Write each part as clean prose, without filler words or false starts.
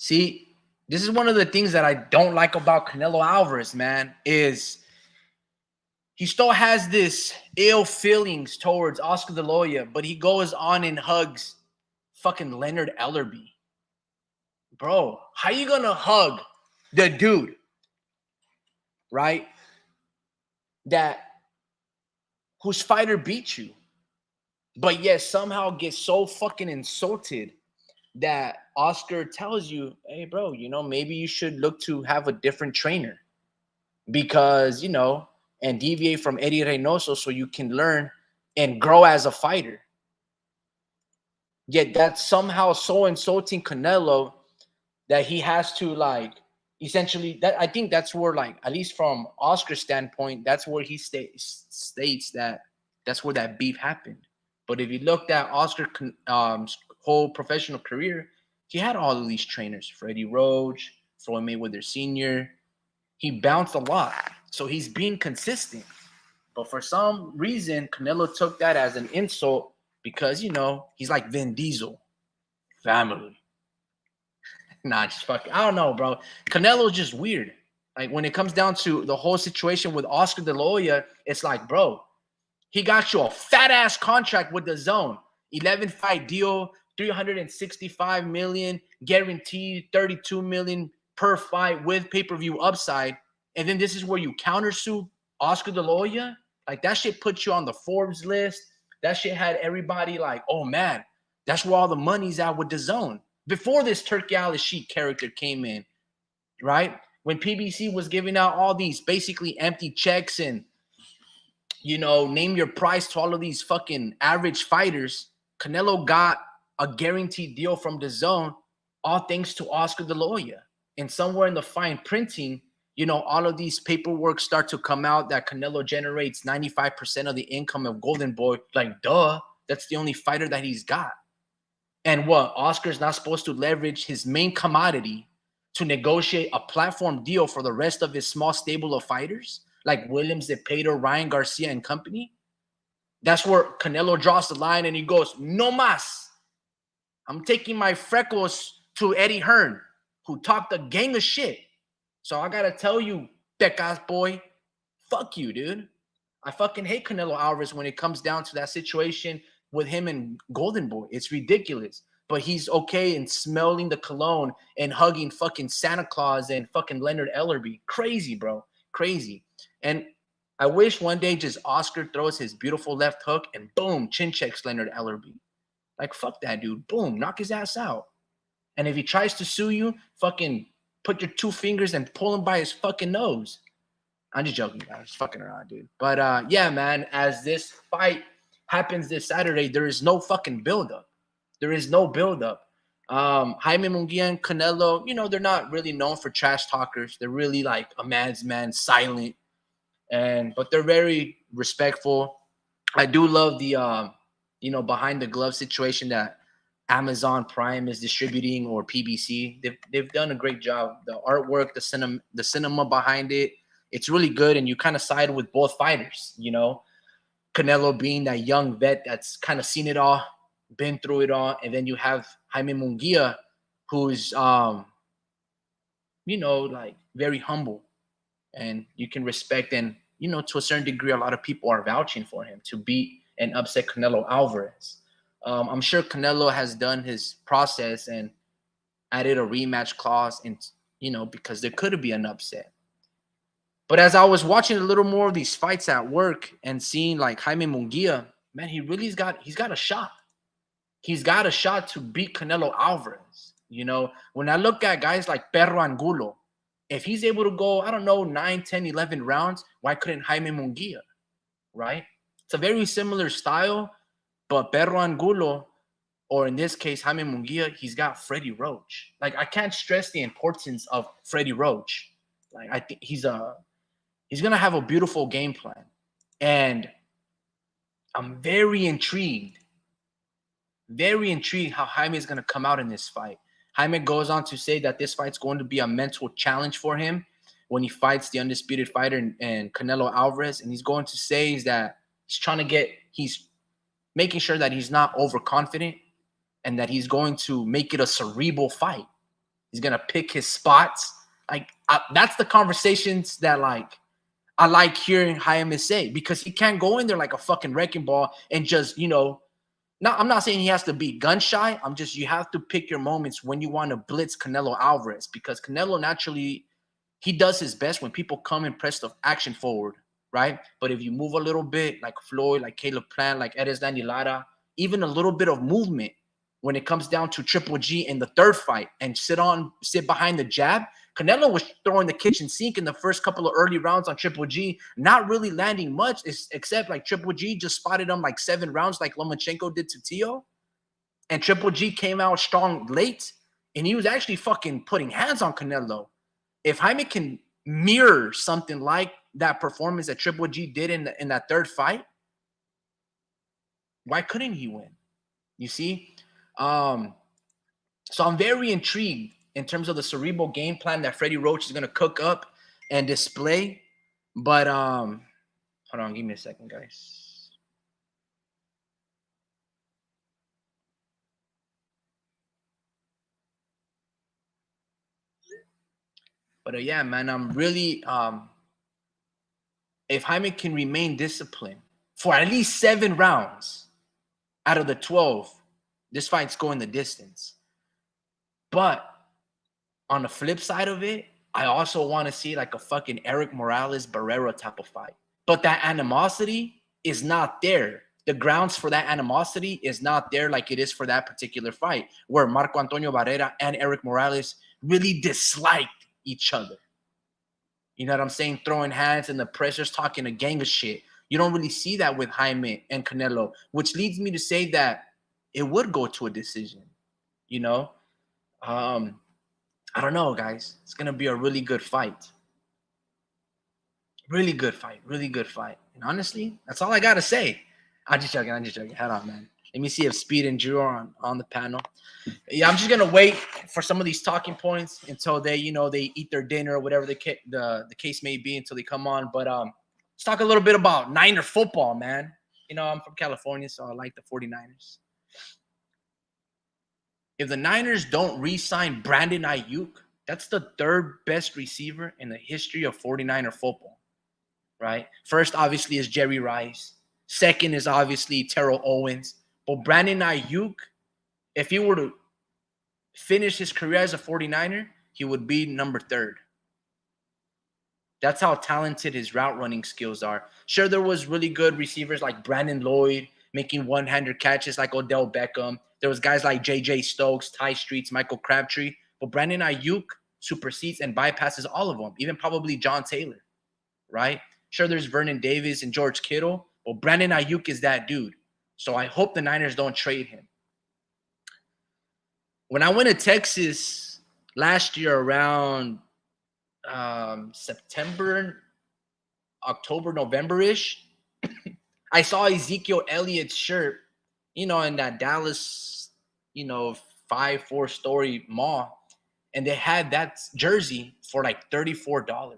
See, this is one of the things that I don't like about Canelo Alvarez, man, is he still has this ill feelings towards Oscar De La Hoya, but he goes on and hugs fucking Leonard Ellerby. Bro, how you gonna hug the dude, right, that whose fighter beat you, but yet somehow get so fucking insulted that Oscar tells you, hey, bro, maybe you should look to have a different trainer because, and deviate from Eddie Reynoso so you can learn and grow as a fighter. Yet that's somehow so insulting Canelo that he has to, like, essentially, that I think that's where, like, at least from Oscar's standpoint, that's where he states that that's where that beef happened. But if you looked at Oscar's whole professional career, he had all of these trainers: Freddie Roach, Floyd Mayweather Sr. He bounced a lot, so he's being consistent. But for some reason, Canelo took that as an insult because, he's like Vin Diesel. Family. Nah, just fucking, I don't know, bro. Canelo's just weird. Like, when it comes down to the whole situation with Oscar De La Hoya, it's like, bro, he got you a fat-ass contract with the Zone. 11-fight deal, $365 million, guaranteed $32 million per fight with pay-per-view upside. And then this is where you countersue Oscar De La Hoya? Like, that shit put you on the Forbes list. That shit had everybody like, oh, man, that's where all the money's at with the Zone. Before this Turkey Al-Sheikh character came in, right? When PBC was giving out all these basically empty checks and, name your price to all of these fucking average fighters, Canelo got a guaranteed deal from the Zone, all thanks to Oscar De La Hoya. And somewhere in the fine printing, all of these paperwork start to come out that Canelo generates 95% of the income of Golden Boy. Like, duh, that's the only fighter that he's got. And what? Oscar's not supposed to leverage his main commodity to negotiate a platform deal for the rest of his small stable of fighters, like Williams, Zepeda, Ryan Garcia, and company? That's where Canelo draws the line and he goes, no mas. I'm taking my freckles to Eddie Hearn, who talked a gang of shit. So I got to tell you, Pecas boy, fuck you, dude. I fucking hate Canelo Alvarez when it comes down to that situation with him and Golden Boy. It's ridiculous. But he's okay in smelling the cologne and hugging fucking Santa Claus and fucking Leonard Ellerby. Crazy, bro. Crazy. And I wish one day just Oscar throws his beautiful left hook and boom, chin checks Leonard Ellerby. Like, fuck that dude. Boom, knock his ass out. And if he tries to sue you, fucking put your two fingers and pull him by his fucking nose. I'm just joking, guys. Fucking around, dude. But yeah, man, as this fight happens this Saturday, there is no fucking buildup. There is no buildup. Jaime Munguia and Canelo, they're not really known for trash talkers. They're really like a man's man, silent, but they're very respectful. I do love the behind the glove situation that Amazon Prime is distributing, or PBC. They've done a great job. The artwork, the cinema behind it, it's really good, and you kind of side with both fighters. Canelo being that young vet that's kind of seen it all, been through it all, and then you have Jaime Munguia, who's like very humble, and you can respect, and to a certain degree, a lot of people are vouching for him to beat and upset Canelo Alvarez. I'm sure Canelo has done his process and added a rematch clause, and because there could be an upset. But as I was watching a little more of these fights at work and seeing like Jaime Munguia, man, he's got a shot. He's got a shot to beat Canelo Alvarez. When I look at guys like Perro Angulo, if he's able to go, I don't know, 9, 10, 11 rounds, why couldn't Jaime Munguia, right? It's a very similar style, but Perro Angulo, or in this case, Jaime Munguia, he's got Freddie Roach. Like, I can't stress the importance of Freddie Roach. Like, I think he's going to have a beautiful game plan. And I'm very intrigued how Jaime is going to come out in this fight. Jaime goes on to say that this fight's going to be a mental challenge for him when he fights the undisputed fighter and Canelo Alvarez. And he's going to say is that he's making sure that he's not overconfident and that he's going to make it a cerebral fight. He's gonna pick his spots. Like that's the conversations that like I like hearing Jaime say, because he can't go in there like a fucking wrecking ball and just, I'm not saying he has to be gun shy. You have to pick your moments when you want to blitz Canelo Alvarez, because Canelo naturally, he does his best when people come and press the action forward, right? But if you move a little bit, like Floyd, like Caleb Plant, like Erislandy Lara, even a little bit of movement when it comes down to Triple G in the third fight and sit behind the jab. Canelo was throwing the kitchen sink in the first couple of early rounds on Triple G, not really landing much, except like Triple G just spotted him like 7 rounds like Lomachenko did to Tio. And Triple G came out strong late, and he was actually fucking putting hands on Canelo. If Jaime can mirror something like that performance that Triple G did in that third fight, why couldn't he win? You see? So I'm very intrigued in terms of the cerebral game plan that Freddie Roach is going to cook up and display. But hold on, give me a second, guys. But yeah, man, I'm really if Jaime can remain disciplined for at least 7 rounds out of the 12, this fight's going the distance. But on the flip side of it, I also want to see like a fucking Eric Morales Barrera type of fight. But that animosity is not there. The grounds for that animosity is not there like it is for that particular fight, where Marco Antonio Barrera and Eric Morales really disliked each other. You know what I'm saying? Throwing hands and the pressers talking a gang of shit. You don't really see that with Jaime and Canelo, which leads me to say that it would go to a decision. I don't know, guys. It's going to be a really good fight. Really good fight. Really good fight. And honestly, that's all I got to say. I'm just joking. Hold on, man. Let me see if Speed and Drew are on the panel. Yeah, I'm just going to wait for some of these talking points until they eat their dinner or whatever the case may be until they come on. But let's talk a little bit about Niner football, man. I'm from California, so I like the 49ers. If the Niners don't re-sign Brandon Ayuk, that's the 3rd best receiver in the history of 49er football, right? First, obviously, is Jerry Rice. Second is obviously Terrell Owens. But Brandon Ayuk, if he were to finish his career as a 49er, he would be number 3rd. That's how talented his route running skills are. Sure, there was really good receivers like Brandon Lloyd making one-hander catches like Odell Beckham. There was guys like J.J. Stokes, Ty Streets, Michael Crabtree. But Brandon Ayuk supersedes and bypasses all of them, even probably John Taylor, right? Sure, there's Vernon Davis and George Kittle. But Brandon Ayuk is that dude. So I hope the Niners don't trade him. When I went to Texas last year around September, October, November-ish, I saw Ezekiel Elliott's shirt, in that Dallas, 4-story mall. And they had that jersey for like $34.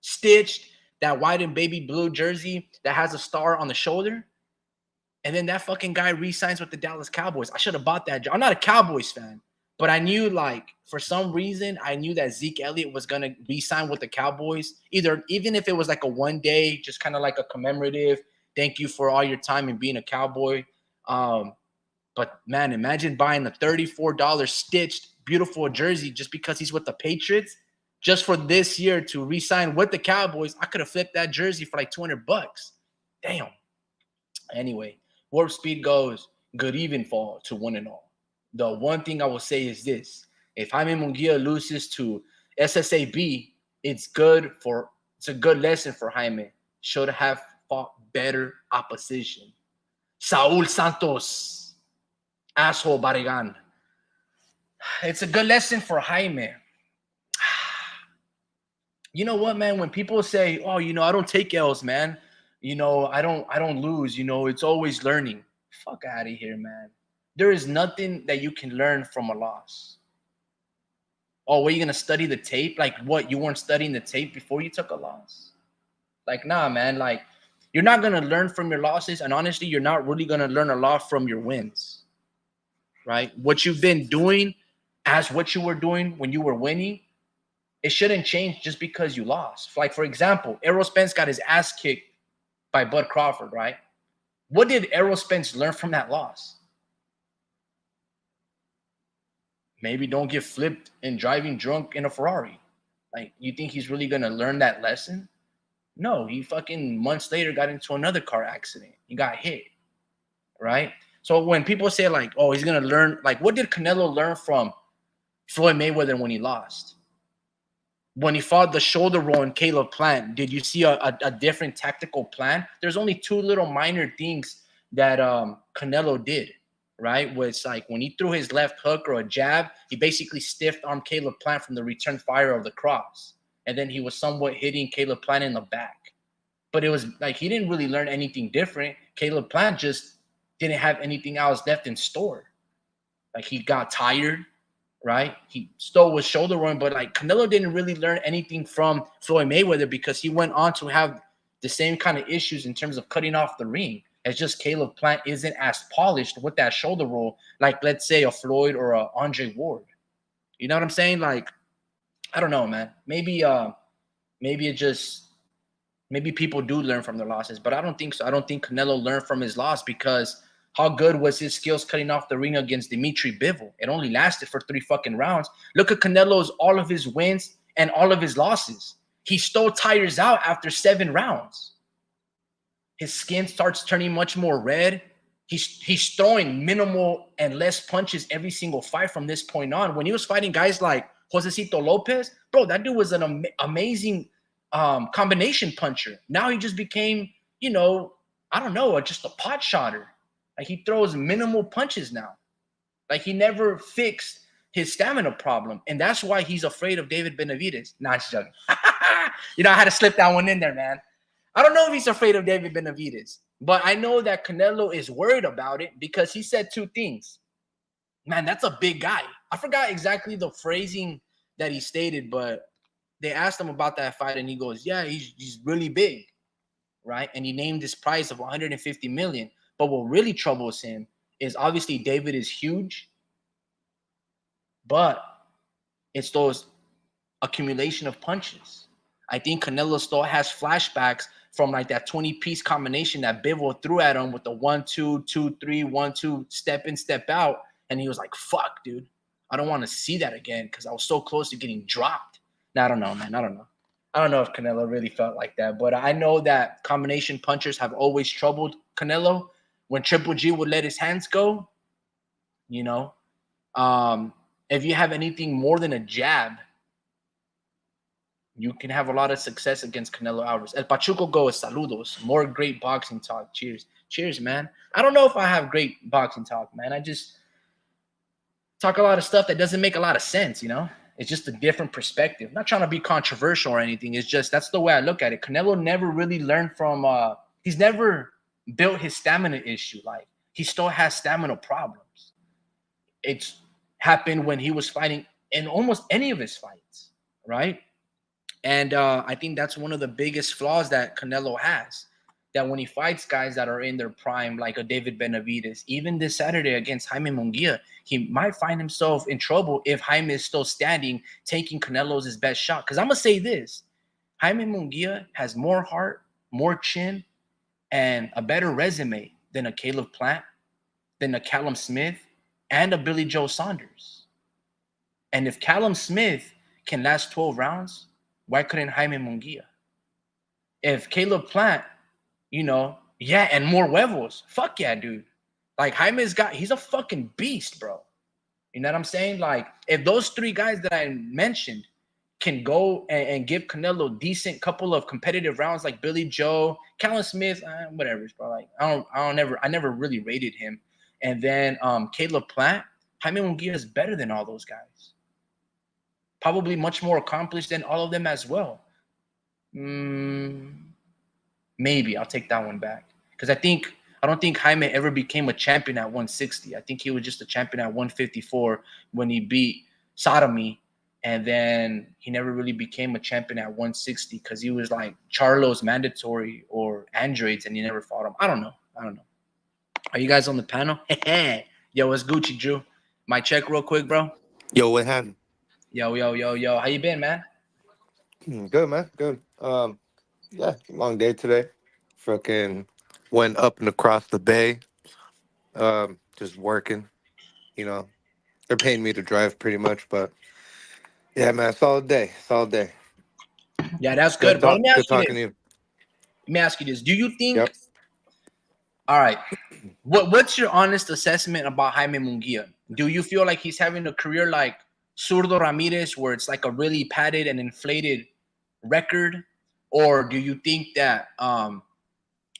Stitched, that white and baby blue jersey that has a star on the shoulder. And then that fucking guy re-signs with the Dallas Cowboys. I should have bought that. I'm not a Cowboys fan, but I knew, like, for some reason, I knew that Zeke Elliott was going to re-sign with the Cowboys. Even if it was like a one-day, just kind of like a commemorative, thank you for all your time and being a Cowboy. But, man, imagine buying a $34 stitched, beautiful jersey just because he's with the Patriots. Just for this year to re-sign with the Cowboys, I could have flipped that jersey for like $200. Damn. Anyway, Warp Speed goes, good even fall to one and all. The one thing I will say is this. If Jaime Munguia loses to SSAB, it's a good lesson for Jaime. Should have fought better opposition. Saul Santos, asshole Barrigan. It's a good lesson for Jaime. You know what, man? When people say, "Oh, I don't take L's, man. I don't lose. It's always learning." Fuck out of here, man. There is nothing that you can learn from a loss. Oh, were you gonna study the tape? Like what? You weren't studying the tape before you took a loss? Like, nah, man. Like, you're not gonna learn from your losses, and honestly, you're not really gonna learn a lot from your wins. Right? What you've been doing as what you were doing when you were winning, it shouldn't change just because you lost. Like, for example, Errol Spence got his ass kicked by Bud Crawford, right? What did Errol Spence learn from that loss? Maybe don't get flipped and driving drunk in a Ferrari. Like, you think he's really going to learn that lesson? No, he fucking months later got into another car accident. He got hit, right? So when people say like, oh, he's going to learn, like, what did Canelo learn from Floyd Mayweather when he lost? When he fought the shoulder roll in Caleb Plant, did you see a different tactical plan? There's only two little minor things that Canelo did, right? Where it's like when he threw his left hook or a jab, he basically stiffed armed Caleb Plant from the return fire of the cross. And then he was somewhat hitting Caleb Plant in the back. But it was like he didn't really learn anything different. Caleb Plant just didn't have anything else left in store. Like he got tired, right? He stole his shoulder run, but like Canelo didn't really learn anything from Floyd Mayweather because he went on to have the same kind of issues in terms of cutting off the ring. It's just Caleb Plant isn't as polished with that shoulder roll, like let's say a Floyd or a Andre Ward. You know what I'm saying? Like, I don't know, man. Maybe people do learn from their losses, but I don't think so. I don't think Canelo learned from his loss because how good was his skills cutting off the ring against Dimitri Bivol? It only lasted for 3 fucking rounds. Look at Canelo's all of his wins and all of his losses. He stole tires out after 7 rounds. His skin starts turning much more red. He's throwing minimal and less punches every single fight from this point on. When he was fighting guys like Josecito Lopez, bro, that dude was an amazing combination puncher. Now he just became, I don't know, just a pot shotter. Like he throws minimal punches now. Like he never fixed his stamina problem. And that's why he's afraid of David Benavidez. Nah, just joking. I had to slip that one in there, man. I don't know if he's afraid of David Benavidez, but I know that Canelo is worried about it because he said 2 things. Man, that's a big guy. I forgot exactly the phrasing that he stated, but they asked him about that fight, and he goes, yeah, he's really big, right? And he named this price of $150 million. But what really troubles him is obviously David is huge, but it's those accumulation of punches. I think Canelo still has flashbacks from like that 20-piece combination that Bivol threw at him with the 1-2, 2-3, 1-2, step in, step out. And he was like, fuck, dude. I don't want to see that again because I was so close to getting dropped. Now, I don't know, man. I don't know. I don't know if Canelo really felt like that, but I know that combination punchers have always troubled Canelo. When Triple G would let his hands go, if you have anything more than a jab, you can have a lot of success against Canelo Alvarez. El Pachuco goes, saludos. More great boxing talk. Cheers. Cheers, man. I don't know if I have great boxing talk, man. I just talk a lot of stuff that doesn't make a lot of sense, It's just a different perspective. I'm not trying to be controversial or anything. It's just that's the way I look at it. Canelo never really learned from he's never built his stamina issue. Like he still has stamina problems. It's happened when he was fighting in almost any of his fights, right? And I think that's one of the biggest flaws that Canelo has. That when he fights guys that are in their prime, like a David Benavidez, even this Saturday against Jaime Munguia, he might find himself in trouble if Jaime is still standing, taking Canelo's his best shot. Because I'm going to say this, Jaime Munguia has more heart, more chin, and a better resume than a Caleb Plant, than a Callum Smith, and a Billy Joe Saunders. And if Callum Smith can last 12 rounds, why couldn't Jaime Munguia? If Caleb Plant, and more huevos. Fuck yeah, dude. Like he's a fucking beast, bro. You know what I'm saying? Like if those 3 guys that I mentioned can go and give Canelo decent couple of competitive rounds, like Billy Joe, Callum Smith, whatever, bro. Like I never really rated him. And then Caleb Plant, Jaime Munguia is better than all those guys. Probably much more accomplished than all of them as well. Maybe I'll take that one back because I don't think Jaime ever became a champion at 160. I think he was just a champion at 154 when he beat Sodomy, and then he never really became a champion at 160 because he was like Charlo's mandatory or androids, and he never fought him. I don't know. Are you guys on the panel? Yo, it's Gucci Drew. My check real quick, bro. Yo, what happened? Yo, yo, yo, yo. How you been, man? Good, man. Good. Yeah, long day today. Fucking went up and across the bay. Just working. You know, they're paying me to drive pretty much, but yeah, man, solid day. Solid day. Yeah, that's Good good, bro. Let talk. me ask Good you talking to this. you. Let me ask you this. Do you think? Yep. All right. What's your honest assessment about Jaime Munguia? Do you feel like he's having a career like Zurdo Ramirez, where it's like a really padded and inflated record, or do you think that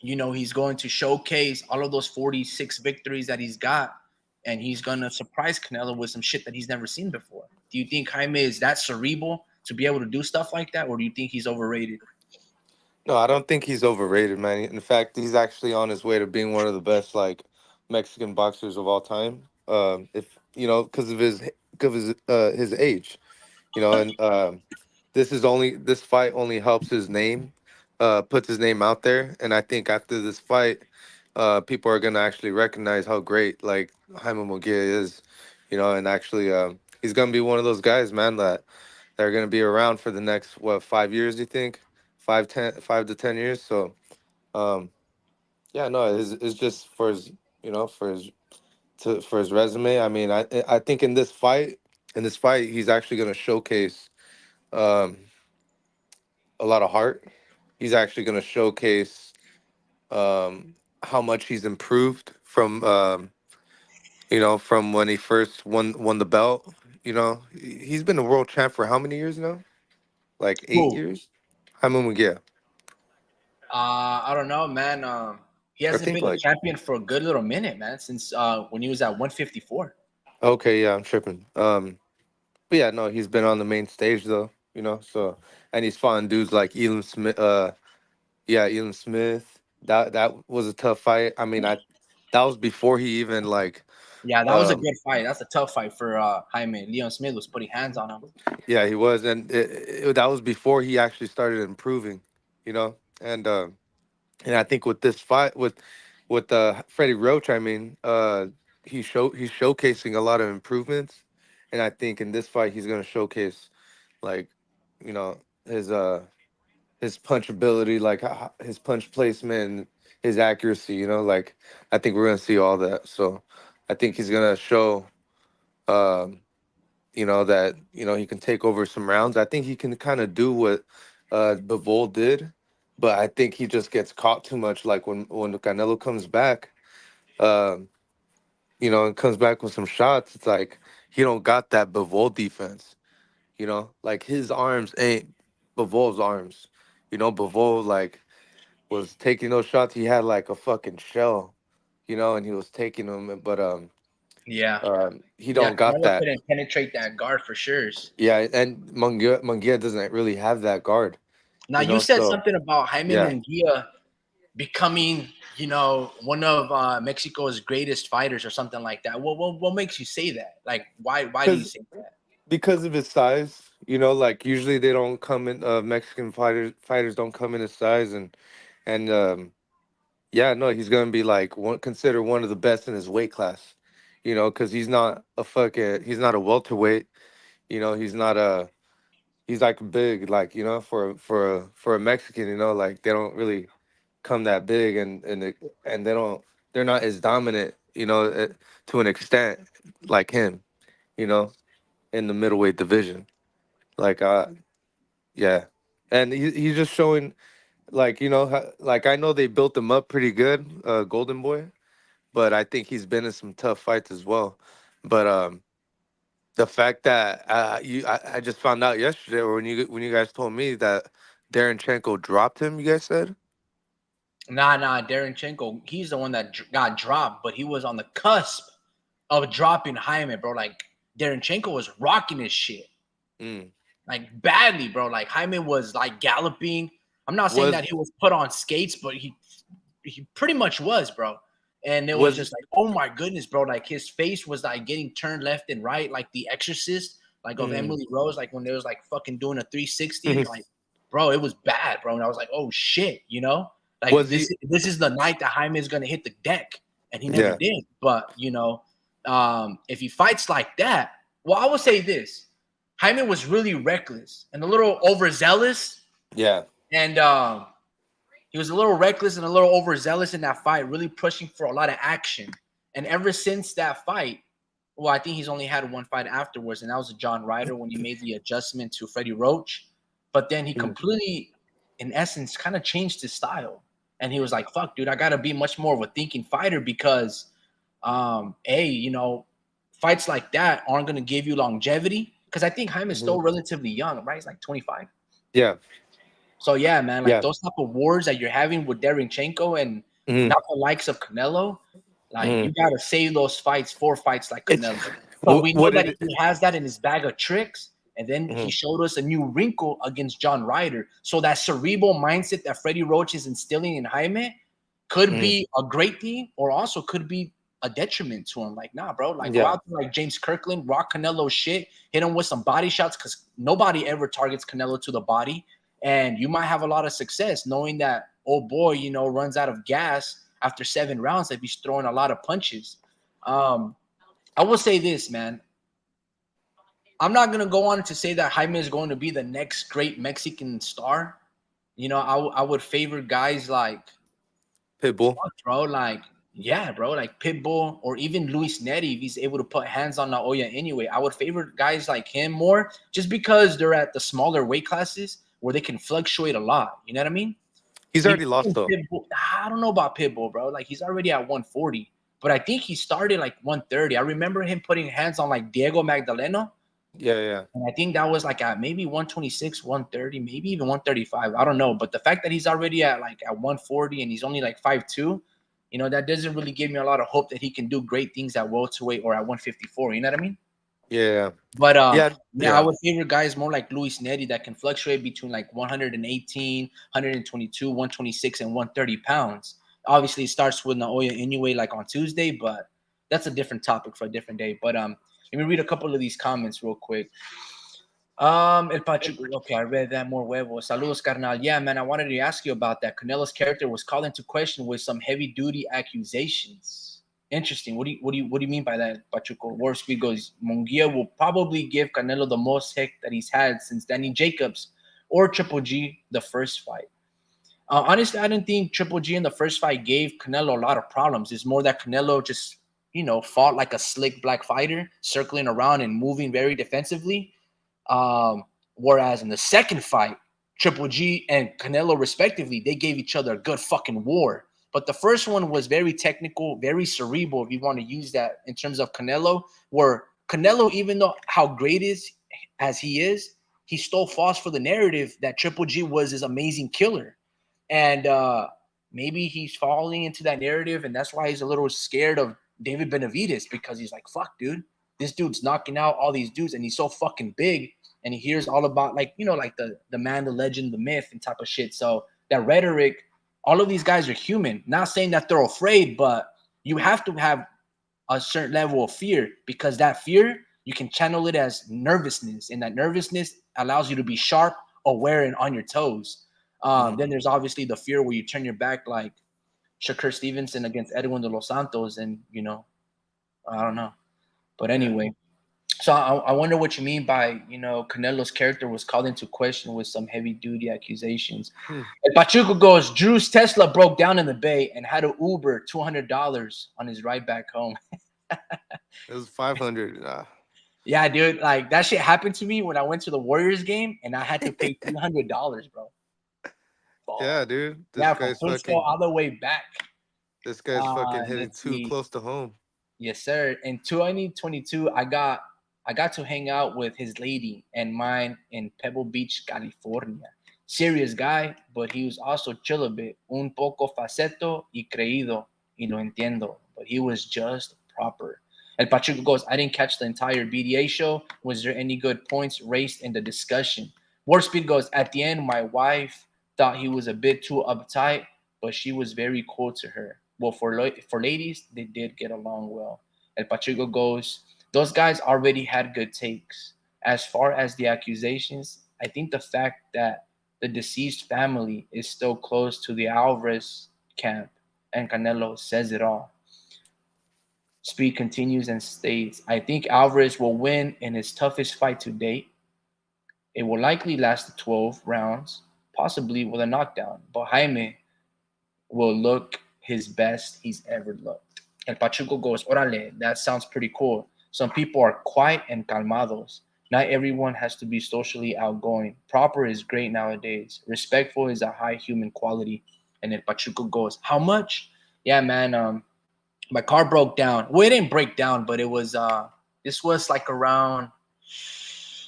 he's going to showcase all of those 46 victories that he's got, and he's gonna surprise Canelo with some shit that he's never seen before? Do you think Jaime is that cerebral to be able to do stuff like that, or do you think he's overrated? No, I don't think he's overrated, man. In fact, he's actually on his way to being one of the best like Mexican boxers of all time. If because of his age. And this fight only helps his name, puts his name out there, and I think after this fight, people are gonna actually recognize how great like Jaime Munguia is, and actually, he's gonna be one of those guys, man, that are gonna be around for the next 5 years, you think, 5 to 10 years. So, um, yeah, no, it's just for his, for his resume. I mean, I think in this fight, he's actually gonna showcase. Um, a lot of heart. He's actually going to showcase how much he's improved from when he first won the belt. He's been a world champ for how many years now? Like eight Who? years. Jaime Munguia. I don't know, man. He I hasn't think been a like champion for a good little minute, man, since when he was at 154. okay, yeah, I'm tripping. But yeah, no, he's been on the main stage though. So and he's fought dudes like Elam Smith. Yeah, Elam Smith. That was a tough fight. I mean, I that was before he even like Yeah, that was a um good fight. That's a tough fight for Jaime. Leon Smith was putting hands on him. Yeah, he was, and that was before he actually started improving, and and I think with this fight with Freddie Roach, I mean, he's showcasing a lot of improvements, and I think in this fight he's gonna showcase like, you know, his his punch ability, like his punch placement, and his accuracy, like I think we're gonna see all that. So I think he's gonna show. Um, that he can take over some rounds. I think he can kind of do what Bivol did, but I think he just gets caught too much. Like when Canelo comes back, um, and comes back with some shots, it's like he don't got that Bivol defense. Like his arms ain't Bivol's arms. Bivol like was taking those shots. He had like a fucking shell, and he was taking them, but Yeah, he yeah. don't got Canelo that. couldn't penetrate that guard for sure. Yeah, and Munguia doesn't really have that guard, Now you said So something about Jaime yeah, Munguia becoming, one of Mexico's greatest fighters or something like that. What makes you say that? Like, why do you because say that? because of his size, like usually they don't come in. Mexican fighters don't come in his size, and yeah, no, he's gonna be like considered one of the best in his weight class. Because he's not a welterweight. He's not a he's like big, like for a Mexican. Like they don't really come that big, and they're not as dominant, to an extent like him, you know, in the middleweight division. Like yeah, and he's just showing like like I know they built him up pretty good, Golden Boy, but I think he's been in some tough fights as well. But the fact that I just found out yesterday, or when you guys told me that Darenchenko dropped him, you guys said. Nah. Darenchenko, he's the one that got dropped, but he was on the cusp of dropping Jaime, bro. Like Darenchenko was rocking his shit, Mm. like badly, bro. Like Jaime was like galloping. I'm not saying that Was he was put on skates, but he pretty much was, bro. And it was was just like, oh my goodness, bro. Like his face was like getting turned left and right, like the exorcist, like of mm. Emily Rose, like when they was like fucking doing a 360. Like, bro, it was bad, bro. And I was like, oh shit, Like was this he? this is the night that Jaime is gonna hit the deck. And he never Yeah. did. But if he fights like that, Well, I will say this: Jaime was really reckless and a little overzealous, Yeah. and he was a little reckless and a little overzealous in that fight, really pushing for a lot of action. And ever since that fight, well, I think he's only had one fight afterwards, and that was a John Ryder when he made the adjustment to Freddie Roach. But then he Mhm. completely, in essence, kind of changed his style. And he was like, fuck, dude, I got to be much more of a thinking fighter because, fights like that aren't going to give you longevity. Because I think Jaime's Mhm. still relatively young, right? He's like 25. Yeah. So yeah, man, like Yeah. those type of wars that you're having with Derenchenko and Mhm. not the likes of Canelo, like you Mhm. gotta save those fights for fights like It's Canelo. But we know what that it. he has that in his bag of tricks. And then he Mhm. showed us a new wrinkle against John Ryder. So that cerebral mindset that Freddie Roach is instilling in Jaime could Mhm. be a great thing, or also could be a detriment to him. Like, nah, bro, like go Yeah. out there like James Kirkland, rock Canelo shit, hit him with some body shots because nobody ever targets Canelo to the body. And you might have a lot of success knowing that, oh boy, runs out of gas after 7 rounds if he's throwing a lot of punches. Um, I will say this, man. I'm not gonna go on to say that Jaime is going to be the next great Mexican star. I would favor guys like Pitbull. fuck, bro. Like, yeah, bro. Like Pitbull or even Luis Neri, if he's able to put hands on Naoya anyway. I would favor guys like him more just because they're at the smaller weight classes where they can fluctuate a lot. You know what I mean? He's If already lost though. Pitbull, I don't know about Pitbull, bro. Like he's already at 140, but I think he started like 130. I remember him putting hands on like Diego Magdaleno. Yeah. Yeah. And I think that was like at maybe 126, 130, maybe even 135. I don't know. But the fact that he's already at 140 and he's only like 5'2", that doesn't really give me a lot of hope that he can do great things at welterweight or at 154. You know what I mean? Yeah. But Yeah. yeah, I Yeah. would favor guys more like Luis Neri that can fluctuate between like 118, 122, 126, and 130 pounds. Obviously, it starts with Naoya anyway, like on Tuesday, but that's a different topic for a different day. But let me read a couple of these comments real quick. El Pachuco. Okay, I read that more huevos. Saludos, carnal. Yeah, man, I wanted to ask you about that. Canelo's character was called into question with some heavy duty accusations. Interesting. What do you mean by that, Pachuco? Warp Speed goes, Munguia will probably give Canelo the most heck that he's had since Danny Jacobs or Triple G the first fight. Honestly, I didn't think Triple G in the first fight gave Canelo a lot of problems. It's more that Canelo just, fought like a slick black fighter, circling around and moving very defensively. Whereas in the second fight, Triple G and Canelo, respectively, they gave each other a good fucking war. But the first one was very technical, very cerebral, if you want to use that in terms of Canelo, where Canelo, even though how great is as he is, he stole false for the narrative that Triple G was his amazing killer. And maybe he's falling into that narrative, and that's why he's a little scared of David Benavidez because he's like, fuck, dude, this dude's knocking out all these dudes, and he's so fucking big, and he hears all about like like the man, the legend, the myth, and type of shit. So that rhetoric, all of these guys are human. Not saying that they're afraid, but you have to have a certain level of fear because that fear you can channel it as nervousness, and that nervousness allows you to be sharp, aware, and on your toes. Mhm. Then there's obviously the fear where you turn your back, like Shakur Stevenson against Edwin de los Santos, and I don't know. But Yeah. anyway, so I wonder what you mean by Canelo's character was called into question with some heavy duty accusations. Hmm. And Pachuco goes, Drew's Tesla broke down in the bay and had to Uber $200 on his ride back home. It was 500. Yeah, dude, like that shit happened to me when I went to the Warriors game and I had to pay $300, bro. Yeah, Fuck. dude. Yeah, from Frisco all the way back. This guy's fucking hitting Let's too see. close to home. Yes, sir. In 2022, I got to hang out with his lady and mine in Pebble Beach, California. Serious guy, but he was also chill a bit. Un poco faceto y creído, y lo entiendo. But he was just proper. El Pachuco goes, I didn't catch the entire BDA show. Was there any good points raised in the discussion? War Speed goes, at the end, my wife thought he was a bit too uptight, but she was very cool to her. Well, for ladies, they did get along well. El Pachuco goes, those guys already had good takes. As far as the accusations, I think the fact that the deceased family is still close to the Alvarez camp and Canelo says it all. Speed continues and states, I think Alvarez will win in his toughest fight to date. It will likely last 12 rounds, possibly with a knockdown, but Jaime will look his best he's ever looked. El Pachuco goes, Orale, that sounds pretty cool. Some people are quiet and calmados. Not everyone has to be socially outgoing. Proper is great nowadays. Respectful is a high human quality. And El Pachuco goes, how much? Yeah, man. My car broke down. Well, it didn't break down, but it was this was like around,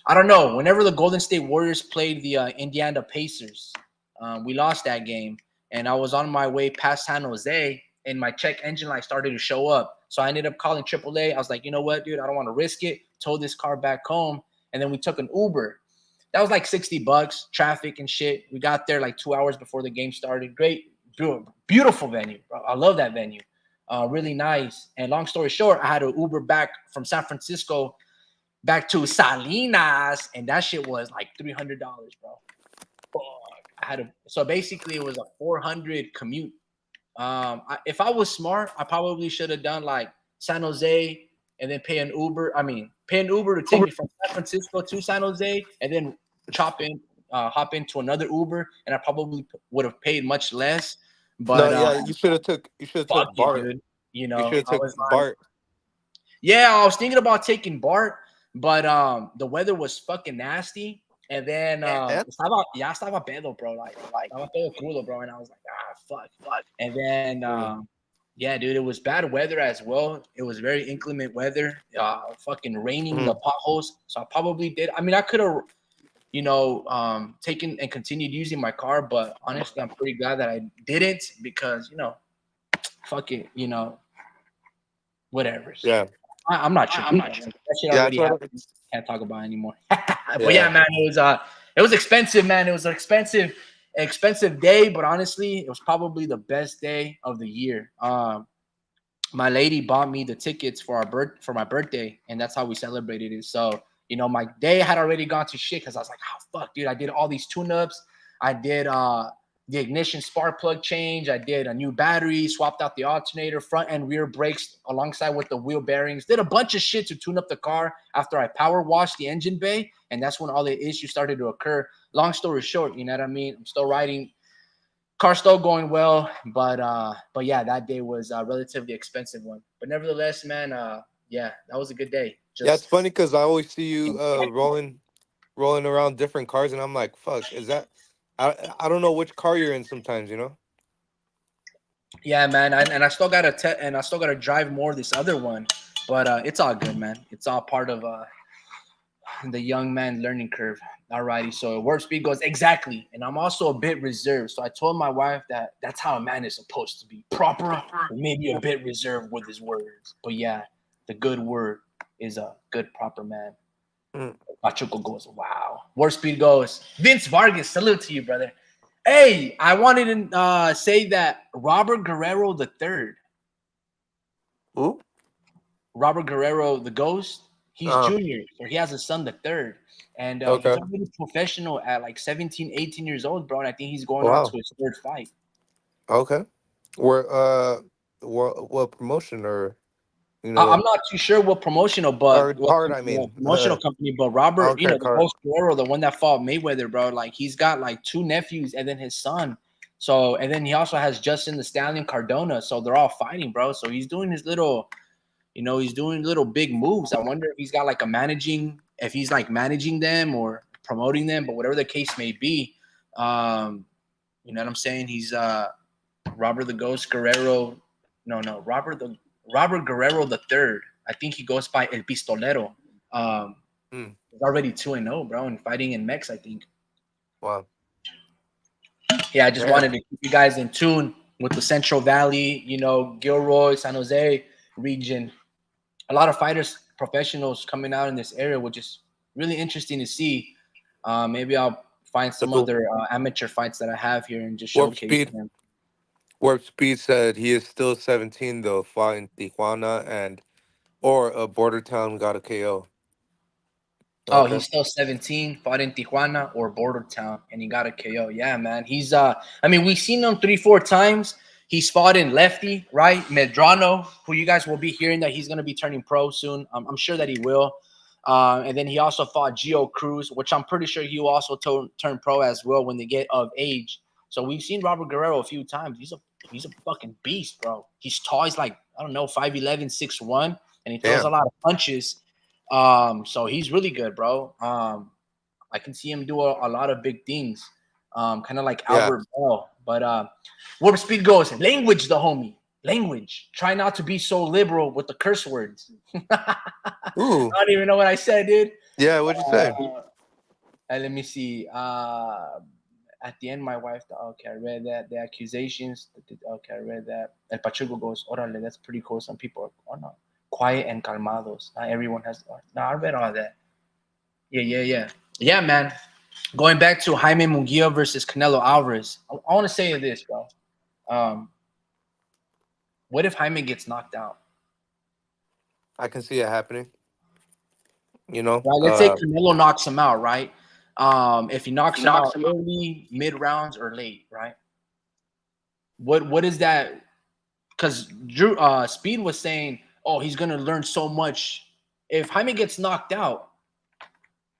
I don't know, whenever the Golden State Warriors played the Indiana Pacers. We lost that game, and I was on my way past San Jose, and my check engine light started to show up. So I ended up calling AAA. I was like, you know what, dude, I don't want to risk it. Towed this car back home, and then we took an Uber. That was like $60, traffic and shit. We got there like 2 hours before the game started. Great, beautiful venue, bro. I love that venue. Really nice. And long story short, I had to Uber back from San Francisco back to Salinas, and that shit was like $300, bro. Fuck. I had to. So basically, it was a 400 commute. If I was smart, I probably should have done like San Jose and then pay an Uber. I mean, pay an Uber to take me from San Francisco to San Jose, and then hop into another Uber, and I probably would have paid much less. No, But yeah, you should have fuck took it, Bart. dude. You You should know, have I took was like, Bart. yeah, I was thinking about taking Bart, but the weather was fucking nasty. And then Yeah. estaba pedo, bro. Like estaba todo crudo, bro. And I was like, fuck. And then yeah, dude, it was bad weather as well. It was very inclement weather. Fucking raining the Mhm. potholes. So I probably did. I mean, I could have, taken and continued using my car, but honestly, I'm pretty glad that I didn't because fuck it, whatever. Yeah, I'm not tripping. That shit yeah, already that's what. happened. Can't talk about it anymore. But yeah, Yeah, man, it was expensive, man. It was an expensive day, but honestly, it was probably the best day of the year. My lady bought me the tickets for my birthday, and that's how we celebrated it. So my day had already gone to shit because I was like, oh fuck, dude, I did all these tune-ups. I did the ignition spark plug change. I did a new battery, swapped out the alternator, front and rear brakes alongside with the wheel bearings. Did a bunch of shit to tune up the car after I power washed the engine bay, and that's when all the issues started to occur. Long story short, you know what I mean? I'm still riding. Car still going well, but yeah, that day was a relatively expensive one. But nevertheless, man, yeah, that was a good day. yeah. It's Just funny because I always see you rolling around different cars, and I'm like, fuck, is that? I don't know which car you're in sometimes, you know. yeah, man, and I still gotta drive more of this other one, but it's all good, man. It's all part of the young man learning curve. Alrighty, so warp speed goes exactly, and I'm also a bit reserved. So I told my wife that that's how a man is supposed to be, proper, but maybe a bit reserved with his words. But yeah, the good word is a good proper man. Mm. Pachuco goes, wow. Warp speed goes, Vince Vargas, salute to you, brother. Hey, I wanted to say that Robert Guerrero the third, Ooh. Robert Guerrero the Ghost, he's Uh. junior, so he has a son the third. And he's Okay. already professional at like 17, 18 years old, bro. And I think he's going on Wow. to his third fight. Okay. Where what promotion or you know I'm that not too sure what promotional, but or what card? I mean, promotional company. But Robert, okay, the card. Ghost Guerrero, the one that fought Mayweather, bro. Like he's got like two nephews and then his son. So and then he also has Justin the Stallion Cardona. So they're all fighting, bro. So he's doing his little, he's doing little big moves. I wonder if he's got like if he's like managing them or promoting them, but whatever the case may be, you know what I'm saying? He's Robert the Ghost Guerrero. No, Robert Guerrero the third. I think he goes by El Pistolero. Um, Mm. he's already 2-0, bro, and fighting in Mex, I think. Wow. Yeah, I just Yeah. wanted to keep you guys in tune with the Central Valley, Gilroy, San Jose region. A lot of fighters, professionals coming out in this area, which is really interesting to see. Maybe I'll find some That's what other amateur fights that I have here and just Warp showcase Speed. them. Warp Speed said he is still 17 though, fought in Tijuana and or a border town got a KO. Oh, Okay. he's still 17, fought in Tijuana or Border Town, and he got a KO. Yeah, man. He's I mean, we've seen him 3, 4 times. He's fought in Lefty, right? Medrano, who you guys will be hearing that he's going to be turning pro soon. I'm sure that he will. And then he also fought Gio Cruz, which I'm pretty sure he will also turn pro as well when they get of age. So we've seen Robert Guerrero a few times. He's a fucking beast, bro. He's tall. He's like, I don't know, 5'11", 6'1", and he throws a Damn. lot of punches. So he's really good, bro. I can see him do a lot of big things, kind of like Yeah. Albert Bell. But where Speed goes, language, the homie. Language. Try not to be so liberal with the curse words. I Ooh. don't even know what I said, dude. Yeah. What'd you say? Let me see. At the end, my wife. Okay, I read that. The accusations. Okay, I read that. El Pachuco goes, "Orale, that's pretty cool." Some people are, oh no, quiet and calmados. Not everyone has. No, I read all that. Yeah, man. Going back to Jaime Munguia versus Canelo Alvarez, I want to say this, bro. What if Jaime gets knocked out? I can see it happening. You know. Right, let's say Canelo knocks him out, right? If he knocks him out early, mid rounds, or late, right? What is that? Because Drew Speed was saying, oh, he's gonna learn so much. If Jaime gets knocked out,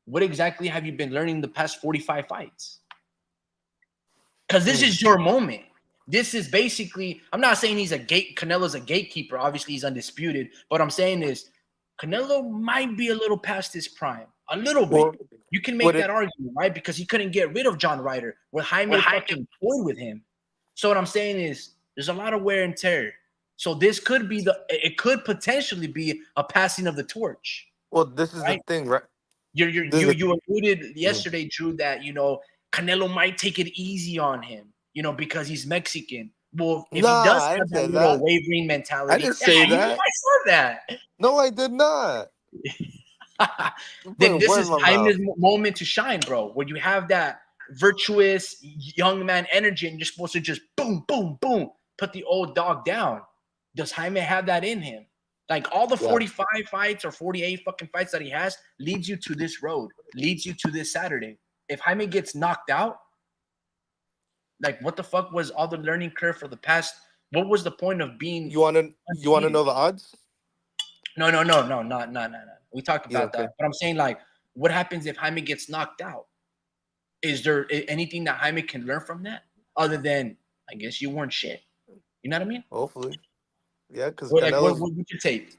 what exactly have you been learning the past 45 fights? Because this is your moment. This is basically, I'm not saying Canelo's a gatekeeper. Obviously, he's undisputed. But I'm saying is Canelo might be a little past his prime. A little bit. Well, You can make that argument, right? Because he couldn't get rid of John Ryder. Where Jaime fucking toyed with him. So what I'm saying is there's a lot of wear and tear. So this could be it could potentially be a passing of the torch. Well, this is right? the thing, right? You alluded yesterday, Drew, that Canelo might take it easy on him, because he's Mexican. Well, if he does I have didn't that say little that. wavering mentality, I didn't say that. I said that. No, I did not. Then this Word is in my Jaime's mouth. moment to shine, bro. Where you have that virtuous young man energy, and you're supposed to just boom, boom, boom, put the old dog down. Does Jaime have that in him? Like all the 45 fights or 48 fucking fights that he has leads you to this road, leads you to this Saturday. If Jaime gets knocked out, like what the fuck was all the learning curve for the past? What was the point of being? You wanna know the odds? No. We talked about that. But I'm saying, like, what happens if Jaime gets knocked out? Is there anything that Jaime can learn from that other than, I guess you weren't shit? You know what I mean? Hopefully. Yeah, because What Canelo's would you take?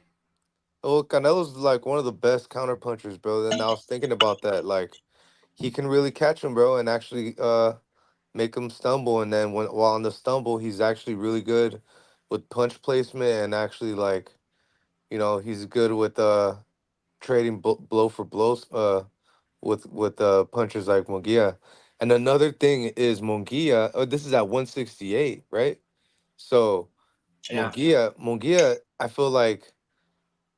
Canelo's like one of the best counter punchers, bro. And I was thinking about that. Like he can really catch him, bro, and actually make him stumble. And then while on the stumble, he's actually really good with punch placement and actually like, he's good with trading blow for blows with punchers like Munguia. And another thing is Munguia. Oh, this is at 168, right? So Yeah. Munguia, I feel like,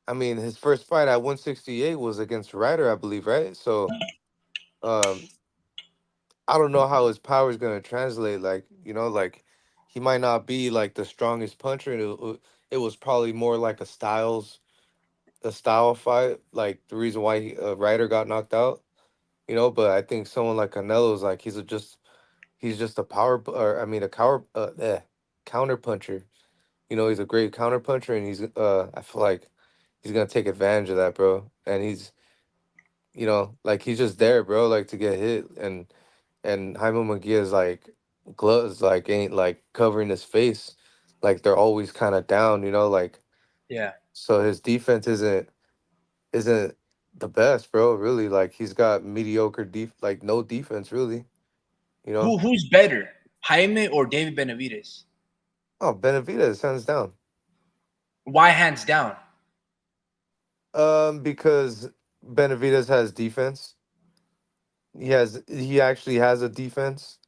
I mean, his first fight at 168 was against Ryder, I believe, right? So, um, I don't know how his power is gonna translate. Like, like he might not be like the strongest puncher, and it was probably more like a style fight. Like the reason why Ryder got knocked out, But I think someone like Canelo is like he's just a or I mean counter puncher. He's a great counter puncher, and I feel like he's gonna take advantage of that, bro. And like he's just there, bro, like to get hit. And Jaime Munguia's like gloves like ain't like covering his face, like they're always kind of down, like Yeah. so his defense isn't the best, bro. Really, like he's got mediocre like no defense, really. Who's better, Jaime or David Benavidez? Oh, Benavidez, hands down. Why hands down? Because Benavidez has defense. He actually has a defense,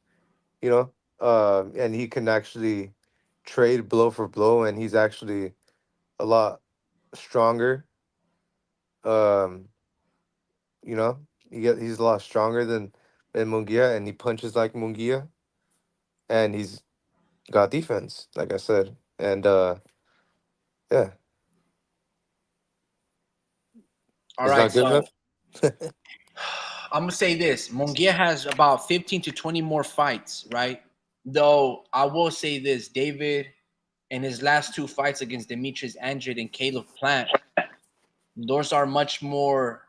and he can actually trade blow for blow, and he's actually a lot stronger. Um, you know, he's a lot stronger than Munguia, and he punches like Munguia, and he's got defense, like I said, and yeah, All it's right, not good so enough. I'm gonna say this: Munguia has about 15 to 20 more fights, right? Though I will say this: David in his last two fights against Demetrius Andrade and Caleb Plant, those are much more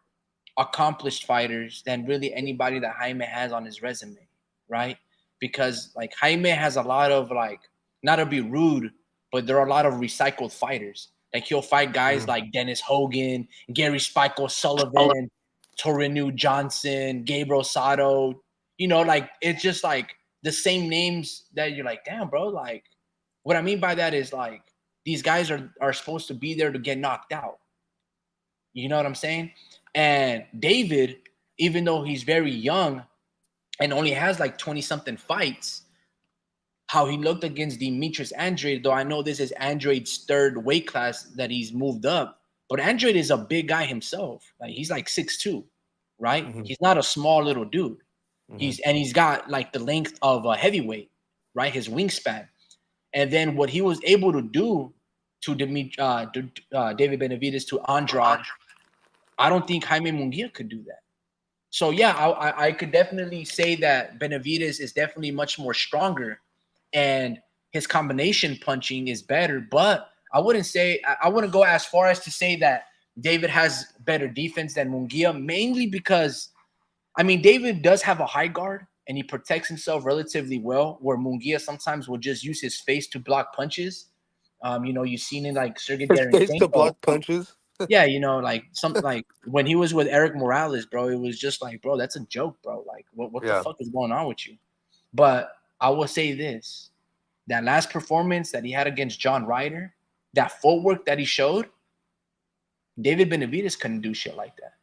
accomplished fighters than really anybody that Jaime has on his resume, right? Because like Jaime has a lot of like, not to be rude, but there are a lot of recycled fighters. Like he'll fight guys Mhm. like Dennis Hogan, Gary Spike O'Sullivan, Torinu Johnson, Gabriel Sato. You know, like it's just like the same names that you're like, damn, bro. Like, what I mean by that is like these guys are supposed to be there to get knocked out. You know what I'm saying? And David, even though he's very young and only has like 20 something fights, how he looked against Demetrius Andrade, though I know this is Andrade's third weight class that he's moved up, but Andrade is a big guy himself. Like he's like 6'2", right? Mhm. He's not a small little dude. Mhm. He's got like the length of a heavyweight, right? His wingspan. And then what he was able to do to David Benavidez, to Andrade, I don't think Jaime Munguia could do that. So yeah, I could definitely say that Benavidez is definitely much more stronger, and his combination punching is better. But I wouldn't go as far as to say that David has better defense than Munguia, mainly because I mean David does have a high guard and he protects himself relatively well, where Munguia sometimes will just use his face to block punches. You know, you've seen it like Sergey His face to Darenchenko. block punches. Yeah, you know, like some like when he was with Eric Morales, bro, it was just like, bro, that's a joke, bro. Like, what the Yeah. fuck is going on with you? But I will say this: that last performance that he had against John Ryder, that footwork that he showed, David Benavidez couldn't do shit like that,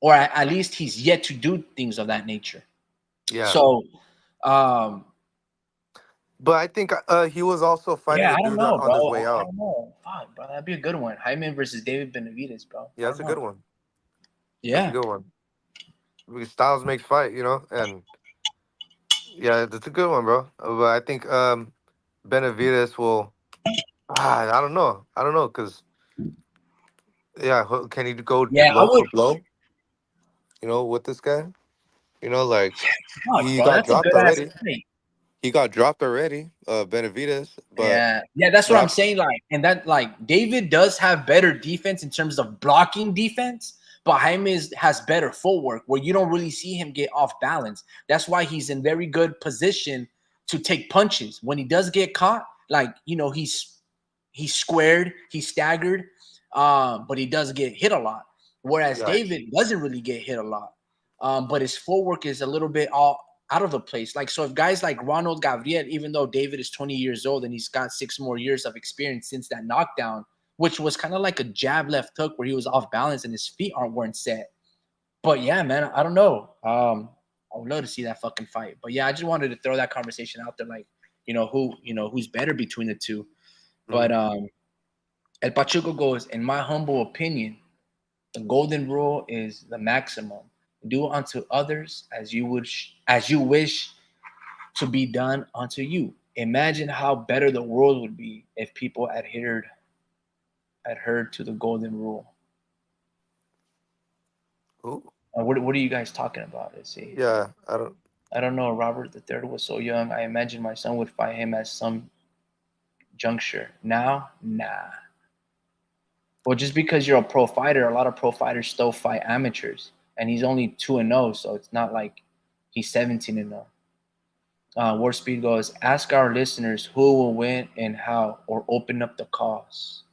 or at least he's yet to do things of that nature. Yeah. So, um, But I think he was also fighting yeah, a I don't dude know, on his bro. way I out. don't know. Fuck, bro, that'd be a good one. Hyman versus David Benavidez, bro. Yeah, I that's don't a know. good one. That's a Yeah, good one. Because styles makes fight, you know, and yeah, that's a good one, bro. But I think Benavides will. I don't know. I don't know because yeah, can he go yeah, I blow would. for blow? You know, with this guy, you know, like Fuck, he bro, got that's a dropped good ass already. fight. He got dropped already, Benavides. But Yeah, yeah, that's what I'm but saying. Like, and that like David does have better defense in terms of blocking defense, but Jaime has better footwork where you don't really see him get off balance. That's why he's in very good position to take punches. When he does get caught, like you know, he's squared, he's staggered, but he does get hit a lot. Whereas yeah, David doesn't really get hit a lot, but his footwork is a little bit all out of the place. Like, so if guys like Ronald Gabriel, even though David is 20 years old and he's got 6 more years of experience since that knockdown, which was kind of like a jab left hook where he was off balance and his feet weren't set. But yeah, man, I don't know. I would love to see that fucking fight. But yeah, I just wanted to throw that conversation out there, like, who's better between the two. But mhm. El Pachuco goes, in my humble opinion, the golden rule is the maximum. Do unto others as you wish to be done unto you. Imagine how better the world would be if people adhered to the golden rule. Who? What are you guys talking about? Let's see. Yeah, I don't. I don't know. Robert the Third was so young. I imagine my son would fight him at some juncture. Now, nah. Well, just because you're a pro fighter, a lot of pro fighters still fight amateurs, and he's only 2-0, so it's not like he's 17-0. War Speed goes, ask our listeners who will win and how, or open up the cause.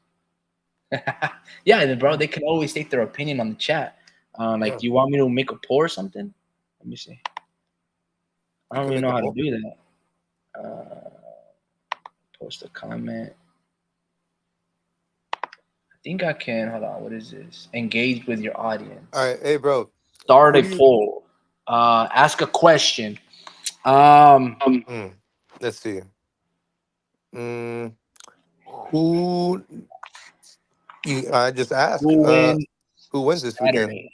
Yeah, bro, they can always state their opinion on the chat. Like, Yeah, do you want me to make a poll or something? Let me see. I you don't can really make know a how to poll. do that. Post a comment. I think I can. Hold on. What is this? Engage with your All audience. right, hey, bro, Start who a do you? poll. Ask a question. Um, Mm, let's see. Mm, who you? I just ask. who wins Who wins this weekend? Saturday?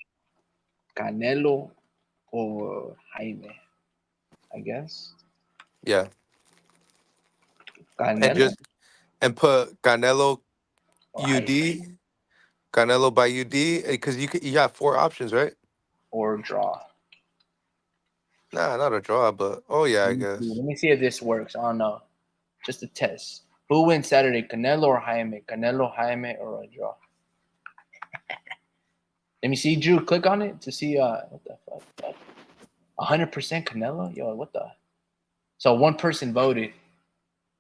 Canelo or Jaime? I guess Yeah, and Canelo and put Canelo or Jaime UD, Canelo by UD, because you got four options, right? or draw. Nah, not a draw, but oh yeah, I Let me see. guess. Let me see if this works. I don't know. Just a test. Who wins Saturday, Canelo or Jaime? Canelo, Jaime, or a draw? Let me see, Drew. Click on it to see. What the fuck? 100% Canelo. Yo, what the? So one person voted.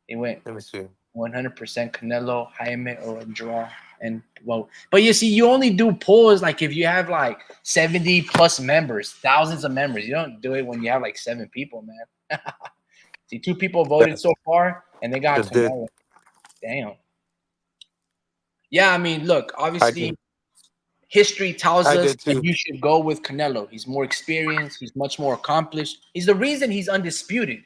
It went Let me see. 100% Canelo, Jaime, or a draw. And well, but you see, you only do polls like if you have like 70 plus members, thousands of members. You don't do it when you have like 7 people, man. See, 2 people voted Yeah, so far, and they got just did. Canelo. Damn. Yeah, I mean, look, I obviously, did. history tells I us did that too. you should go with Canelo. He's more experienced. He's much more accomplished. He's the reason he's undisputed,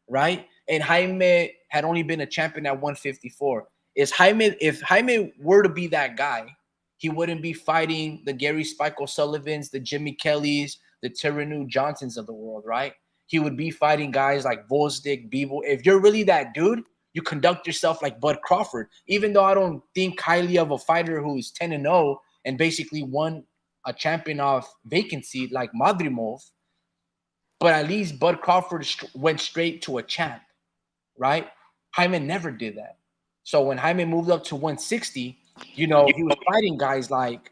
right? And Jaime had only been a champion at 154. Is Jaime, if Jaime were to be that guy, he wouldn't be fighting the Gary Spike O'Sullivans, the Jimmy Kellys, the Tyrannu Johnsons of the world, right? He would be fighting guys like Volsdick, Bevo. If you're really that dude, you conduct yourself like Bud Crawford. Even though I don't think highly of a fighter who's 10-0 and basically won a champion off vacancy like Madrimov, but at least Bud Crawford went straight to a champ, right? Jaime never did that. So when Jaime moved up to 160, he was fighting guys like,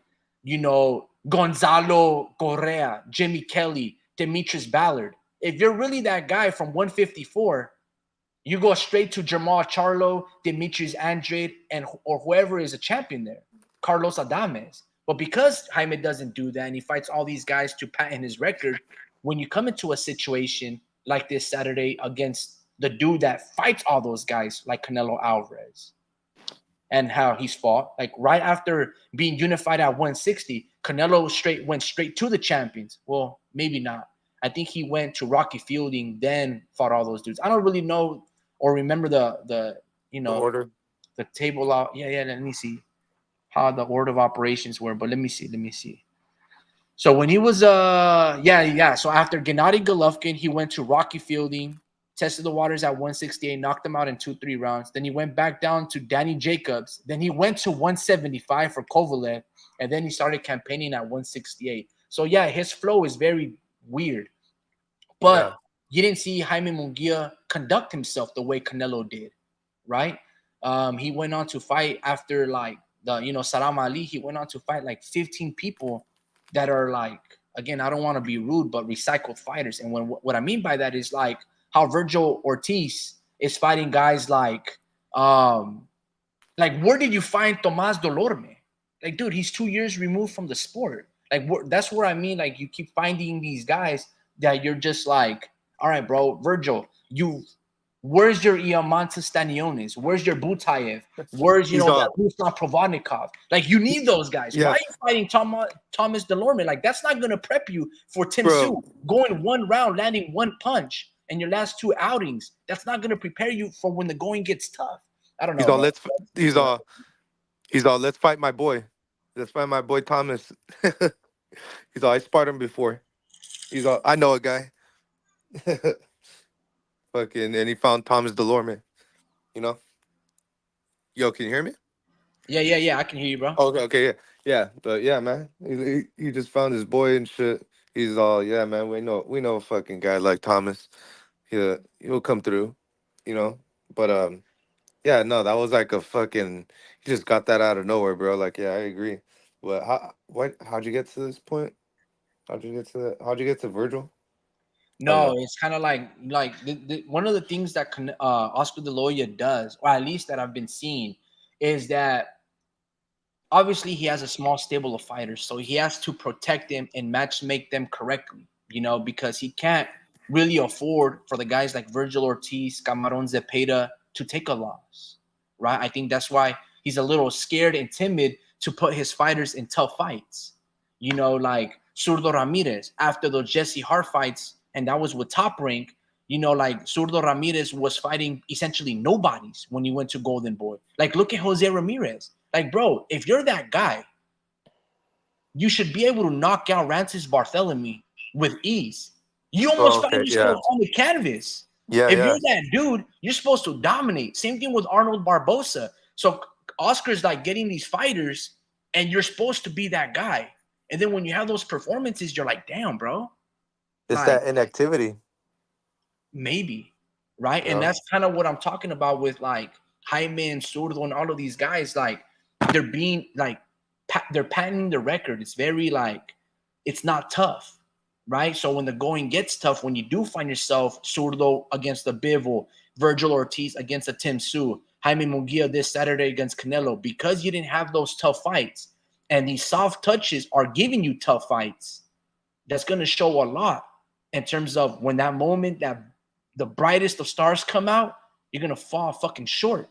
Gonzalo Correa, Jimmy Kelly, Demetrius Ballard. If you're really that guy from 154, you go straight to Jamal Charlo, Demetrius Andrade, or whoever is a champion there, Carlos Adames. But because Jaime doesn't do that and he fights all these guys to patent his record, when you come into a situation like this Saturday against the dude that fights all those guys like Canelo Alvarez and how he's fought, like right after being unified at 160, Canelo went straight to the champions. Well, maybe not. I think he went to Rocky Fielding, then fought all those dudes. I don't really know or remember the The order. the table out. Yeah. Let me see how the order of operations were, but let me see. So when he was so after Gennady Golovkin, he went to Rocky Fielding, tested the waters at 168, knocked him out in 2-3 rounds. Then he went back down to Danny Jacobs. Then he went to 175 for Kovalev, and then he started campaigning at 168. So yeah, his flow is very weird. But Yeah. you didn't see Jaime Munguia conduct himself the way Canelo did, right? He went on to fight after like Salam Ali. He went on to fight like 15 people that are like, again, I don't want to be rude, but recycled fighters. And what I mean by that is like how Virgil Ortiz is fighting guys like where did you find Tomas Dolorme? Like, dude, he's 2 years removed from the sport. Like, that's where I mean, like, you keep finding these guys that you're just like, all right, bro, Virgil, where's your Iamanta Stanionis? Where's your Butayev? Where's, He's that all. Ruslan Provodnikov? Like, you need those guys. Why Yeah, are you fighting Thomas Delorme? Like, that's not going to prep you for Tim bro. Tszyu. Going one round, landing one punch in your last 2 outings, that's not going to prepare you for when the going gets tough. I don't He's know, all. bro. Let's. He's all. He's all. Let's fight my boy. Let's fight my boy Thomas. He's all. I sparred him before. He's all. I know a guy. Fucking, and he found Thomas Delorme. You know. Yo, can you hear me? Yeah. I can hear you, bro. Okay, okay, yeah. But yeah, man, he just found his boy and shit. He's all, yeah, man. We know a fucking guy like Thomas. He'll come through, you know. But yeah, no, that was like a fucking. He just got that out of nowhere, bro. Like, yeah, I agree. But how'd you get to this point? How'd you get to that? How'd you get to Virgil? On No, the it's kind of like one of the things that Oscar De La Hoya does, or at least that I've been seeing, is that obviously he has a small stable of fighters, so he has to protect them and match make them correctly, because he can't really afford for the guys like Virgil Ortiz, Camarón Zepeda to take a loss, right? I think that's why he's a little scared and timid to put his fighters in tough fights, like Zurdo Ramirez after those Jesse Hart fights, and that was with Top Rank. Like Zurdo Ramirez was fighting essentially nobodies when he went to Golden Boy. Like, look at Jose Ramirez. Like, bro, if you're that guy, you should be able to knock out Rancis Barthélemy with ease. You oh, almost found okay, yeah, yourself on the canvas. yeah, If yeah. you're that dude, you're supposed to dominate. Same thing with Arnold Barbosa. So Oscar's like getting these fighters, and you're supposed to be that guy. And then when you have those performances, you're like, damn, bro. It's Like, that inactivity. maybe, right? And Yeah, that's kind of what I'm talking about with like Jaime and Zurdo and all of these guys, like they're being like they're patenting the record. It's very like it's not tough, right? So when the going gets tough, when you do find yourself Zurdo against the Bivol, Virgil Ortiz against the Tim Su, Jaime Munguia this Saturday against Canelo, because you didn't have those tough fights, and these soft touches are giving you tough fights. That's going to show a lot in terms of when that moment that the brightest of stars come out, you're going to fall fucking short.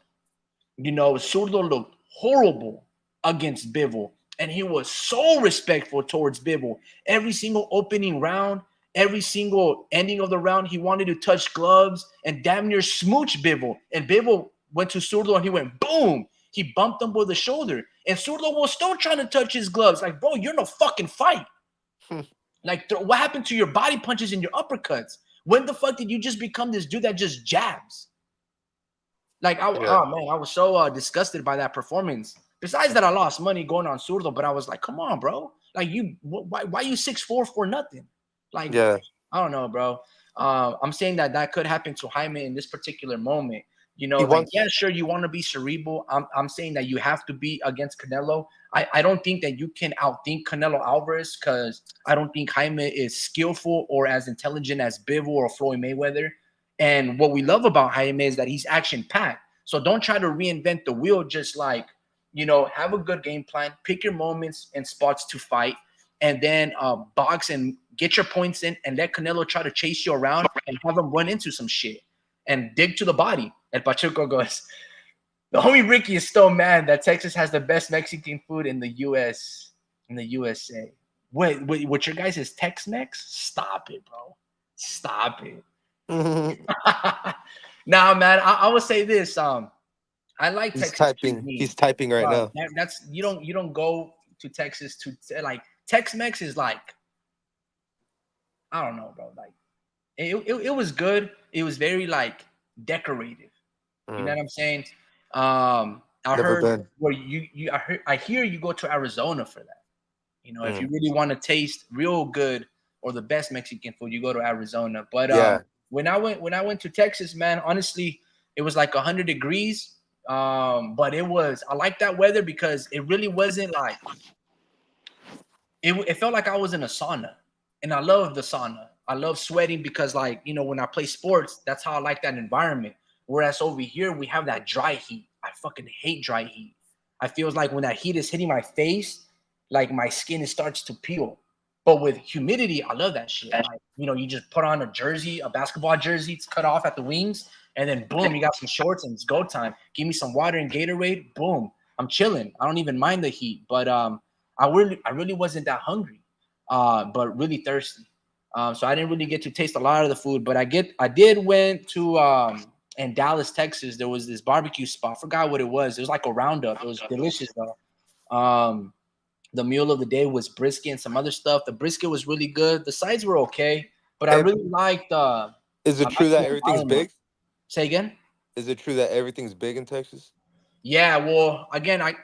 You know, Zurdo looked horrible against Bivol, and he was so respectful towards Bivol. Every single opening round, every single ending of the round, he wanted to touch gloves and damn near smooch Bivol. And Bivol went to Zurdo and he went boom. He bumped him with the shoulder. And Zurdo was still trying to touch his gloves. Like, bro, you're in a fucking fight. Like, what happened to your body punches and your uppercuts? When the fuck did you just become this dude that just jabs? Like, oh man, I was so disgusted by that performance. Besides that, I lost money going on Zurdo, but I was like, come on, bro. Like, why you 6'4" for nothing? Like, I don't know, bro. I'm saying that could happen to Jaime in this particular moment. You know, yeah, sure, you want to be cerebral. I'm saying that you have to be against Canelo. I don't think that you can outthink Canelo Alvarez, because I don't think Jaime is skillful or as intelligent as Bivol or Floyd Mayweather. And what we love about Jaime is that he's action-packed. So don't try to reinvent the wheel. Just like, you know, have a good game plan, pick your moments and spots to fight, and then box and get your points in, and let Canelo try to chase you around and have him run into some shit and dig to the body. And Pachuco goes, the homie Ricky is still mad that Texas has the best Mexican food in the U.S. in the USA. Wait, what your guys is Tex-Mex? Stop it, bro. Stop it. Nah, man. I would say this. I like Texas. He's typing right now. That's you don't go to Texas to like Tex-Mex is like, I don't know, bro. Like it was good. It was very like decorative. You know what I'm saying? I heard where I hear you go to Arizona for that. You know, if you really want to taste real good or the best Mexican food, you go to Arizona. But when I went to Texas, man, honestly, it was like 100 degrees. But I like that weather because it really wasn't like it felt like I was in a sauna. And I love the sauna. I love sweating because, like, you know, when I play sports, that's how I like that environment. Whereas over here, we have that dry heat. I fucking hate dry heat. I feel like when that heat is hitting my face, like my skin starts to peel. But with humidity, I love that shit. Like, you know, you just put on a jersey, a basketball jersey, it's cut off at the wings, and then boom, you got some shorts and it's go time. Give me some water and Gatorade, boom, I'm chilling. I don't even mind the heat. But I really wasn't that hungry, but really thirsty. So I didn't really get to taste a lot of the food. But I did went to in Dallas, Texas. There was this barbecue spot. I forgot what it was. It was like a roundup. It was delicious though. The meal of the day was brisket and some other stuff. The brisket was really good. The sides were okay, but I really liked. Is it true that everything's big? Say again. Is it true that everything's big in Texas? Yeah. Well, again, I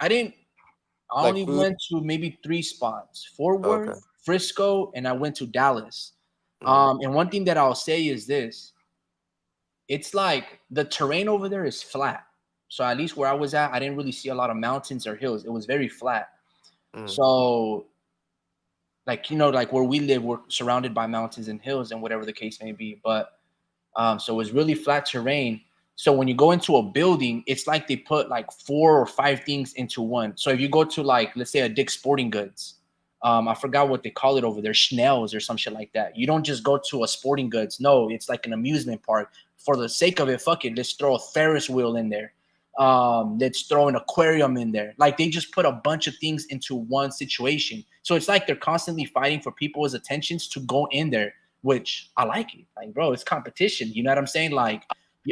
only went to maybe 3 spots: Fort Worth, Frisco, and I went to Dallas. And one thing that I'll say is this: it's like the terrain over there is flat. So at least where I was at, I didn't really see a lot of mountains or hills. It was very flat. So, like, you know, like where we live, we're surrounded by mountains and hills and whatever the case may be. But so it was really flat terrain. So when you go into a building, it's like they put like 4 or 5 things into one. So if you go to, like, let's say a Dick's Sporting Goods, I forgot what they call it over there, Schnell's or some shit like that. You don't just go to a sporting goods. No, it's like an amusement park. For the sake of it, fuck it, let's throw a Ferris wheel in there. Let's throw an aquarium in there. Like, they just put a bunch of things into one situation. So it's like they're constantly fighting for people's attentions to go in there, which I like it. Like, bro, it's competition. You know what I'm saying? Like,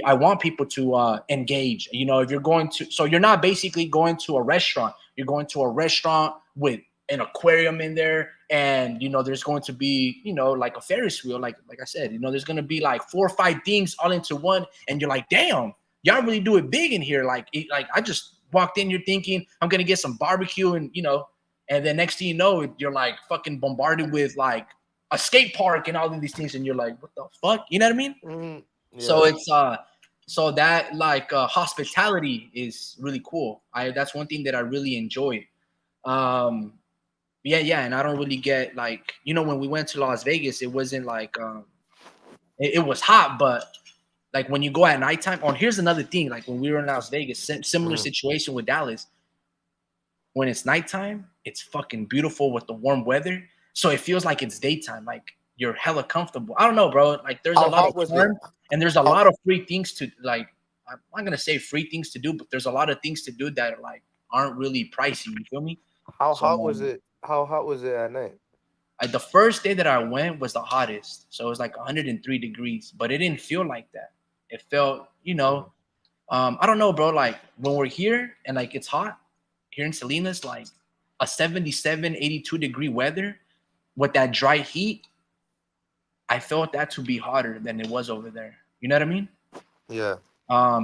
I want people to engage. You know, if you're going to, so you're not basically going to a restaurant. You're going to a restaurant with an aquarium in there, and, you know, there's going to be, you know, like a Ferris wheel. Like I said, you know, there's going to be like 4 or 5 things all into one, and you're like, damn, y'all really do it big in here. Like I just walked in, you're thinking I'm gonna get some barbecue, and, you know, and then next thing you know, you're like fucking bombarded with like a skate park and all of these things, and you're like, what the fuck? You know what I mean? Yeah. So So that like hospitality is really cool. That's one thing that I really enjoy. Um, yeah, and I don't really get like, when we went to Las Vegas, it wasn't like it was hot, but like when you go at nighttime. Oh, here's another thing. Like when we were in Las Vegas, similar Mm. situation with Dallas. When it's nighttime, it's fucking beautiful with the warm weather. So it feels like it's daytime. Like you're hella comfortable. I don't know, bro. Like there's a How lot of hot was it? fun and there's a How lot of free things to like. I'm not gonna say free things to do, but there's a lot of things to do that like aren't really pricey. You feel me? how So hot was it? How hot was it at night? like the first day that I went was the hottest. So it was like 103 degrees, but it didn't feel like that. It felt, Mm. I don't know, bro. Like when we're here and like it's hot here in Salinas, like a 77, 82-degree weather with that dry heat, I felt that to be hotter than it was over there. You know what I mean? Yeah.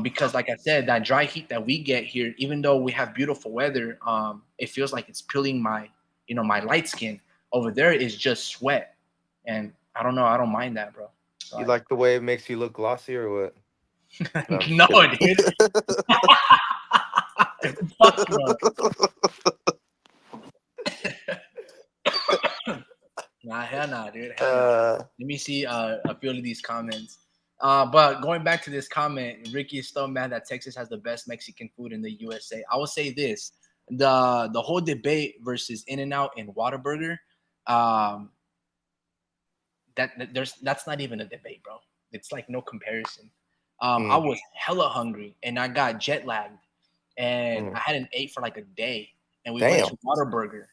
Because like I said, that dry heat that we get here, even though we have beautiful weather, it feels like it's peeling my light skin. Over there is just sweat, and I don't know. I don't mind that, bro. You Like, like the way it makes you look glossy or what? No, I'm just no, kidding. dude. Fuck no. Nah, hell nah, dude. Hell nah. Let me see a few of these comments. But going back to this comment, Ricky is still mad that Texas has the best Mexican food in the USA. I will say this: the whole debate versus In-N-Out and Whataburger, um, that's not even a debate, bro. It's like no comparison. I Mm, was hella hungry and I got jet lagged, and I mm. hadn't ate for like a day, and we went Damn. to Whataburger.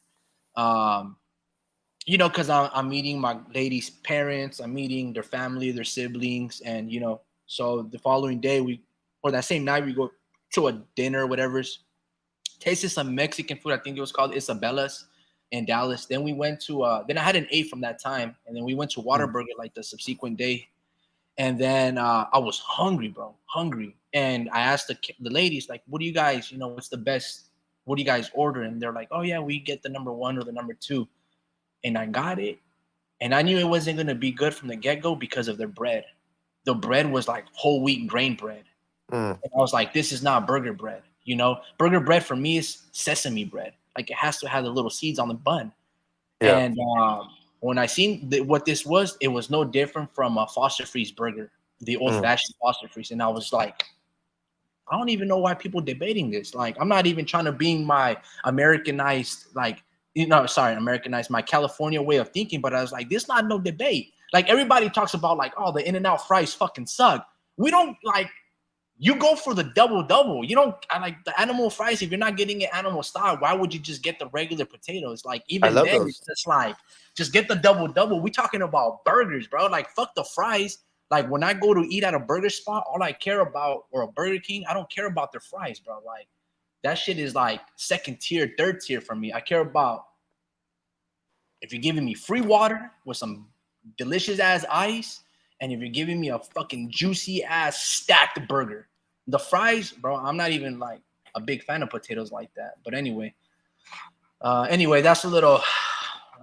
Um, because I'm meeting my lady's parents, I'm meeting their family, their siblings, and so the following day or that same night we go to a dinner, whatever's tasted some Mexican food. I think it was called Isabella's in Dallas. Then we went to then I hadn't ate from that time, and then we went to Mm. Whataburger like the subsequent day, and then I was hungry, bro, hungry, and I asked the ladies like, what do you guys, what's the best? What do you guys order? And they're like, oh yeah, we get the number one or the number two, and I got it. And I knew it wasn't going to be good from the get-go because of their bread. The bread was like whole wheat grain bread. Mm. And I was like, this is not burger bread. Burger bread for me is sesame bread. Like it has to have the little seeds on the bun. Yeah. And when I seen what this was, it was no different from a Foster Freeze burger, the Mm. old-fashioned Foster Freeze. And I was like, I don't even know why people debating this. Like, I'm not even trying to bring my Americanized, like, Americanized my California way of thinking, but I was like, this not no debate. Like, everybody talks about like, oh, the In-N-Out fries fucking suck. We don't like. You go for the double double. You don't. I like the animal fries. If you're not getting it animal style, why would you just get the regular potatoes? Like I even love then, it's those. just like just get the double double. We talking about burgers, bro. Like fuck the fries. Like when I go to eat at a burger spot, all I care about, or a Burger King, I don't care about their fries, bro. Like that shit is like second tier, third tier for me. I care about if you're giving me free water with some delicious ass ice, and if you're giving me a fucking juicy ass stacked burger. The fries, bro, I'm not even like a big fan of potatoes like that. But anyway, that's a little,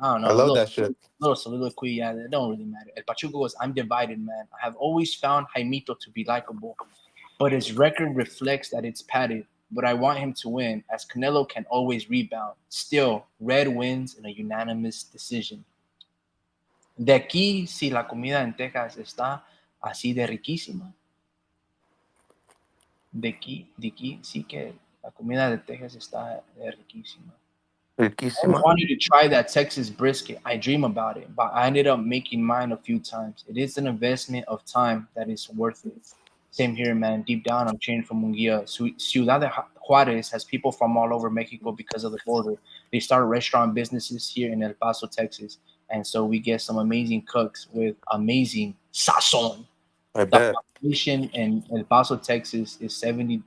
I don't I know, love that shit. little soliloquy. Yeah, it don't really matter. El Pachuco goes, I'm divided, man. I have always found Jaimito to be likable, but his record reflects that it's padded. But I want him to win, as Canelo can always rebound. Still, Red wins in a unanimous decision. De aquí, si la comida en Texas está así de riquísima, de aquí sí que la comida de Texas está riquísima. I always Riquísima. wanted to try that Texas brisket. I dream about it, but I ended up making mine a few times. It is an investment of time that is worth it. Same here, man. Deep down, I'm cheering for Munguia. Ciudad de Juarez has people from all over Mexico because of the border. They start restaurant businesses here in El Paso, Texas. And so we get some amazing cooks with amazing sazon. I The bet. population in El Paso, Texas is 70%.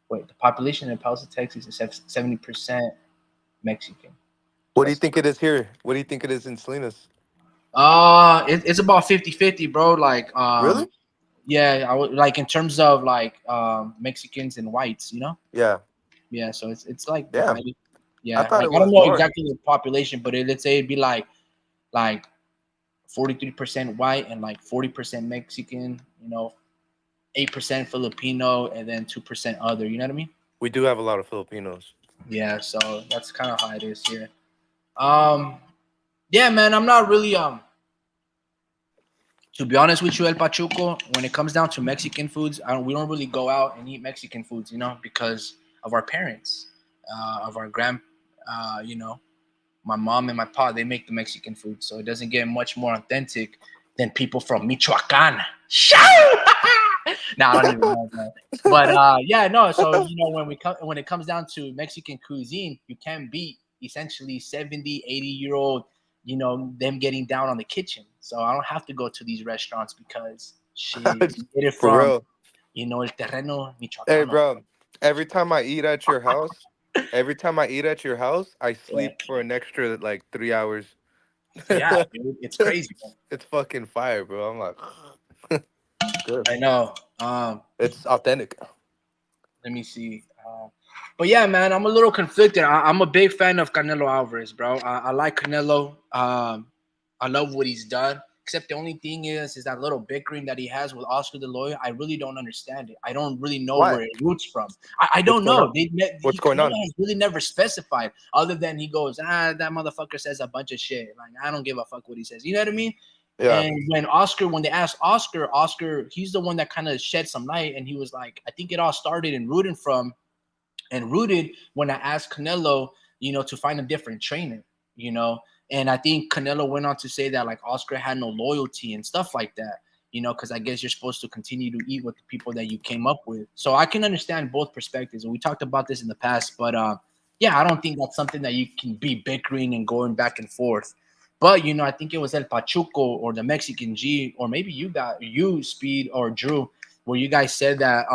Wait, the population in El Paso, Texas is 70% Mexican. What do you That's think it is here? What do you think it is in Salinas? it's about 50-50, bro. Like Really? yeah, I would like in terms of like Mexicans and whites, Yeah. Yeah, so it's like Damn. divided. I Yeah, thought like it I don't was know more. exactly the population, but let's say it'd be like 43% white and like 40% Mexican, 8% Filipino, and then 2% other. You know what I mean? We do have a lot of Filipinos. Yeah, so that's kind of how it is here. Um, yeah, man, I'm not really to be honest with you, El Pachuco, when it comes down to Mexican foods, we don't really go out and eat Mexican foods, because of our parents, of our my mom and my pa, they make the Mexican food, so it doesn't get much more authentic than people from Michoacan. Shoo! No, I don't even know that. But yeah, no. So when it comes down to Mexican cuisine, you can't beat essentially 70, 80-year old, them getting down on the kitchen. So I don't have to go to these restaurants because shit, you get it For from real. El terreno Hey, michoacano. bro. Every time I eat at your house, I Yeah, sleep for an extra like 3 hours. yeah, dude, it's crazy. Man. It's fucking fire, bro. I'm like, good. I know. It's authentic. Let me see. But yeah, man, I'm a little conflicted. I'm a big fan of Canelo Alvarez, bro. I like Canelo. I love what he's done. Except the only thing is that little bickering that he has with Oscar the Lawyer. I really don't understand it. I don't really know Why? where it roots from. I What's don't going know. on? What's going Canelo on? has really never specified, other than he goes, that motherfucker says a bunch of shit. Like I don't give a fuck what he says. You know what I mean? Yeah. And when they asked Oscar, he's the one that kind of shed some light, and he was like, I think it all started in rooted when I asked Canelo, to find a different trainer, you know. And I think Canelo went on to say that like Oscar had no loyalty and stuff like that, because I guess you're supposed to continue to eat with the people that you came up with. So I can understand both perspectives, and we talked about this in the past, but yeah, I don't think that's something that you can be bickering and going back and forth. But I think it was El Pachuco or the Mexican G, or maybe you Speed or Drew, where you guys said that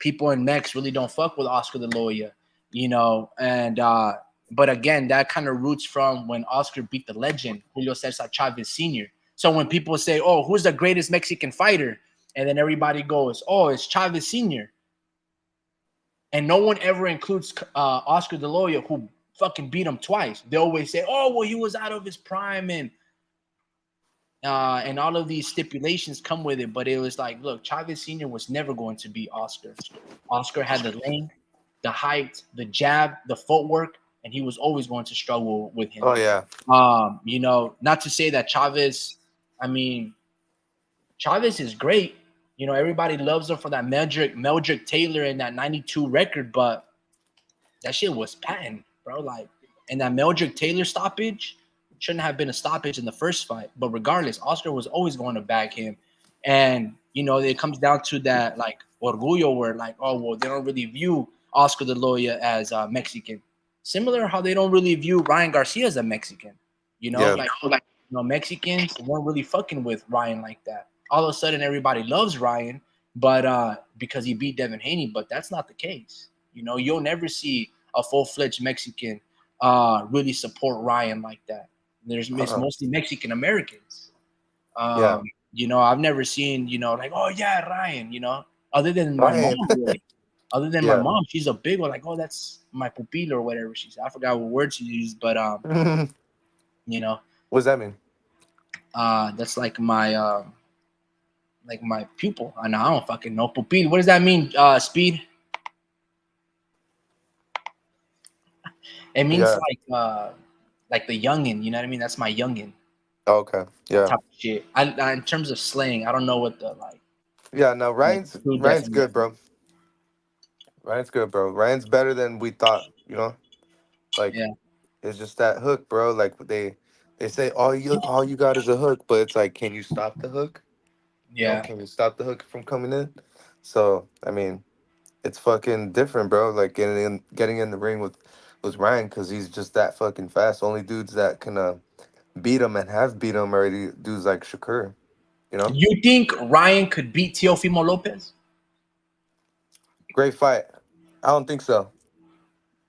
people in Mex really don't fuck with Oscar the Lawyer, and but again, that kind of roots from when Oscar beat the legend Julio Cesar Chavez Sr. So when people say, "Oh, who's the greatest Mexican fighter?" and then everybody goes, "Oh, it's Chavez Sr." and no one ever includes Oscar the Lawyer, who fucking beat him twice. They always say, "Oh, well, he was out of his prime," and all of these stipulations come with it. But it was like, look, Chavez Sr. was never going to be Oscar. Oscar had the length, the height, the jab, the footwork, and he was always going to struggle with him. Oh yeah. Not to say that Chavez, I mean, Chavez is great. Everybody loves him for that Meldrick Taylor and that 92 record, but that shit was patent, bro. Like, and that Meldrick Taylor stoppage shouldn't have been a stoppage in the first fight. But regardless, Oscar was always going to back him. And, it comes down to that, like, orgullo where, like, oh, well, they don't really view Oscar the Lawyer as Mexican. Similar how they don't really view Ryan Garcia as a Mexican. Yeah. Mexicans weren't really fucking with Ryan like that. All of a sudden, everybody loves Ryan, but because he beat Devin Haney, but that's not the case. You'll never see a full-fledged Mexican really support Ryan like that. It's Uh-uh. mostly Mexican Americans. Yeah. I've never seen, like, oh yeah, Ryan, other than my mom, Ryan. really. Other than my Yeah. mom, she's a big one, like, oh, that's my pupil or whatever she said. I forgot what word she used, but What you know, does that mean? that's like my pupil. I know I don't fucking know. Pupil. What does that mean? Speed. It means Yeah. like the youngin. You know what I mean? That's my youngin. Okay. That Yeah. type of shit. In terms of slang, I don't know what the Yeah. No, like true Ryan's definition. good, bro. Ryan's good, bro. Ryan's better than we thought. Like Yeah, it's just that hook, bro. Like they say all you got is a hook, but it's like, can you stop the hook? yeah. Can you stop the hook from coming in? So I mean, it's fucking different, bro. Like getting in the ring with Ryan because he's just that fucking fast. Only dudes that can beat him and have beat him already. Dudes like Shakur, you know. You think Ryan could beat Teofimo Lopez? Great fight. I don't think so.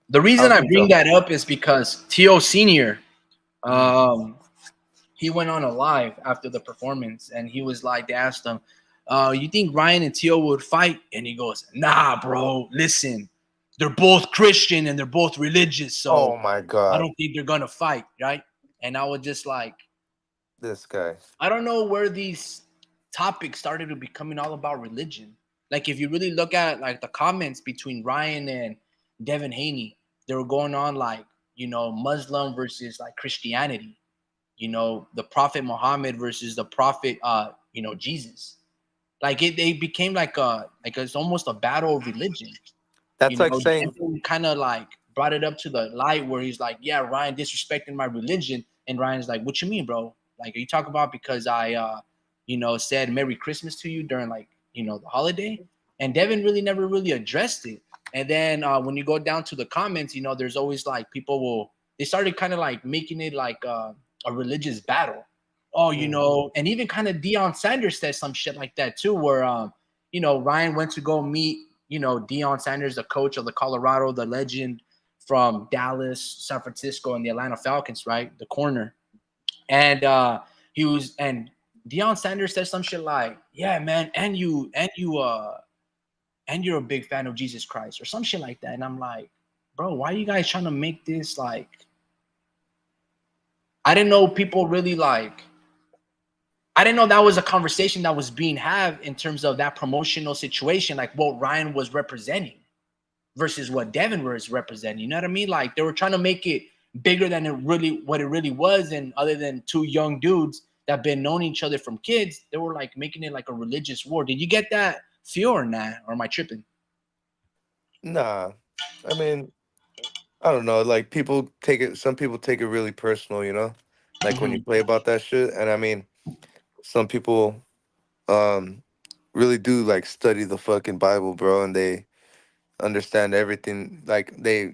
The I reason don't I think bring so. that up is because Teo Senior, Mhm. he went on a live after the performance, and he was like, they asked him, "You think Ryan and Teo would fight?" And he goes, "Nah, bro. Listen, they're both Christian and they're both religious, so Oh my I god, don't think they're gonna fight, right?" And I was just like, this guy. I don't know where these topic started to becoming all about religion. Like if you really look at like the comments between Ryan and Devin Haney, they were going on like, Muslim versus like Christianity, the Prophet Muhammad versus the Prophet Jesus. Like it became like it's almost a battle of religion. That's like saying, Devin kind of like brought it up to the light where he's like, yeah, Ryan disrespecting my religion, and Ryan's like, what you mean, bro? Like, are you talking about because I said Merry Christmas to you during like the holiday? And Devin really never really addressed it. And then when you go down to the comments, there's always like people will they started kind of like making it like a religious battle. Oh, mm, and even kind of Deion Sanders said some shit like that too, where Ryan went to go meet Deion Sanders, the coach of the Colorado, the legend from Dallas, San Francisco, and the Atlanta Falcons, right? The corner. And and Deion Sanders said some shit like, yeah, man, and you're a big fan of Jesus Christ or some shit like that. And I'm like, bro, why are you guys trying to make this like I didn't know people really like I didn't know that was a conversation that was being had in terms of that promotional situation, like what Ryan was representing versus what Devin was representing. You know what I mean? Like they were trying to make it bigger than what it really was. And other than two young dudes that been known each other from kids, they were like making it like a religious war. Did you get that feel or not? Or am I tripping? nah. I mean, I don't know. Like people take it. Some people take it really personal. Like when you Mm-hmm. play about that shit. And I mean, some people um really do like study the fucking Bible, bro, and they understand everything. Like they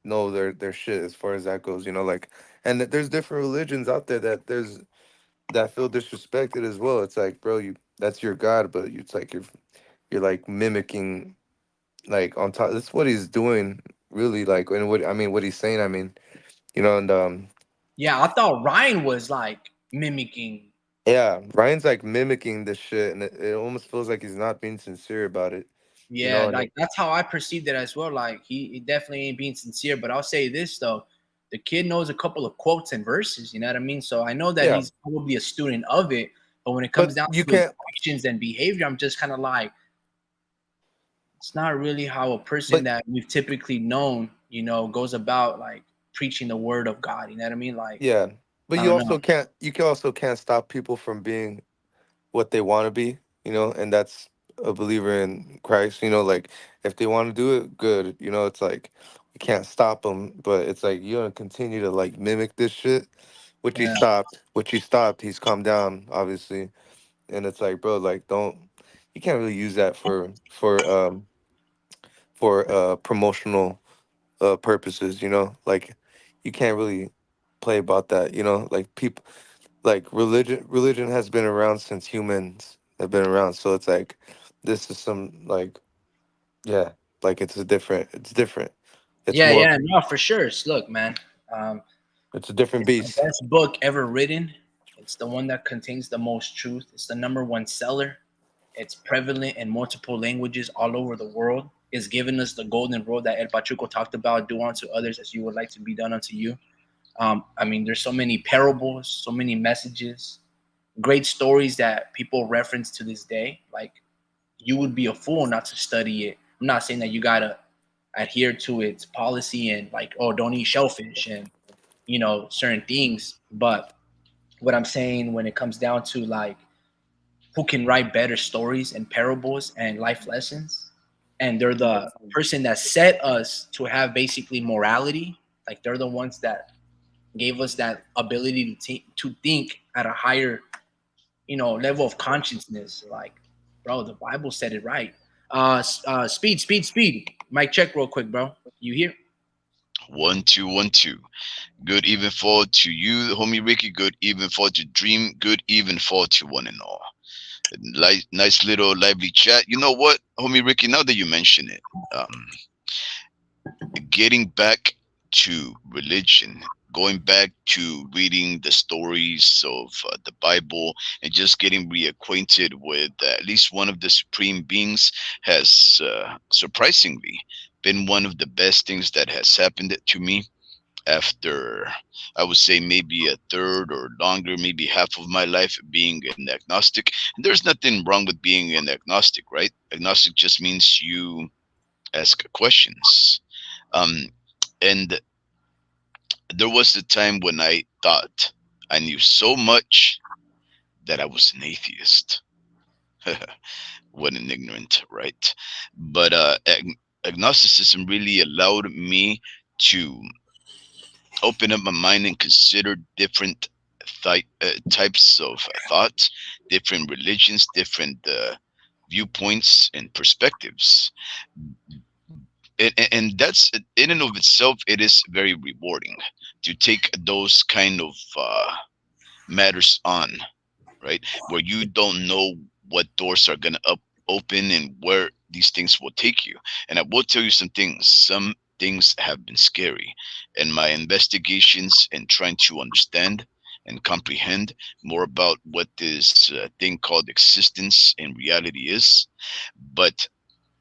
know their shit as far as that goes. Like, and there's different religions out there that feel disrespected as well. It's like, bro, that's your God, but it's like you're like mimicking like on top. That's what he's doing, really. Like, and what I mean, what he's saying. I mean, and Yeah, I thought Ryan was like mimicking. yeah, Ryan's like mimicking this shit, and it almost feels like he's not being sincere about it. Yeah, And like that's how I perceived it as well. Like he definitely ain't being sincere. But I'll say this though, the kid knows a couple of quotes and verses. You know what I mean? So I know that yeah, he's probably a student of it. But when it comes but down you to his can't. actions and behavior, I'm just kind of like, it's not really how a person But that we've typically known, goes about like preaching the word of God. You know what I mean? Like yeah, but I you don't know. also can't. You can also can't stop people from being what they want to be. And that's a believer in Christ. Like if they want to do it, good. It's like you can't stop them, but it's like you're gonna continue to like mimic this shit. Which he Yeah, stopped. Which he stopped. He's calmed down, obviously. And it's like, bro, like don't. You can't really use that for promotional purposes. Like you can't really play about that. Like people, like religion has been around since humans have been around. So it's like this is some like, yeah, like it's different. It's yeah, more, yeah. No, for sure. Look, man. Um, it's a different It's the beast. best book ever written. It's the one that contains the most truth. It's the number one seller. It's prevalent in multiple languages all over the world. It's given us the golden rule that El Pachuco talked about: do unto others as you would like to be done unto you. I mean, there's so many parables, so many messages, great stories that people reference to this day. Like, you would be a fool not to study it. I'm not saying that you gotta adhere to its policy and like, oh, don't eat shellfish and certain things, but what I'm saying when it comes down to like who can write better stories and parables and life lessons, and they're the person that set us to have basically morality. Like they're the ones that gave us that ability to think at a higher, level of consciousness. Like, bro, the Bible said it right. Speed, speed, speed. Mic check real quick, bro. You here? 1 2 1 2. Good even fall to you, homie Ricky. Good even fall to Dream. Good even fall to one and all. Nice little lively chat. You know what, homie Ricky? Now that you mention it, getting back to religion, going back to reading the stories of the Bible, and just getting reacquainted with at least one of the supreme beings has surprisingly been one of the best things that has happened to me. after, I would say, maybe a third or longer, maybe half of my life being an agnostic. And there's nothing wrong with being an agnostic, right? Agnostic just means you ask questions. Um, and there was a time when I thought I knew so much that I was an atheist. What an ignorant, right? But agnosticism really allowed me to open up my mind and consider different types of thoughts, different religions, different viewpoints and perspectives. And that's, in and of itself, it is very rewarding to take those kind of matters on, right? Where you don't know what doors are going to open and where these things will take you. And I will tell you some things. Some things have been scary. And my investigations and trying to understand and comprehend more about what this thing called existence in reality is. But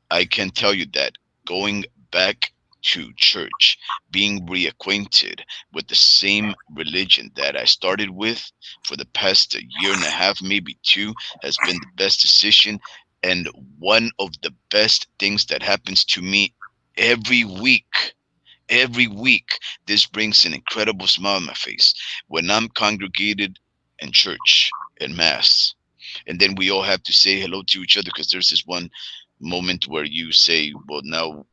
I can tell you that going back to church, being reacquainted with the same religion that I started with for the past year and a half, maybe two, has been the best decision. And one of the best things that happens to me every week. Every week, this brings an incredible smile on my face when I'm congregated in church, in mass, and then we all have to say hello to each other, because there's this one moment where you say, well, now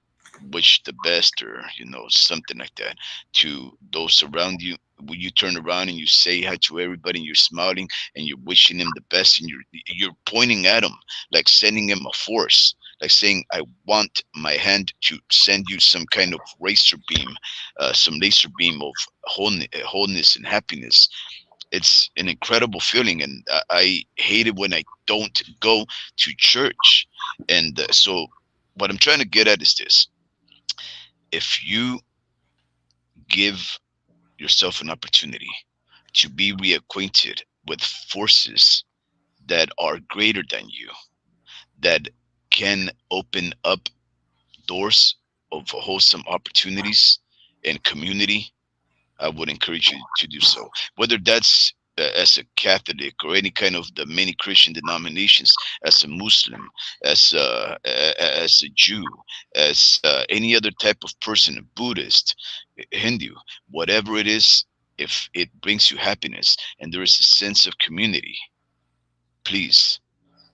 wish the best, or something like that, to those around you. When you turn around and you say hi to everybody and you're smiling and you're wishing them the best, and you're pointing at them, like sending them a force, like saying, I want my hand to send you some kind of razor beam, some laser beam of wholeness and happiness. It's an incredible feeling, and I hate it when I don't go to church. And so what I'm trying to get at is this: if you give yourself an opportunity to be reacquainted with forces that are greater than you, that can open up doors of wholesome opportunities and community, I would encourage you to do so. Whether that's as a Catholic or any kind of the many Christian denominations, as a Muslim, as a Jew, as any other type of person, a Buddhist, Hindu, whatever it is, if it brings you happiness and there is a sense of community, please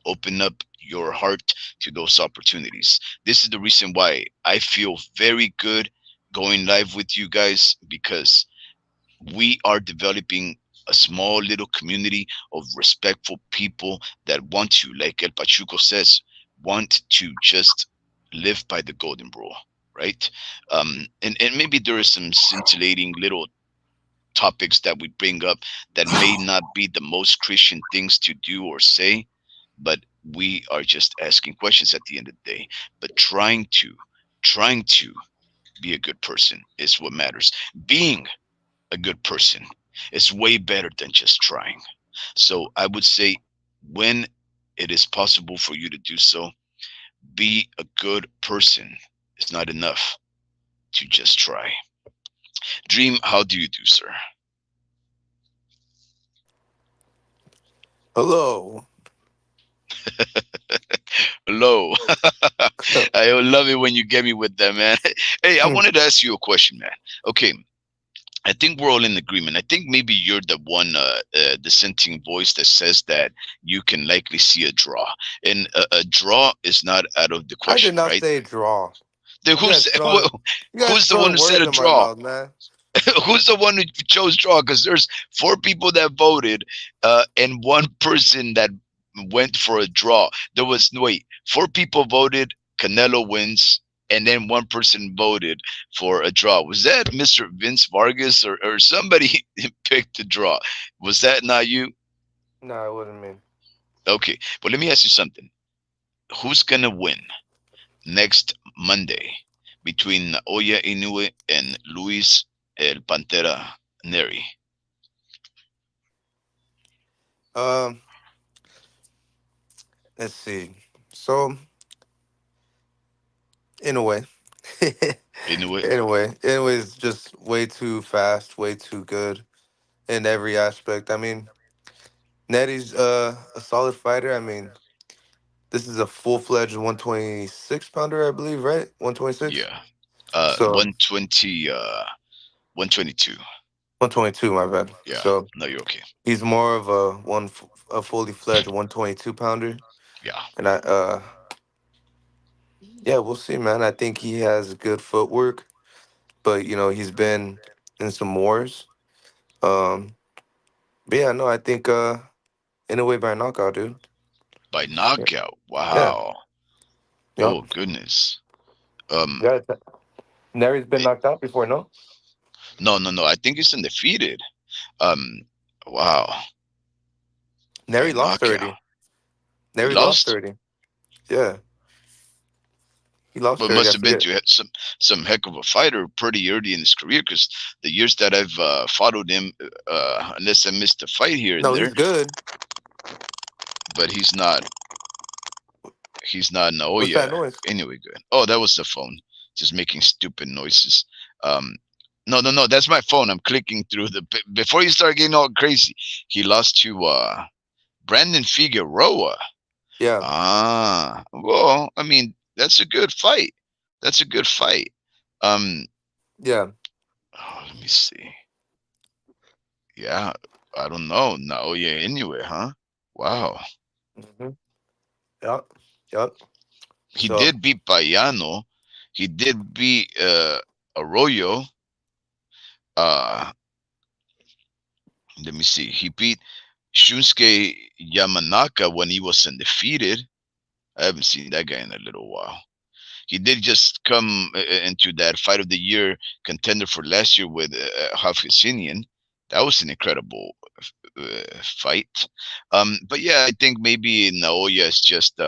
open up your heart to those opportunities. This is the reason why I feel very good going live with you guys, because we are developing a small little community of respectful people that want to, like El Pachuco says, want to just live by the golden rule, right? And maybe there is some scintillating little topics that we bring up that may not be the most Christian things to do or say, but we are just asking questions at the end of the day. But trying to be a good person is what matters. Being a good person is way better than just trying. So I would say, when it is possible for you to do so, be a good person. It's not enough to just try. Dream, how do you do, sir? Hello. Hello. I love it when you get me with that, man. Hey, I wanted to ask you a question, man. Okay, I think we're all in agreement. I think maybe you're the one dissenting voice that says that you can likely see a draw, and a draw is not out of the I did question, not right? say draw. Then You guys throwing you guys who's the one throwing who said words a in my draw? mouth, man. Who's the one who chose draw? Because there's four people that voted, and one person that went for a draw. There was no wait. Four people voted. Canelo wins, and then one person voted for a draw. Was that Mr. Vince Vargas, or somebody picked the draw? Was that not you? No, it wasn't me. Okay, but let me ask you something. Who's gonna win next Monday between Oya Inoue and Luis El Pantera Neri? Um, let's see. So, in a way, Anyway, anyways, just way too fast, way too good in every aspect. I mean, Nettie's a solid fighter. I mean, this is a full fledged 126 pounder, I believe, right? 126. yeah. So 120, 122. 122, my bad. Yeah. So No, you're okay. he's more of a fully fledged 122 pounder, Yeah. and yeah, we'll see, man. I think he has good footwork, but he's been in some wars. Um, but yeah, no, I think in a way by knockout, dude. By Yeah, knockout. yeah, Wow. yeah. Oh goodness. Um. Yeah, Neri's been eh, knocked out before, no? No, no, no. I think he's undefeated. Um. Wow. By Neri lost knockout. already. He Neri lost lost, already. Yeah, he lost but already. must I have been forget. to some heck of a fighter pretty early in his career. Because the years that I've followed him, unless I missed a fight here and No, there, he's good. but he's not What's that Naoya. noise? Anyway, good. Oh, that was the phone, just making stupid noises. Um, no, no, no, that's my phone. I'm clicking through before you start getting all crazy. He lost to Brandon Figueroa. Yeah, Well, I mean, that's a good fight. That's a good fight. Um, yeah. let me see. Yeah, I don't know. Naoya anyway, huh? Wow. hmm Yep, yep. He So did beat Payano. He did beat Arroyo. Uh, let me see. He beat Shunsuke Yamanaka when he was undefeated. I haven't seen that guy in a little while. He did just come into that fight of the year contender for last year with Hafizinian. That was an incredible fight. But yeah, I think maybe Naoya is just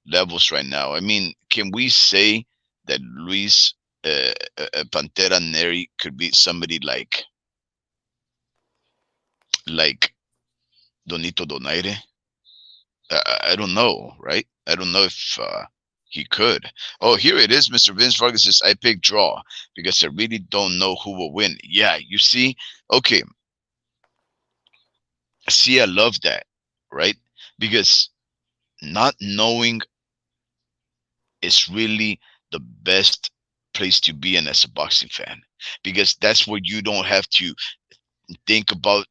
levels right now. I mean, can we say that Luis Pantera Neri could be somebody like Donito Donaire? I don't know, right? I don't know if he could. Oh, here it is. Mr. Vince Vargas says, I pick draw because I really don't know who will win. Yeah, you see? Okay, see, I love that, right? Because not knowing is really the best place to be in as a boxing fan because that's where you don't have to think about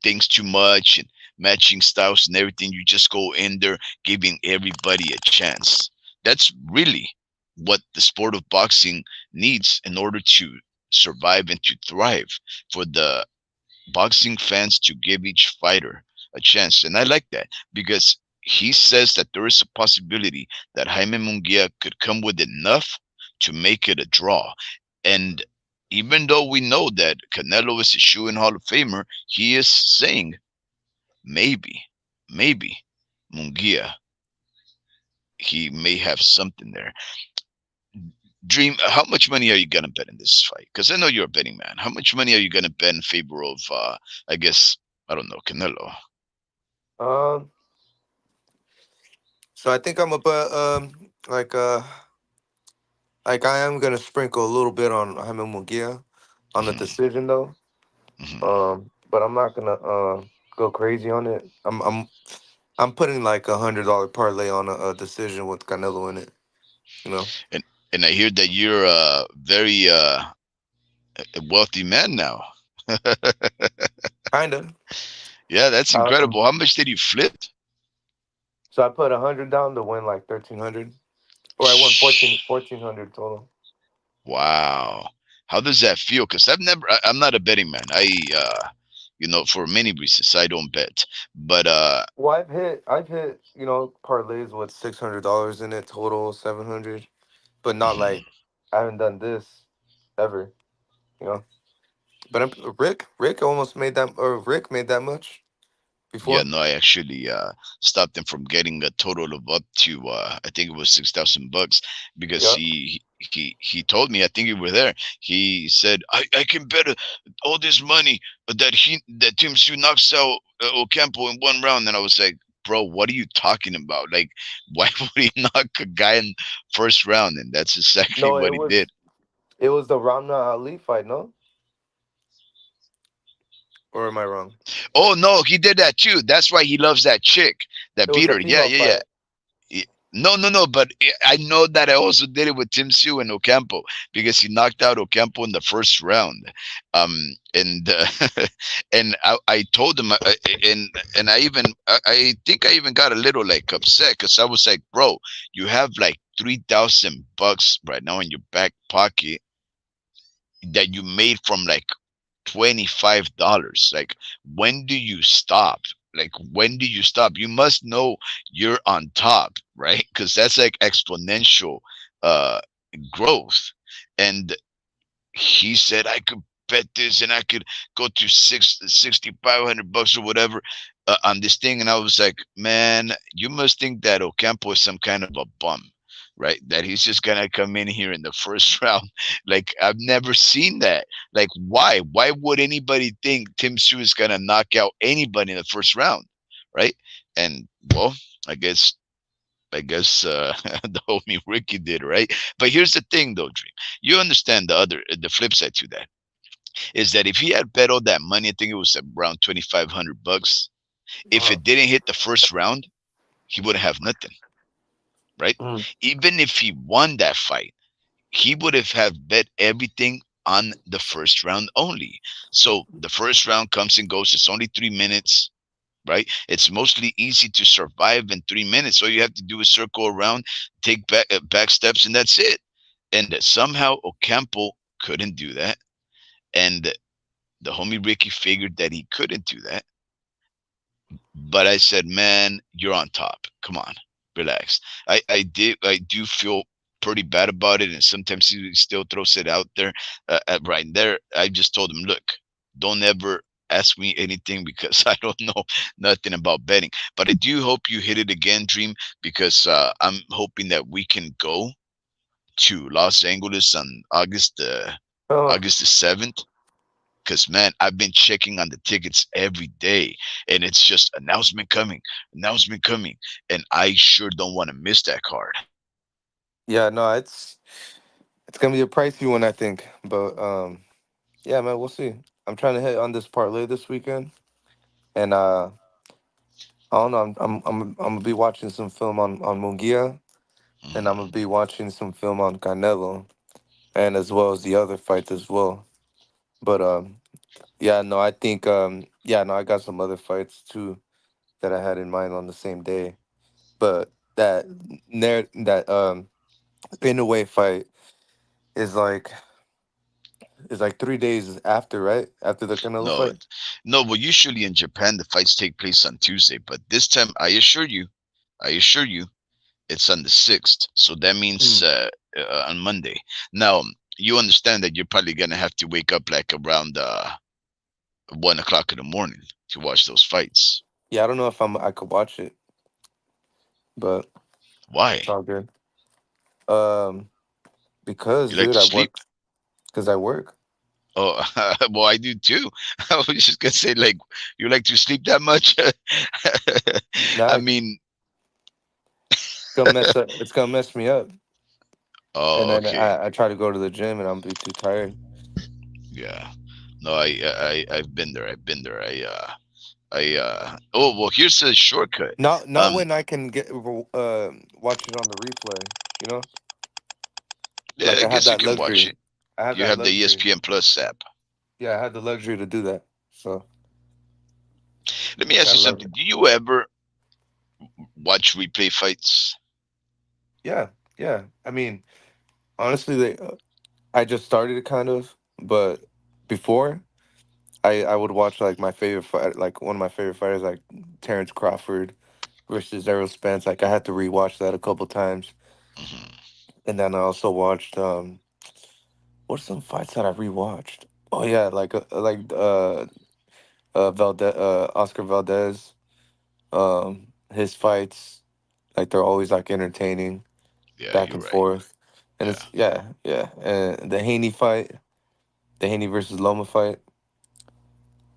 things too much and matching styles and everything. You just go in there giving everybody a chance. That's really what the sport of boxing needs in order to survive and to thrive, for the boxing fans to give each fighter a chance. And I like that because he says that there is a possibility that Jaime Munguia could come with enough to make it a draw. And even though we know that Canelo is a shoe in Hall of Famer, he is saying maybe, maybe Munguia, he may have something there. Dream, how much money are you gonna bet in this fight? Because I know you're a betting man. How much money are you gonna bet in favor of? I guess I don't know, Canelo. um, so I think I'm about like I am gonna sprinkle a little bit on Jaime Munguia on the Hmm. decision though. Hmm. But I'm not gonna go crazy on it. I'm putting like $100 parlay on a decision with Canelo in it. You know, And I hear that you're a very a wealthy man now. kind of. Yeah, that's Um, incredible. How much did you flip? so I put 100 down to win like 1,300, or I won Shh. 1,400 total. Wow. How does that feel? Because I'm not a betting man. For many reasons, I don't bet. But Well, I've hit parlays with $600 in it total, 700, but not mhm. like I haven't done this ever. You know, but Rick almost made that, or Rick made that much Yeah, before. no, I actually stopped him from getting a total of up to I think it was $6,000 because Yeah. he told me, I think you were there. He said I can bet all this money that Tim Sue knocks out Ocampo in 1 round, and I was like, bro, what are you talking about? Like, why would he knock a guy in first round? And that's exactly No, what he did. It was the Ramna Ali fight, no? Or am I wrong? Oh no, he did that too. That's why he loves that chick that It was beat the her. Yeah, female yeah, yeah. fight. No, no, no. But I know that I also did it with Tim Sue and Ocampo because he knocked out Ocampo in the first round. And and I told him, and I think I even got a little like upset because I was like, bro, you have like $3,000 right now in your back pocket that you made from like $25. Like, when do you stop? Like, when do you stop? You must know you're on top, right? Because that's like exponential uh growth. And he said I could bet this and I could go to 6,500 bucks or whatever on this thing. And I was like, man, you must think that Ocampo is some kind of a bum, right? That he's just gonna come in here in the first round. Like, I've never seen that. Like, why? Why would anybody think Tim Sue is gonna knock out anybody in the first round, right? And well, I guess the homie Ricky did, right? But here's the thing, though, Dream. You understand the flip side to that is that if he had bet all that money, I think it was around 2,500 bucks. If Oh. it didn't hit the first round, he wouldn't have nothing, right? Mm. Even if he won that fight, he would have bet everything on the first round only. So the first round comes and goes. It's only 3 minutes, right? It's mostly easy to survive in 3 minutes. All you have to do is circle around, take back steps, and that's it. And somehow Ocampo couldn't do that, and the homie Ricky figured that he couldn't do that. But I said, man, you're on top. Come on, relax. I do feel pretty bad about it, and sometimes he still throws it out there. Right there, I just told him, look, don't ever ask me anything because I don't know nothing about betting. But I do hope you hit it again, Dream, because I'm hoping that we can go to Los Angeles on Oh, August the 7th. Because, man, I've been checking on the tickets every day, and it's just announcement coming, and I sure don't want to miss that card. yeah, no, it's gonna be a pricey one, I think. But yeah, man, we'll see. I'm trying to hit on this parlay this weekend, and I don't know. I'm gonna be watching some film on Munguia, and I'm gonna Mm. be watching some film on Canelo, and as well as the other fights as well. But yeah, no, I think yeah, no, I got some other fights too that I had in mind on the same day. But that in a way fight is like 3 days after, right? After the Canelo No, fight. no. Well, usually in Japan the fights take place on Tuesday, but this time I assure you, it's on the 6th. So that means Mm. on Monday. Now you understand that you're probably gonna have to wake up like around 1 o'clock in the morning to watch those fights. Yeah, I don't know if I could watch it, but Why? it's all good. Um, because You like dude, to I sleep? work. Because I work. Oh, well, I do too. I was just gonna say, like, you like to sleep that much? I Nah, mean, gonna mess up. It's gonna mess me up. And oh, then okay, I try to go to the gym and I'm be too tired. yeah. No, I've been there. I've been there. Oh, well, here's a shortcut. Not Um, when I can watch it on the replay. You know, yeah, like I I have guess you that can watch luxury. it. I have You that have the luxury. ESPN Plus app. Yeah, I have the luxury to do that. So Let me ask you gotta love it. something. Do you ever watch replay fights? Yeah, yeah. I mean, honestly, I just started it kind of, but before I would watch like my favorite fight, like one of my favorite fighters, like Terrence Crawford versus Errol Spence. Like I had to rewatch that a couple times, Hmm. and then I also watched what's some fights that I rewatched? Oh yeah, Valdez, Oscar Valdez. His fights, like they're always like entertaining, Yeah, back you're and right. forth, and Yeah, it's yeah, yeah. And the Haney fight, the Haney versus Loma fight.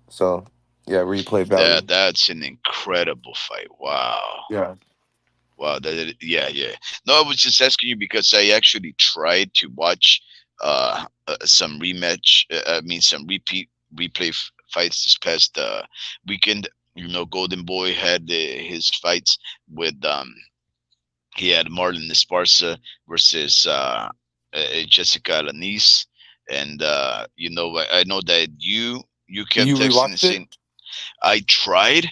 So yeah, replay value. that's an incredible fight. Wow. Yeah. Wow, yeah, yeah. No, I was just asking you because I actually tried to watch. some rematch. I mean, some fights this past weekend. You know, Golden Boy had his fights with he had Marlon Esparza versus Jessica Lanise, and you know, I know that you kept You texting and rewatched it? saying I tried,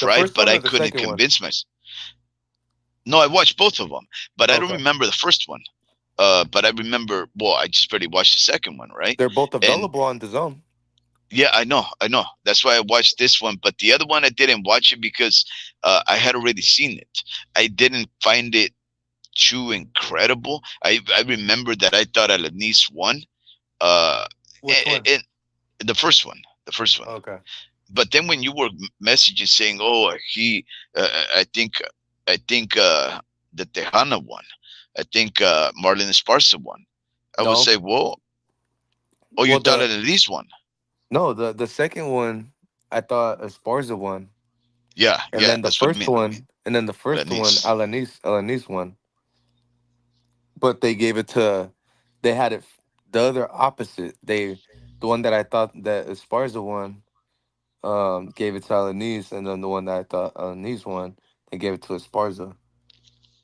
The first but one I or the couldn't second one? convince myself. No, I watched both of them, but I don't Okay. remember the first one. But I remember. Well, I just barely watched the second one, right? They're both And available on the zone. yeah, I know. That's why I watched this one. But the other one, I didn't watch it because I had already seen it. I didn't find it too incredible. I remember that I thought Alanis won. Uh, Which one? and the first one, the first one. Okay. But then when you were messaging saying, "Oh, I think the Tejana won. I think Marlon Esparza won." I would No. say, "Whoa, oh, you Well, thought the Alanis won?" no, the second one, I thought Esparza won, Yeah, and yeah, then the that's what I first mean. one, Alanis. Alanis won. But they gave it to, they had it the other opposite. The one that I thought that Esparza won, gave it to Alanis, and then the one that I thought Alanis won, they gave it to Esparza.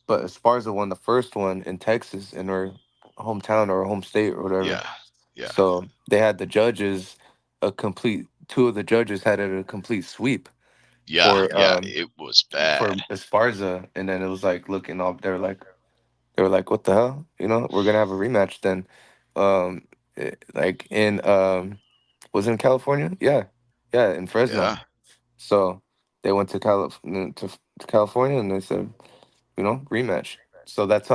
But Esparza won the first one in Texas, in her hometown or home state or whatever. Yeah, yeah, So they had the judges a complete. Two of the judges had it a complete sweep yeah, for yeah. It was bad. Esparza, and then it was like looking up. They were like, "What the hell? You know, we're gonna have a rematch then." Like in was it in California? Yeah, yeah, in Fresno. Yeah, So they went to to California, and they said, rematch. So that's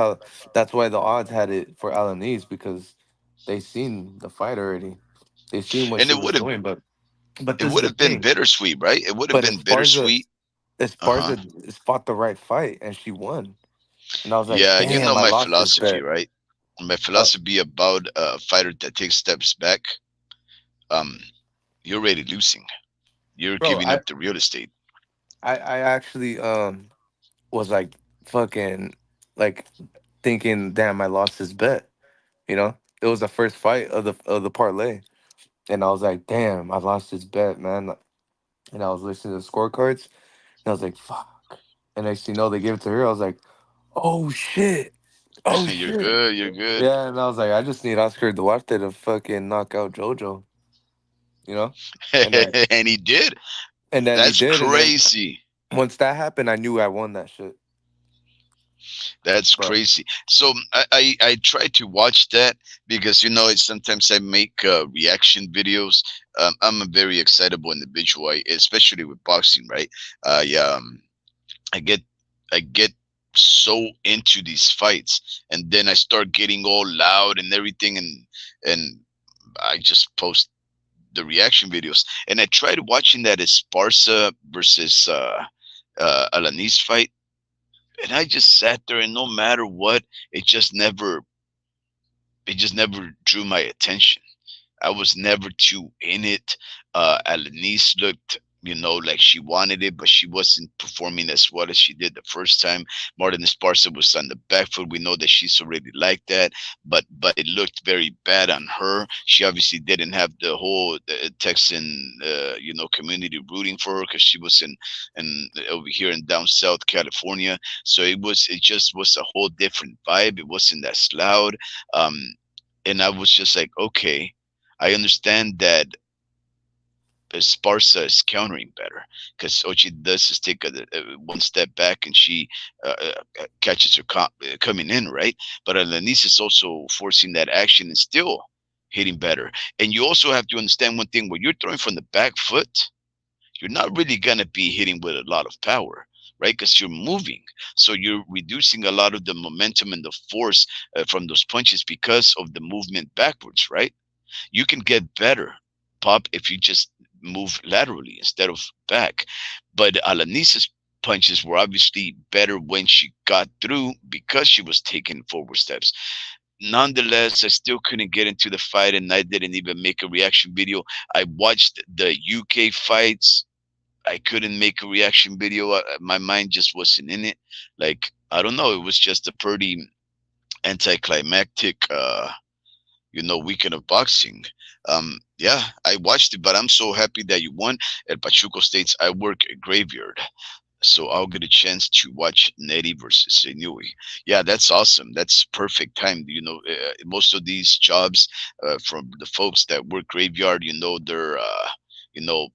why the odds had it for Alanis, because they seen the fight already. They seen what and she was doing, but it this is would the have been thing. bittersweet, right? It would have But been bittersweet. Uh huh. Esparza fought the right fight, and she won. And I was like, Yeah, you know damn, I my lost this philosophy, bet. right? My Uh, philosophy about a fighter that takes steps back. Um, you're already losing. You're bro, giving up the real estate. I actually was like fucking like thinking, damn, I lost this bet. You know, it was the first fight of the parlay, and I was like, damn, I lost this bet, man. And I was listening to the scorecards, and I was like, fuck. And next thing you know, they gave it to her. I was like, oh shit, oh You're shit. good. You're good. Yeah, and I was like, I just need Oscar Duarte to fucking knock out JoJo, you know? And then And he did. he That's did, and then crazy. once that happened, I knew I won that shit. That's But crazy. So I try to watch that because you know it's sometimes I make reaction videos. I'm a very excitable individual, especially with boxing, right? I get I get so into these fights, and then I start getting all loud and everything, and I just post the reaction videos. And I tried watching that Esparza versus Alanis fight, and I just sat there, and no matter what, it just never it just never drew my attention. I was never too in it. Alanis looked, you know, like she wanted it, but she wasn't performing as well as she did the first time. Martin Esparza was on the back foot. We know that she's already like that, but it looked very bad on her. She obviously didn't have the whole Texan, you know, community rooting for her because she was in over here in down South California. So it just was a whole different vibe. It wasn't as loud. Um, and I was just like, okay, I understand that Sparsa is countering better because all she does is take one step back and she catches her coming in, right? But Alanis is also forcing that action and still hitting better. And you also have to understand one thing: when you're throwing from the back foot, you're not really gonna be hitting with a lot of power. Right, because you're moving, so you're reducing a lot of the momentum and the force from those punches because of the movement backwards. Right, you can get better pop if you just move laterally instead of back. But Alanisa's punches were obviously better when she got through because she was taking forward steps. Nonetheless, I still couldn't get into the fight, and I didn't even make a reaction video. I watched the UK fights. I couldn't make a reaction video. My mind just wasn't in it. Like, I don't know, it was just a pretty anticlimactic weekend of boxing. Yeah, I watched it, but I'm so happy that you won. El Pachuco states I work a graveyard, so I'll get a chance to watch Neri versus Inui. Yeah, that's awesome. That's perfect time. Most of these jobs, from the folks that work graveyard, they're you know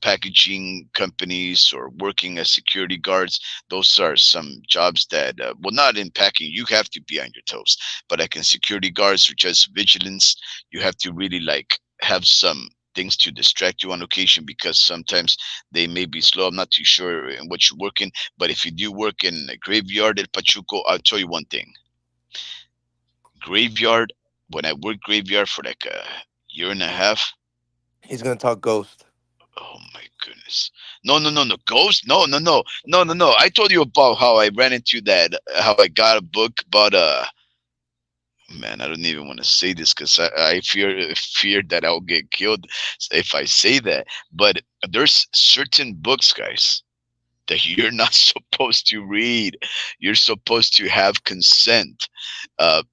packaging companies or working as security guards. Those are some jobs that, well, not in packing, you have to be on your toes, but like in security guards or just vigilance, you have to really like have some things to distract you on occasion, because sometimes they may be slow. I'm not too sure in what you work in, but if you do work in a graveyard at Pachuco, I'll tell you one thing. Graveyard, when I worked graveyard for like a year and a half. He's gonna talk Ghost. Oh my goodness. No, no, no, no. Ghost? No, no, no. No, no, no. I told you about how I ran into that, how I got a book, but man, I don't even want to say this because I fear that I'll get killed if I say that. But there's certain books, guys, that you're not supposed to read. You're supposed to have consent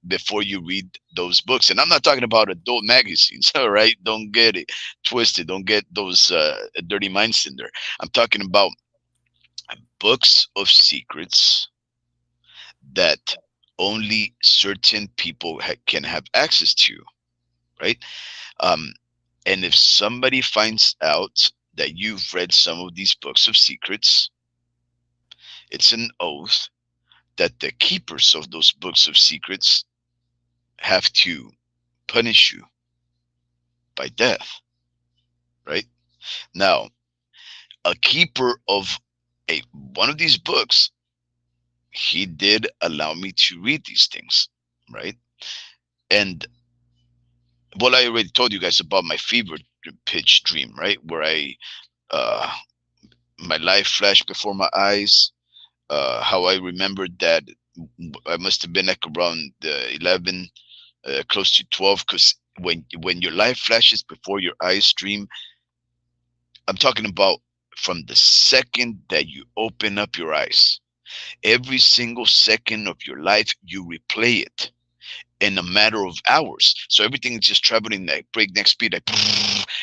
before you read those books. And I'm not talking about adult magazines, all right? Don't get it twisted. Don't get those dirty minds in there. I'm talking about books of secrets that only certain people can have access to, right? Um, and if somebody finds out that you've read some of these books of secrets, it's an oath that the keepers of those books of secrets have to punish you by death, right? Now, a keeper of a one of these books, he did allow me to read these things, right? And well, I already told you guys about my fever pitch dream, right? Where uh, my life flashed before my eyes. How I remembered that I must have been like around 11, close to 12, because when your life flashes before your eyes dream, I'm talking about from the second that you open up your eyes. Every single second of your life, you replay it in a matter of hours. So everything is just traveling like breakneck speed, like,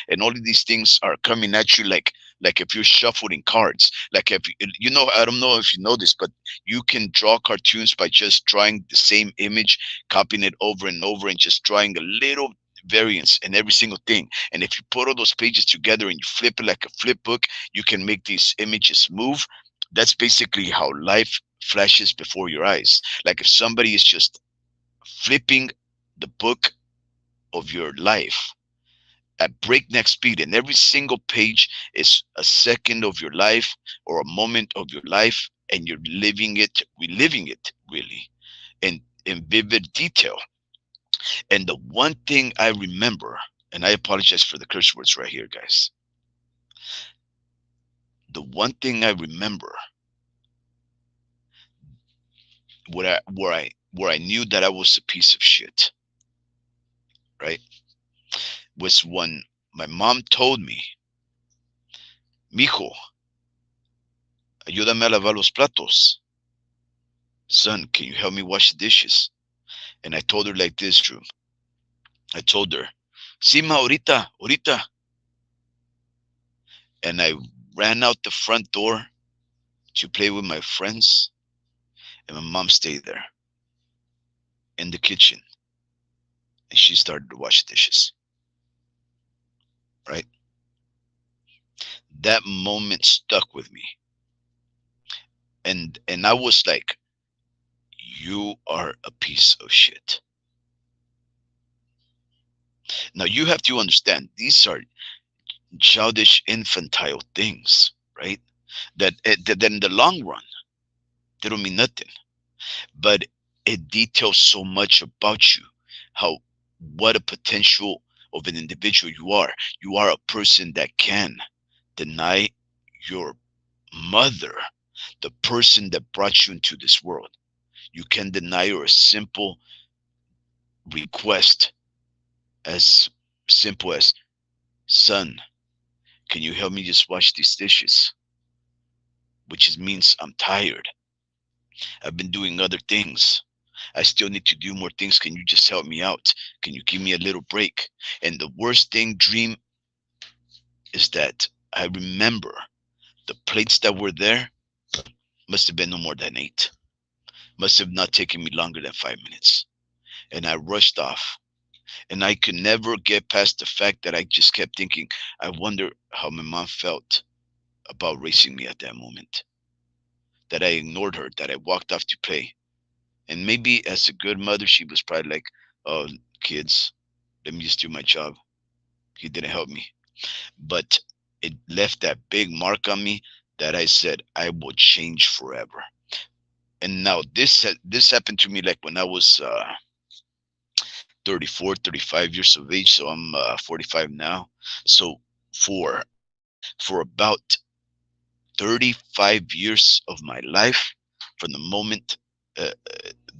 and all of these things are coming at you like if you're shuffling cards. Like if I don't know if you know this, but you can draw cartoons by just drawing the same image, copying it over and over, and just drawing a little variance in every single thing. And if you put all those pages together and you flip it like a flip book, you can make these images move. That's basically how life flashes before your eyes. Like if somebody is just flipping the book of your life at breakneck speed, and every single page is a second of your life or a moment of your life, and you're living it, reliving it, really, in vivid detail. And the one thing I remember, and I apologize for the curse words right here, guys. The one thing I remember, where I knew that I was a piece of shit, right, was when my mom told me, "Mijo, ayúdame a lavar los platos. Son, can you help me wash the dishes?" And I told her like this, Drew. I told her, "Sí, ma, ahorita, ahorita." And I ran out the front door to play with my friends, and my mom stayed there in the kitchen, and she started to wash the dishes, right? That moment stuck with me. And I was like, "You are a piece of shit." Now you have to understand, these are childish, infantile things, right? That in the long run, they don't mean nothing. But it details so much about you, how what a potential of an individual you are. You are a person that can deny your mother, the person that brought you into this world. You can deny her a simple request, as simple as, "Son, can you help me just wash these dishes?" Which means I'm tired. I've been doing other things. I still need to do more things. Can you just help me out? Can you give me a little break? And the worst thing, Dream, is that I remember the plates that were there must have been no more than eight. Must have not taken me longer than 5 minutes. And I rushed off. And I could never get past the fact that I just kept thinking, I wonder how my mom felt about raising me at that moment. That I ignored her, that I walked off to play. And maybe as a good mother, she was probably like, oh, kids, let me just do my job. He didn't help me. But it left that big mark on me that I said, I will change forever. And now this happened to me like when I was 34, 35 years of age. So I'm 45 now. So for for about 35 years of my life, from the moment uh,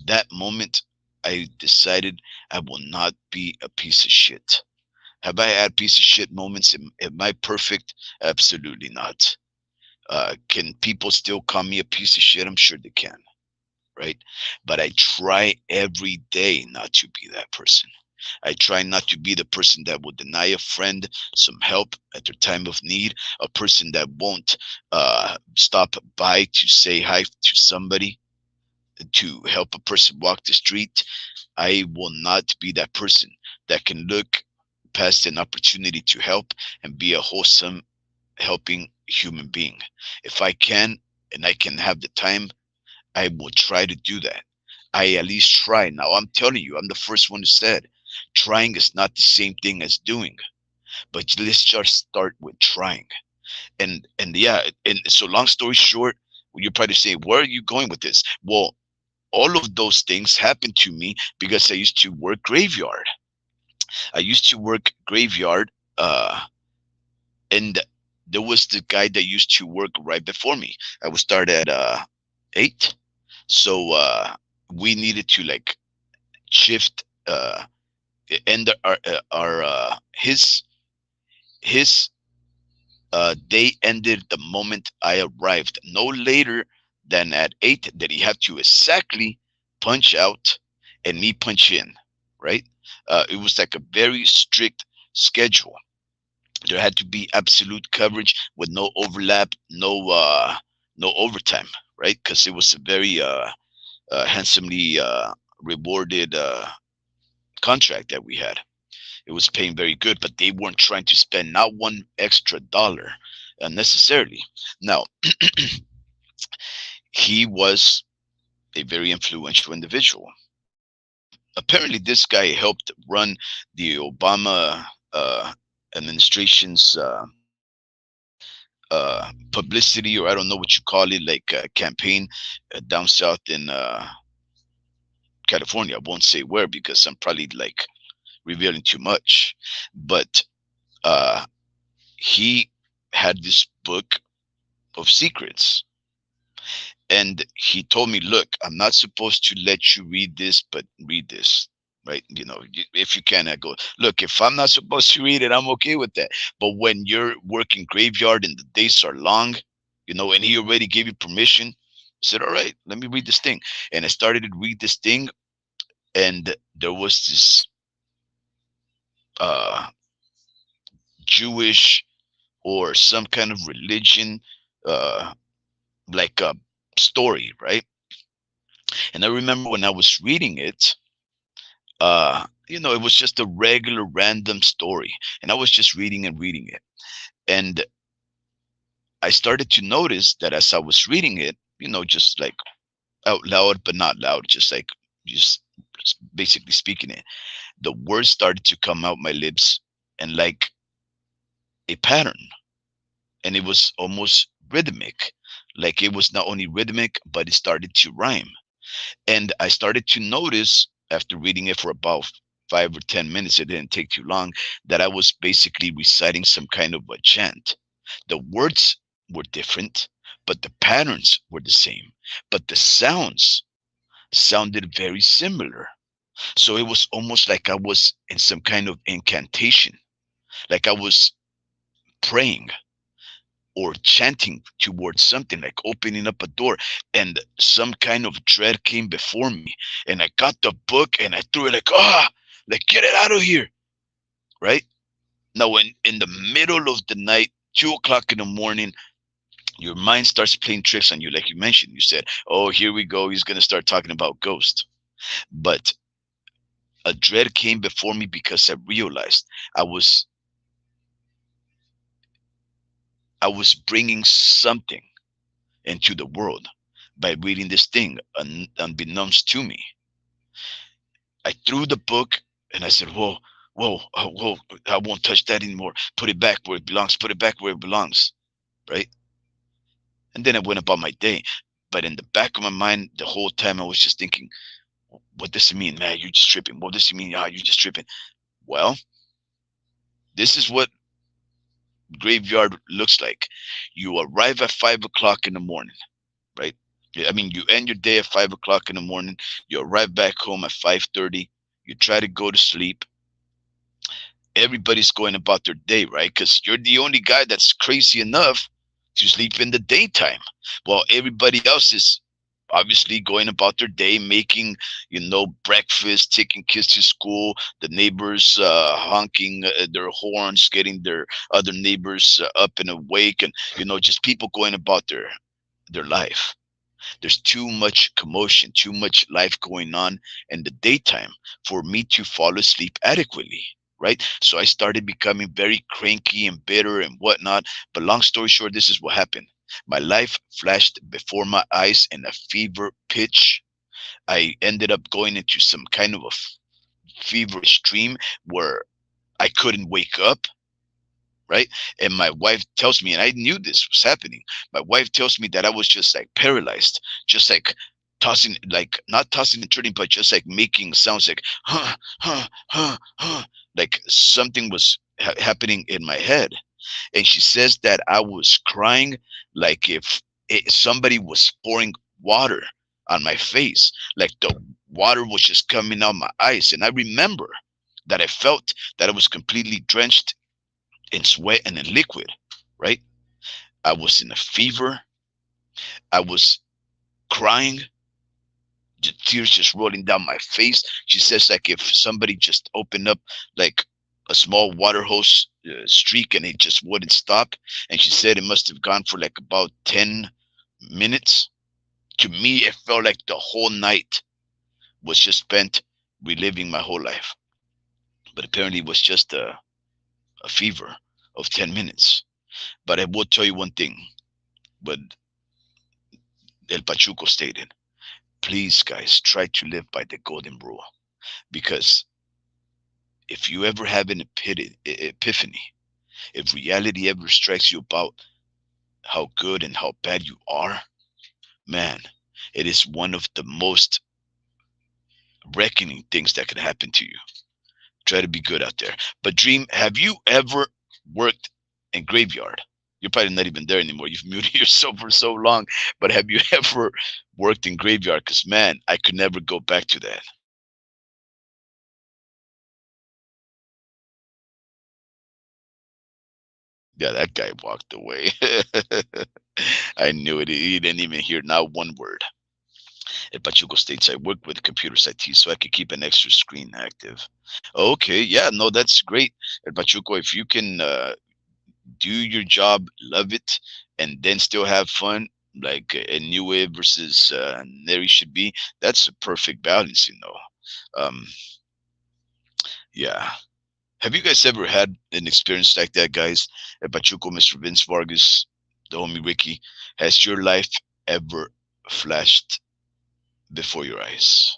that moment, I decided I will not be a piece of shit. Have I had piece of shit moments? Am I perfect? Absolutely not. Can people still call me a piece of shit? I'm sure they can, right? But I try every day not to be that person. I try not to be the person that will deny a friend some help at their time of need, a person that won't stop by to say hi to somebody, to help a person walk the street. I will not be that person that can look past an opportunity to help and be a wholesome, helping human being. If I can and I can have the time, I will try to do that. I at least try. Now, I'm telling you, I'm the first one who said trying is not the same thing as doing, but let's just start with trying. And yeah, and so long story short, you're probably saying, where are you going with this? Well, all of those things happened to me because I used to work graveyard. I used to work graveyard, and there was the guy that used to work right before me. I would start at 8, so we needed to like shift, end our his day ended the moment I arrived. No later than at 8 that he had to exactly punch out and me punch in, right? It was like a very strict schedule. There had to be absolute coverage with no overlap, no overtime, right? Because it was a very handsomely rewarded contract that we had. It was paying very good, but they weren't trying to spend not one extra dollar necessarily. Now, he was a very influential individual. Apparently, this guy helped run the Obama administration's publicity, or I don't know what you call it, like campaign down south in California. I won't say where because I'm probably like revealing too much. But uh, he had this book of secrets, and he told me, look, I'm not supposed to let you read this, but read this, right? You know, if you can. I go, look, if I'm not supposed to read it, I'm okay with that. But when you're working graveyard and the days are long, you know, and he already gave you permission, I said, all right, let me read this thing. And I started to read this thing, and there was this uh Jewish or some kind of religion, uh like a story, right? And I remember when I was reading it, you know, it was just a regular random story, and I was just reading and reading it. And I started to notice that as I was reading it, you know, just like out loud, but not loud, just like just basically speaking it, the words started to come out my lips and like a pattern, and it was almost rhythmic. Like it was not only rhythmic, but it started to rhyme. And I started to notice after reading it for about 5 or 10 minutes, it didn't take too long, that I was basically reciting some kind of a chant. The words were different, but the patterns were the same. But the sounds sounded very similar. So it was almost like I was in some kind of incantation, like I was praying. or chanting towards something, like opening up a door, and some kind of dread came before me, and I got the book and I threw it like, like, get it out of here, right? Now, when in the middle of the night, 2 o'clock in the morning, your mind starts playing tricks on you, like you mentioned. You said, "Oh, here we go. He's gonna start talking about ghosts." But a dread came before me because I realized I was I was bringing something into the world by reading this thing, unbeknownst to me. I threw the book and I said, "Whoa, whoa, whoa! I won't touch that anymore. Put it back where it belongs. Put it back where it belongs." Right? And then I went about my day. But in the back of my mind, the whole time I was just thinking, "What does it mean, man? You're just tripping. What does it mean? Ah, you're just tripping." Well, this is what graveyard looks like. You arrive at 5 o'clock in the morning, right? Yeah, I mean, you end your day at 5 o'clock in the morning. You arrive back home at 5:30. You try to go to sleep. Everybody's going about their day, right? Because you're the only guy that's crazy enough to sleep in the daytime, while everybody else is obviously going about their day, making breakfast, taking kids to school, the neighbors honking their horns, getting their other neighbors up and awake, and just people going about their life. There's too much commotion, too much life going on in the daytime for me to fall asleep adequately. Right. So I started becoming very cranky and bitter and whatnot. But long story short, this is what happened. My life flashed before my eyes in a fever pitch. I ended up going into some kind of a feverish dream where I couldn't wake up, right? And my wife tells me, and I knew this was happening. My wife tells me that I was just like paralyzed, just like tossing, like not tossing and turning, but just like making sounds like like something was happening in my head. And she says that I was crying like if somebody was pouring water on my face, like the water was just coming out my eyes. And I remember that I felt that I was completely drenched in sweat and in liquid, right? I was in a fever. I was crying, the tears just rolling down my face. She says like if somebody just opened up like a small water hose streak and it just wouldn't stop. And she said it must have gone for like about 10 minutes. To me, it felt like the whole night was just spent reliving my whole life. But apparently it was just a fever of 10 minutes. But I will tell you one thing, but El Pachuco stated, please, guys, try to live by the golden rule. Because if you ever have an epiphany, if reality ever strikes you about how good and how bad you are, man, it is one of the most reckoning things that can happen to you. Try to be good out there. But Dream, have you ever worked in graveyard? You're probably not even there anymore. You've muted yourself for so long. But have you ever worked in graveyard? Because man, I could never go back to that. Yeah, that guy walked away. I knew it. He didn't even hear not one word. El Pachuco states, I work with computers IT so I could keep an extra screen active. Okay, yeah, no, that's great. El Pachuco, if you can do your job, love it, and then still have fun, like a new way versus there you should be, that's a perfect balance, Yeah. Have you guys ever had an experience like that, guys? El Pachuco, Mr. Vince Vargas, the homie Ricky, has your life ever flashed before your eyes?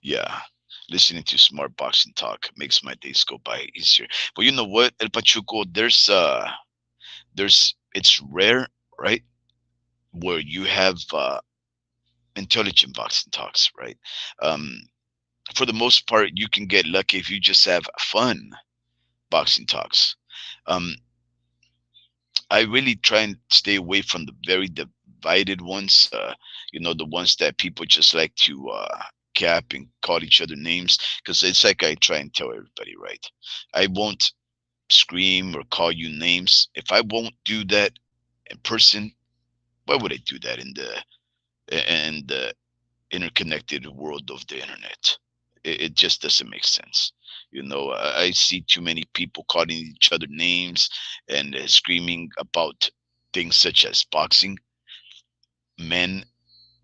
Yeah, listening to smart boxing talk makes my days go by easier. But you know what, El Pachuco, there's it's rare, right? Where you have intelligent boxing talks, right? Um, for the most part, you can get lucky if you just have fun boxing talks. Um, I really try and stay away from the very divided ones. The ones that people just like to cap and call each other names, because it's like I try and tell everybody, right? I won't scream or call you names. If I won't do that in person, why would I do that in the interconnected world of the internet? It just doesn't make sense. I see too many people calling each other names and screaming about things such as boxing, men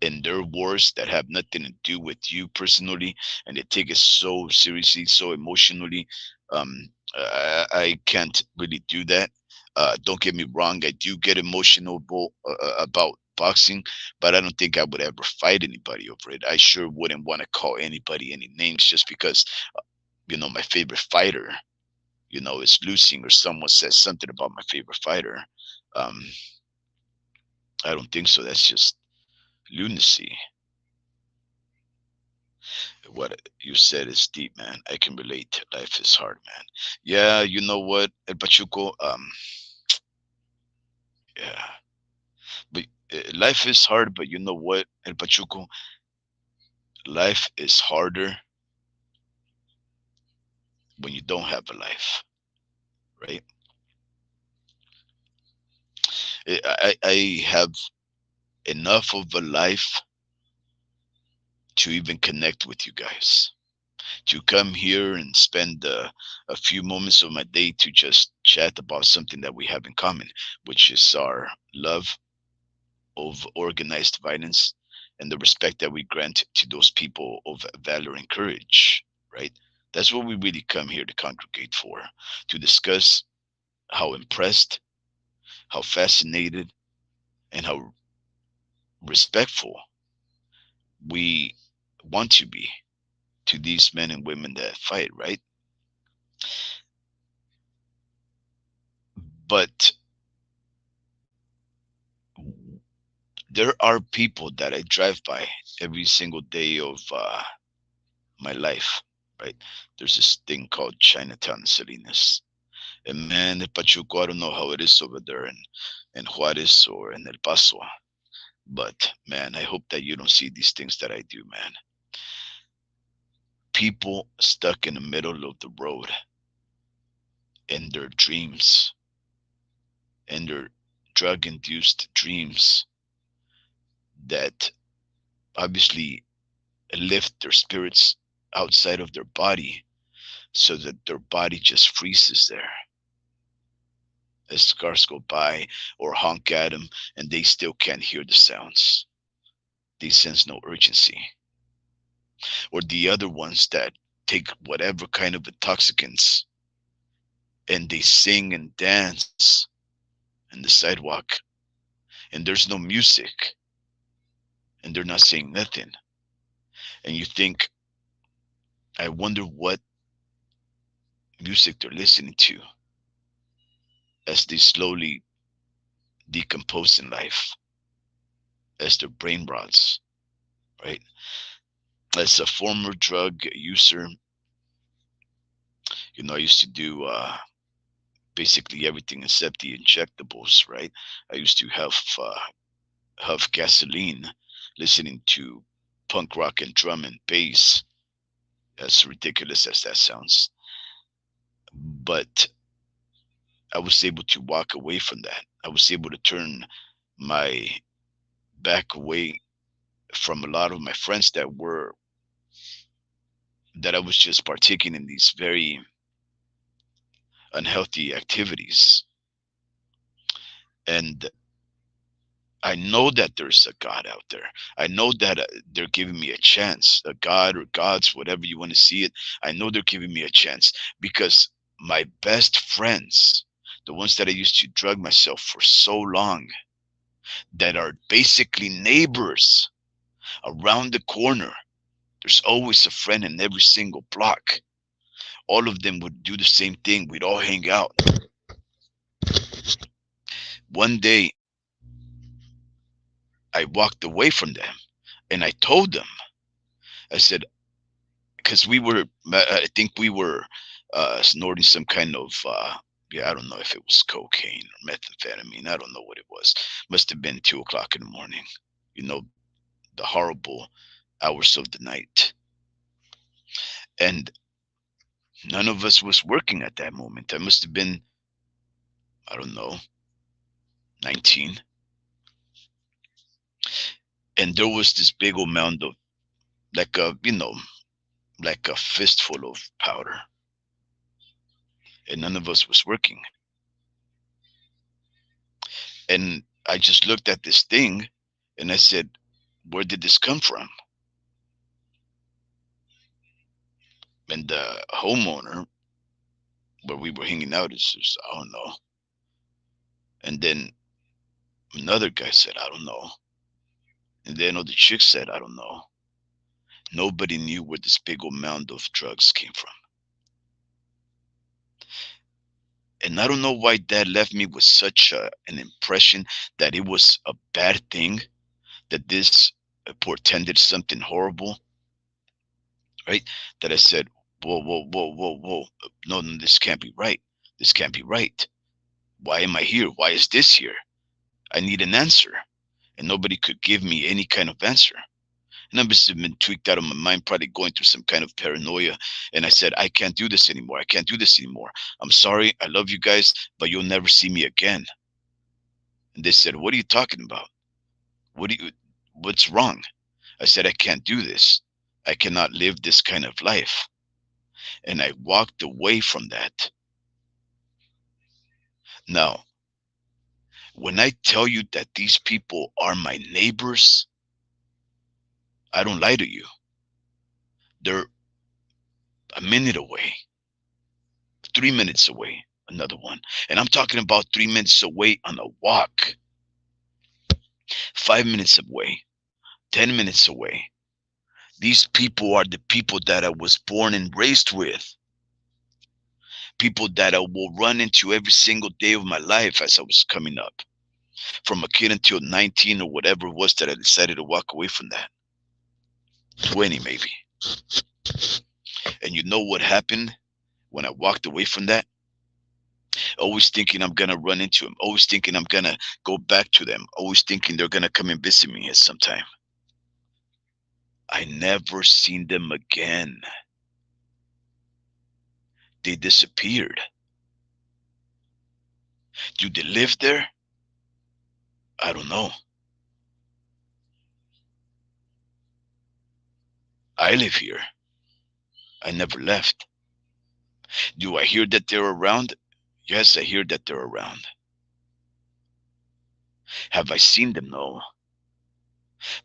and their wars that have nothing to do with you personally, and they take it so seriously, so emotionally. I can't really do that. Don't get me wrong, I do get emotional about boxing, but I don't think I would ever fight anybody over it. I sure wouldn't want to call anybody any names just because my favorite fighter is losing, or someone says something about my favorite fighter. um I don't think so. That's just lunacy. What you said is deep, man. I can relate. Life is hard, man. Yeah, you know what, El Pachuco. Yeah, but life is hard. But you know what, El Pachuco, life is harder when you don't have a life, right? I have enough of a life to even connect with you guys, to come here and spend a few moments of my day to just chat about something that we have in common, which is our love of organized violence and the respect that we grant to those people of valor and courage, right? That's what we really come here to congregate for, to discuss how impressed, how fascinated, and how respectful we want to be to these men and women that fight, right? But there are people that I drive by every single day of my life, right? There's this thing called Chinatown in Salinas. And man, in Pachuco, I don't know how it is over there in Juarez or in El Paso. But man, I hope that you don't see these things that I do, man. People stuck in the middle of the road in their dreams, in their drug induced dreams that obviously lift their spirits outside of their body so that their body just freezes there as cars go by or honk at them, and they still can't hear the sounds. They sense no urgency. Or the other ones that take whatever kind of intoxicants and they sing and dance in the sidewalk, and there's no music and they're not saying nothing. And you think, I wonder what music they're listening to as they slowly decompose in life, as their brain rots, right? As a former drug user, I used to do basically everything except the injectables, right? I used to have gasoline, listening to punk rock and drum and bass, as ridiculous as that sounds. But I was able to walk away from that. I was able to turn my back away from a lot of my friends that I was just partaking in these very unhealthy activities. And I know that there's a God out there. I know that they're giving me a chance, a God or gods, whatever you want to see it. I know they're giving me a chance because my best friends, the ones that I used to drug myself for so long, that are basically neighbors around the corner. There's always a friend in every single block. All of them would do the same thing. We'd all hang out. One day, I walked away from them and I told them, I said, because I think we were snorting some kind of, yeah, I don't know if it was cocaine or methamphetamine. I don't know what it was. Must have been 2 o'clock in the morning. You know, the horrible hours of the night. And none of us was working at that moment. I must have been, I don't know, 19. And there was this big old mound of, like a, like a fistful of powder. And none of us was working. And I just looked at this thing and I said, where did this come from? And the homeowner where we were hanging out is just, I don't know. And then another guy said, I don't know. And then another chick said, I don't know. Nobody knew where this big old mound of drugs came from. And I don't know why that left me with such an impression that it was a bad thing, that this portended something horrible, right? That I said, whoa, whoa, whoa, whoa, whoa. No, no, this can't be right. This can't be right. Why am I here? Why is this here? I need an answer. And nobody could give me any kind of answer. And I've just been tweaked out of my mind, probably going through some kind of paranoia. And I said, I can't do this anymore. I can't do this anymore. I'm sorry. I love you guys, but you'll never see me again. And they said, what are you talking about? What's wrong? I said, I can't do this. I cannot live this kind of life. And I walked away from that. Now, when I tell you that these people are my neighbors, I don't lie to you. They're a minute away, 3 minutes away, another one. And I'm talking about 3 minutes away on a walk, 5 minutes away, 10 minutes away. These people are the people that I was born and raised with. People that I will run into every single day of my life as I was coming up. From a kid until 19 or whatever it was that I decided to walk away from that. 20 maybe. And you know what happened when I walked away from that? Always thinking I'm going to run into them. Always thinking I'm going to go back to them. Always thinking they're going to come and visit me at some time. I never seen them again. They disappeared. Do they live there? I don't know. I live here. I never left. Do I hear that they're around? Yes, I hear that they're around. Have I seen them? No.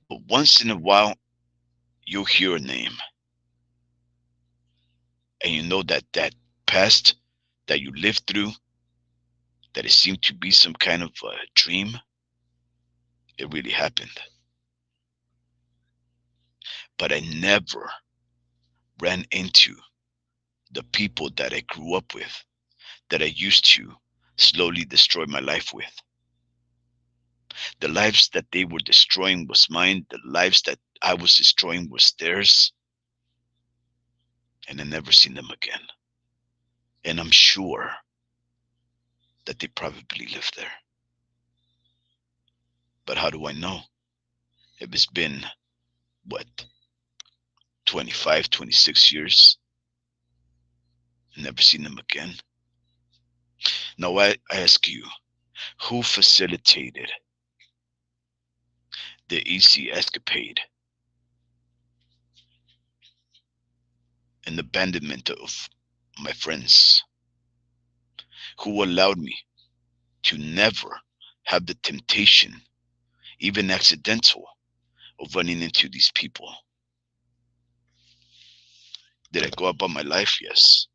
But once in a while, you'll hear a name. And you know that that past that you lived through, that it seemed to be some kind of a dream, it really happened. But I never ran into the people that I grew up with, that I used to slowly destroy my life with. The lives that they were destroying was mine. The lives that I was destroying was theirs. And I never seen them again. And I'm sure that they probably live there. But how do I know? If it's been, what, 25, 26 years? Never seen them again. Now I ask you, who facilitated the easy escapade and abandonment of my friends? Who allowed me to never have the temptation, even accidental, of running into these people? Did I go about my life? Yes.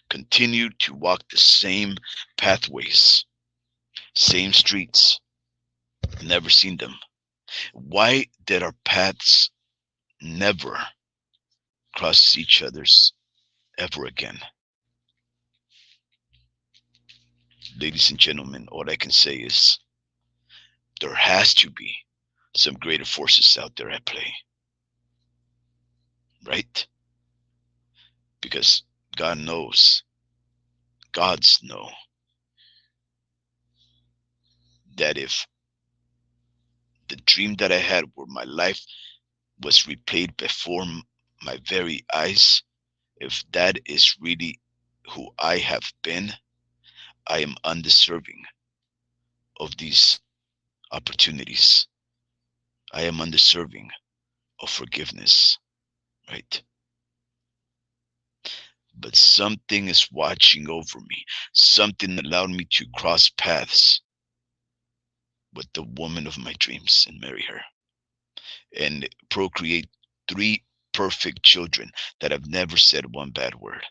Continued to walk the same pathways, same streets, never seen them. Why did our paths never cross each other's ever again? Ladies and gentlemen, all I can say is there has to be some greater forces out there at play, right? Because God knows, gods know, that if the dream that I had where my life was replayed before my very eyes, If that is really who I have been, I am undeserving of these opportunities. I am undeserving of forgiveness, right? But something is watching over me. Something allowed me to cross paths with the woman of my dreams and marry her and procreate three perfect children that have never said one bad word.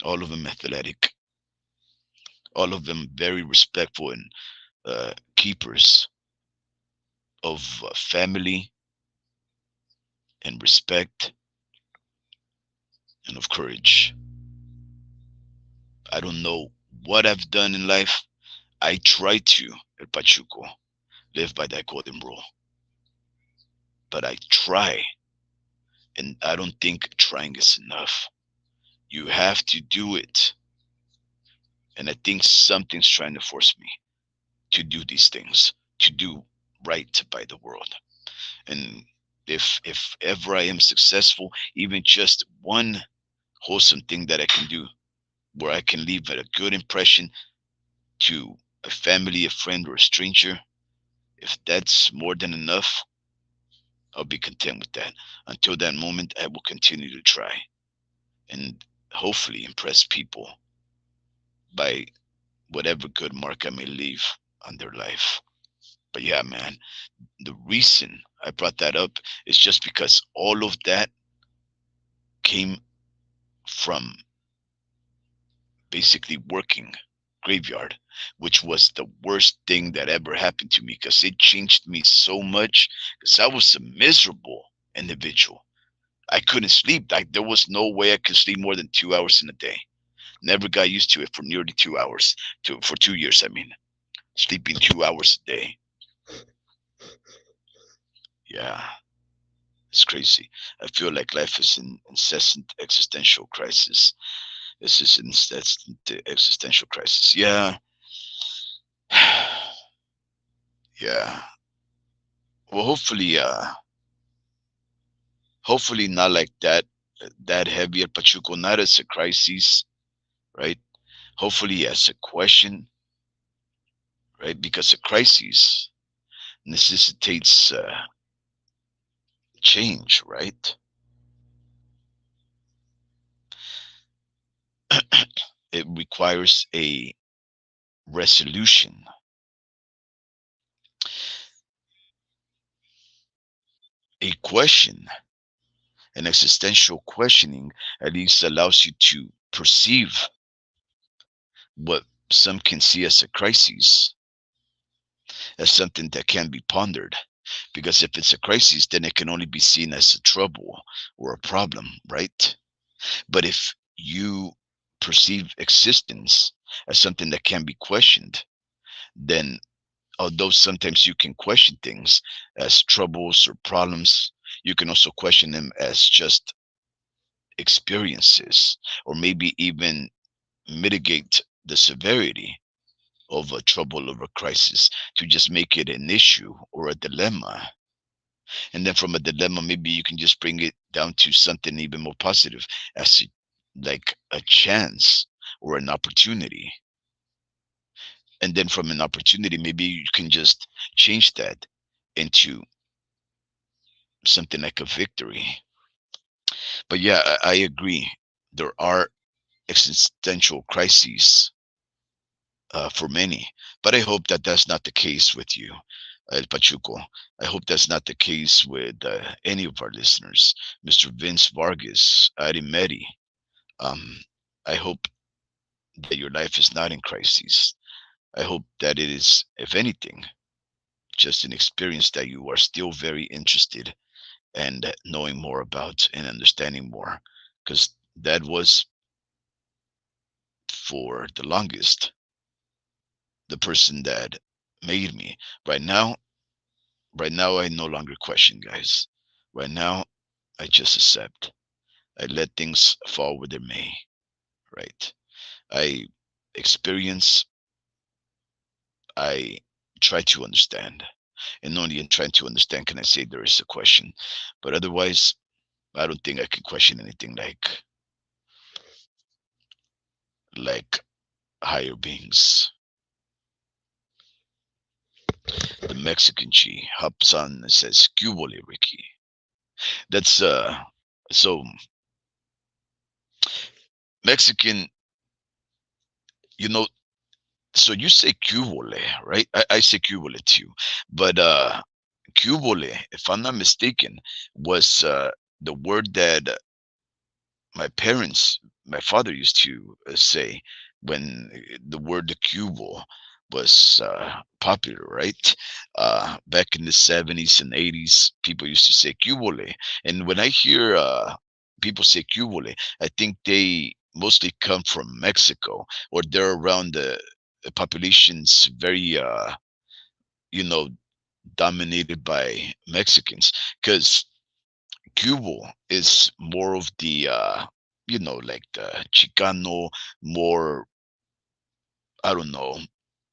All of them athletic, all of them very respectful and keepers of family and respect and of courage. I don't know what I've done in life. I try to, El Pachuco, live by that golden rule. But I try, and I don't think trying is enough. You have to do it. And I think something's trying to force me to do these things, to do right by the world. And if ever I am successful, even just one wholesome thing that I can do where I can leave a good impression to a family, a friend, or a stranger, if that's more than enough, I'll be content with that. Until that moment, I will continue to try and hopefully impress people by whatever good mark I may leave on their life. But yeah, man, the reason I brought that up is just because all of that came from basically working graveyard, which was the worst thing that ever happened to me because it changed me so much because I was a miserable individual. I couldn't sleep. Like there was no way I could sleep more than 2 hours in a day. Never got used to it for nearly 2 hours. For 2 years, I mean, sleeping 2 hours a day. Yeah, it's crazy. I feel like life is an incessant existential crisis. This is an incessant existential crisis. Yeah, yeah. Well, hopefully not like that heavy at Pachuco, not as a crisis, right? Hopefully as a question, right? Because a crisis necessitates change, right? It requires a resolution. A question, an existential questioning, at least allows you to perceive what some can see as a crisis, as something that can be pondered. Because if it's a crisis, then it can only be seen as a trouble or a problem, right? But if you perceive existence as something that can be questioned, then although sometimes you can question things as troubles or problems, you can also question them as just experiences, or maybe even mitigate the severity of a trouble or a crisis to just make it an issue or a dilemma. And then from a dilemma, maybe you can just bring it down to something even more positive, as like a chance or an opportunity. And then from an opportunity, maybe you can just change that into something like a victory. But yeah, I agree. There are existential crises for many, but I hope that that's not the case with you, El Pachuco. I hope that's not the case with any of our listeners, Mr. Vince Vargas, Arimeri. Um, I hope that your life is not in crisis. I hope that it is, if anything, just an experience that you are still very interested and knowing more about and understanding more, because that was for the longest the person that made me. Right now right now I no longer question, guys. Right now I just accept. I let things fall where they may, right? I experience, I try to understand, and only in trying to understand can I say there is a question. But otherwise, I don't think I can question anything like higher beings. The Mexican G hops on and says, "Cubole, Ricky." That's so Mexican. You know, so you say cubole, right? I say cubole too, but cubole, if I'm not mistaken, was the word that my parents, my father used to say when the word the cubo was popular, right? Back in the 70s and 80s, people used to say cubole. And when I hear people say cubole, I think they mostly come from Mexico, or they're around the population's very, you know, dominated by Mexicans. Because Cubo is more of the like the Chicano, more, I don't know,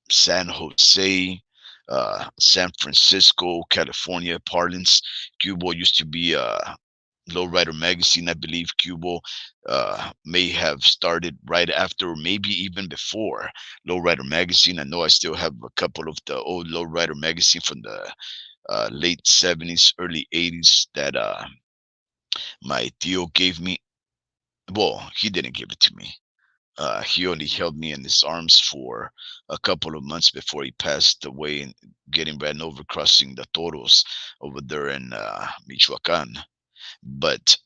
San Jose, San Francisco, California parlance. Cubo used to be a lowrider magazine. I believe Cubo may have started right after, or maybe even before lowrider magazine. I know I still have a couple of the old lowrider magazine from the late 70s, early 80s that my Theo gave me. Well, he didn't give it to me. He only held me in his arms for a couple of months before he passed away and getting ran over crossing the toros over there in Michoacan. But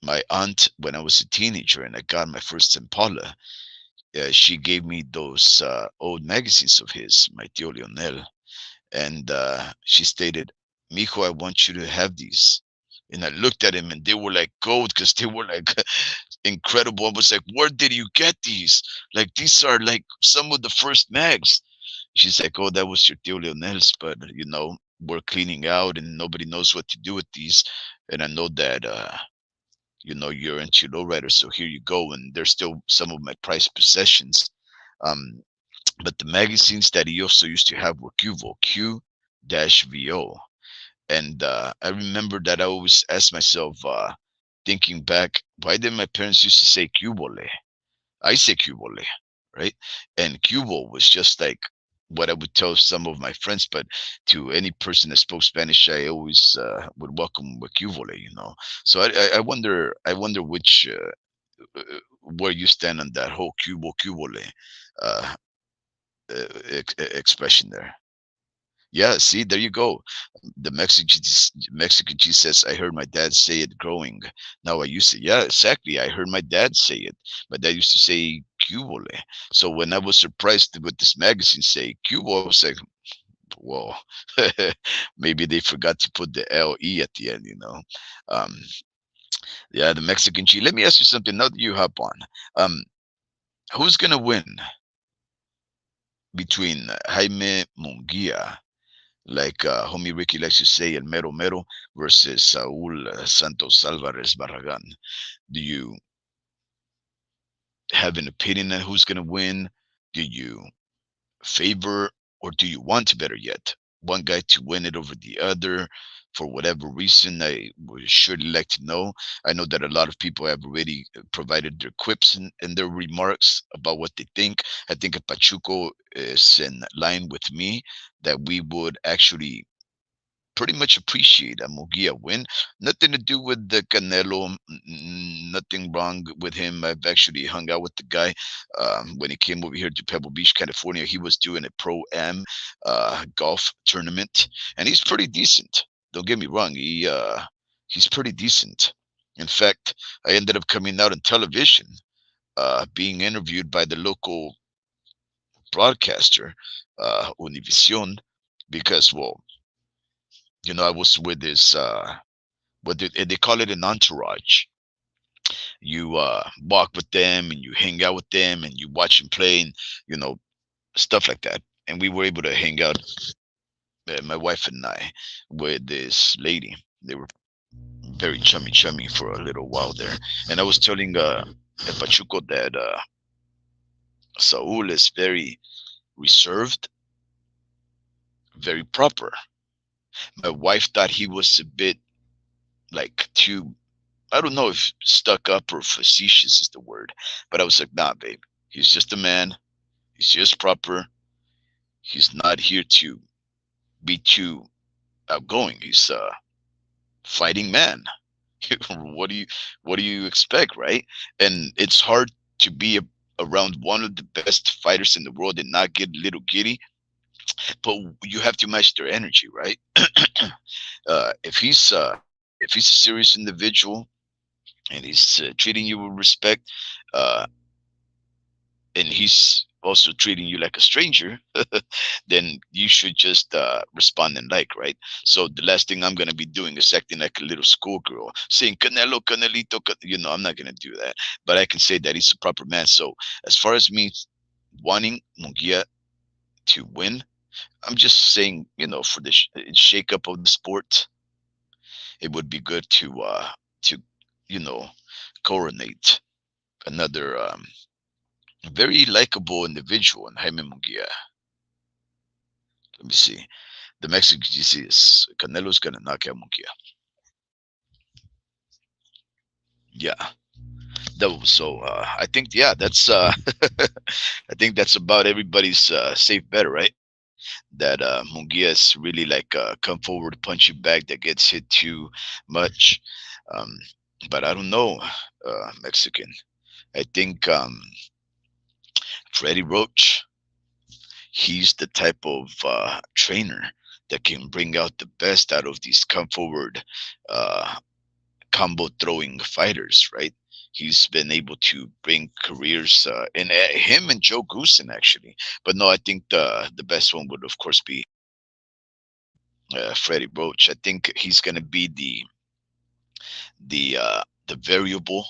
my aunt, when I was a teenager and I got my first Impala, she gave me those old magazines of his, my Tio Leonel, and she stated, "Mijo, I want you to have these." And I looked at him, and they were like gold because they were like incredible. I was like, "Where did you get these? Like these are like some of the first mags." She's like, "Oh, that was your Tio Leonel's, but we're cleaning out, and nobody knows what to do with these. And I know that you're into lowriders, so here you go." And there's still some of my prized possessions. Um, but the magazines that he also used to have were Qvo, Q-VO. And I remember that I always asked myself, thinking back, why did my parents used to say cubole? I say cubole, right? And cubo was just like what I would tell some of my friends, but to any person that spoke Spanish, I always would welcome with cubole. So I wonder which where you stand on that whole cubole uh, expression there. Yeah, see, there you go. The Mexican G says, "I heard my dad say it growing. Now I used to." Yeah, exactly. I heard my dad say it. My dad used to say cubole. So when I was surprised with this magazine say cubo, I was like, whoa, maybe they forgot to put the LE at the end. Um, yeah, the Mexican G. Let me ask you something. Now that you hop on, um, who's gonna win between Jaime Munguia, like homie Ricky likes to say, El Mero Mero, versus Saul Santos Alvarez Barragan? Do you have an opinion on who's going to win? Do you favor, or do you want, better yet, one guy to win it over the other for whatever reason? I would surely like to know. I know that a lot of people have already provided their quips and their remarks about what they think. I think Pachuco is in line with me that we would actually pretty much appreciate a Mugia win. Nothing to do with the Canelo. Nothing wrong with him. I've actually hung out with the guy when he came over here to Pebble Beach, California. He was doing a pro am golf tournament, and he's pretty decent. Don't get me wrong. He's pretty decent. In fact, I ended up coming out on television, being interviewed by the local broadcaster, Univision, because, well, I was with this they call it an entourage. You walk with them and you hang out with them and you watch them play, and you know stuff like that. And we were able to hang out, my wife and I, with this lady. They were very chummy for a little while there. And I was telling Pachuco that Saul is very reserved, very proper. My wife thought he was a bit like too I don't know if stuck up or facetious is the word, but I was like, nah, babe. He's just a man. He's just proper. He's not here to be too outgoing. He's a fighting man. what do you what do you expect, right? And it's hard to be around one of the best fighters in the world and not get a little giddy, but you have to match their energy, right? uh, if he's uh, if he's a serious individual and he's treating you with respect, uh, and he's also treating you like a stranger, then you should just respond and like, right? So the last thing I'm gonna be doing is acting like a little schoolgirl, saying Canelo, Canelito, I'm not gonna do that. But I can say that he's a proper man. So as far as me wanting Munguia to win, I'm just saying, for the shake up of the sport, it would be good to you know coronate another very likable individual in Jaime Munguia. Let me see. The Mexican GC is Canelo's gonna knock out Munguia. Yeah. So I think that's I think that's about everybody's safe bet, right? That Munguia is really like a come forward punching bag that gets hit too much. Um, but I don't know, Mexican. I think Freddie Roach, he's the type of trainer that can bring out the best out of these come forward uh, combo throwing fighters, right? He's been able to bring careers in him and Joe Goosen actually. But no, I think the best one would of course be Freddie Roach. I think he's gonna be the variable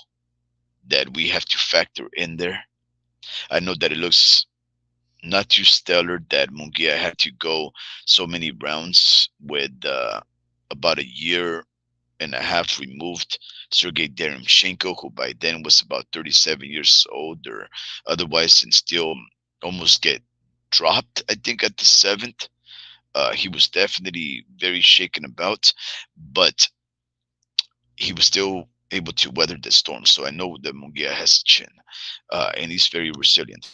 that we have to factor in there. I know that it looks not too stellar that Munguia had to go so many rounds with about a year and a half removed Sergey Deremchenko, who by then was about 37 years old or otherwise, and still almost get dropped, I think, at the seventh. He was definitely very shaken about, but he was still able to weather the storm. So I know that Munguia has a chin, and he's very resilient.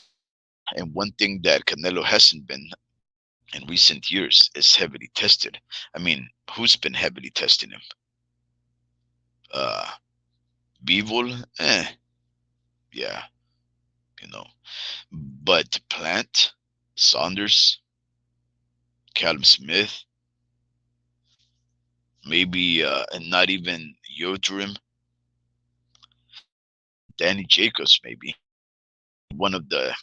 And one thing that Canelo hasn't been in recent years is heavily tested. I mean, who's been heavily testing him? Uh, Bivol, yeah, you know. But Plant, Saunders, Callum Smith, maybe, and not even Yildirim, Danny Jacobs, maybe one of the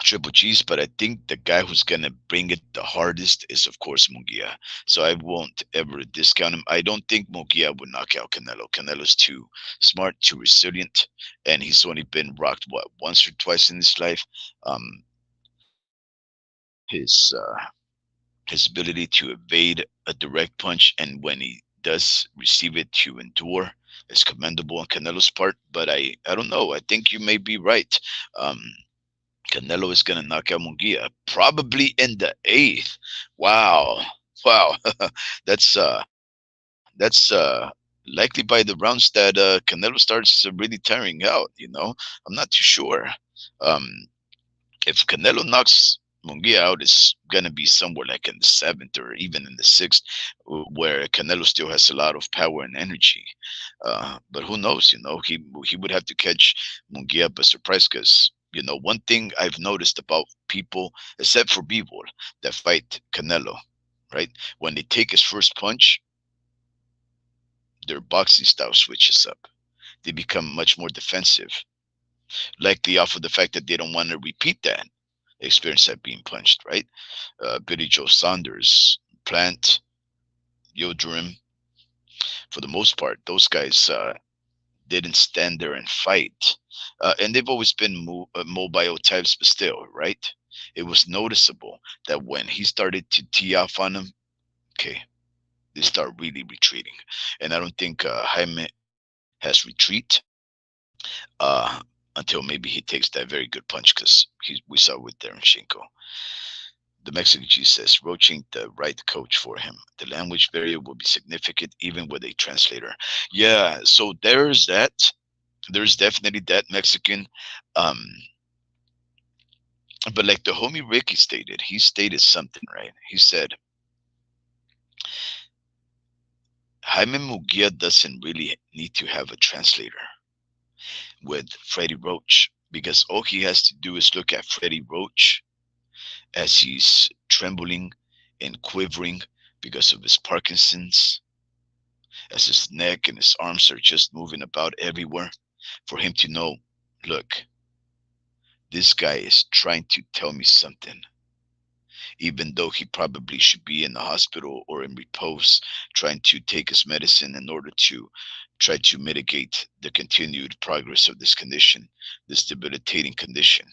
Triple G's. But I think the guy who's gonna bring it the hardest is, of course, Munguia. So I won't ever discount him. I don't think Munguia would knock out Canelo. Canelo's too smart, too resilient, and he's only been rocked what once or twice in his life. Um, his his ability to evade a direct punch, and when he does receive it, to endure, is commendable on Canelo's part. But I don't know. I think you may be right. Um, Canelo is going to knock out Munguia probably in the eighth. Wow, wow, that's that's likely by the rounds that Canelo starts really tiring out. I'm not too sure. Um, if Canelo knocks Munguia out, it's gonna be somewhere like in the seventh or even in the sixth, where Canelo still has a lot of power and energy. But who knows? He would have to catch Munguia by surprise, because one thing I've noticed about people, except for Bivol, that fight Canelo, right? When they take his first punch, their boxing style switches up. They become much more defensive, likely off of the fact that they don't want to repeat that experience at being punched, right? Billy Joe Saunders, Plant, Yildirim, for the most part, those guys didn't stand there and fight. And they've always been mobile types, but still, right? It was noticeable that when he started to tee off on them, okay, they start really retreating. And I don't think Jaime has retreat uh, until maybe he takes that very good punch, because we saw with Derevchenko. The Mexican chief says Roach ain't the right coach for him. The language barrier will be significant even with a translator. Yeah, so there's that. There's definitely that Mexican. Um, but like the homie Ricky stated, he stated something, right? He said Jaime Munguia doesn't really need to have a translator with Freddie Roach because all he has to do is look at Freddie Roach as he's trembling and quivering because of his Parkinson's, as his neck and his arms are just moving about everywhere, for him to know, look, this guy is trying to tell me something, even though he probably should be in the hospital or in repose, trying to take his medicine in order to try to mitigate the continued progress of this condition, this debilitating condition.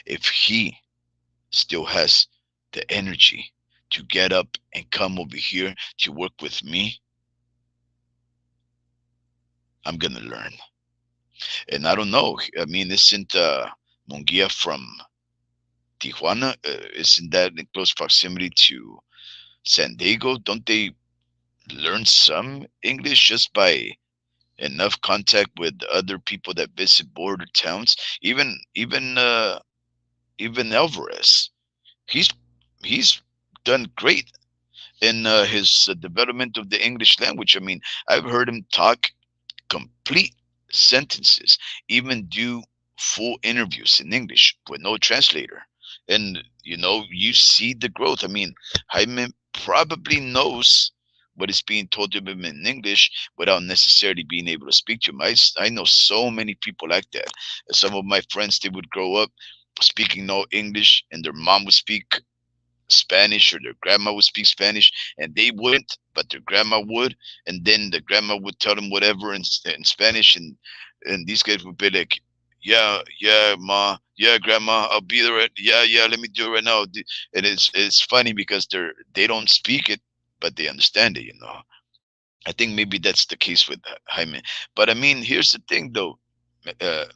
If he still has the energy to get up and come over here to work with me, I'm gonna learn. And I don't know. I mean, isn't Munguia from Tijuana? Isn't that in close proximity to San Diego? Don't they learn some English just by enough contact with other people that visit border towns? Even Alvarez, he's he's done great in his development of the English language. I mean, I've heard him talk complete sentences, even do full interviews in English with no translator. And you see the growth. I mean, Jaime probably knows what is being told to him in English without necessarily being able to speak to him. I know so many people like that. Some of my friends, they would grow up speaking no English, and their mom would speak Spanish, or their grandma would speak Spanish, and they wouldn't, but their grandma would, and then the grandma would tell them whatever in Spanish, and these guys would be like, "Yeah, yeah, ma, yeah, grandma, I'll be there. Yeah, yeah, let me do it right now." And it's funny because they don't speak it, but they understand it. I think maybe that's the case with Jaime. But I mean, here's the thing, though,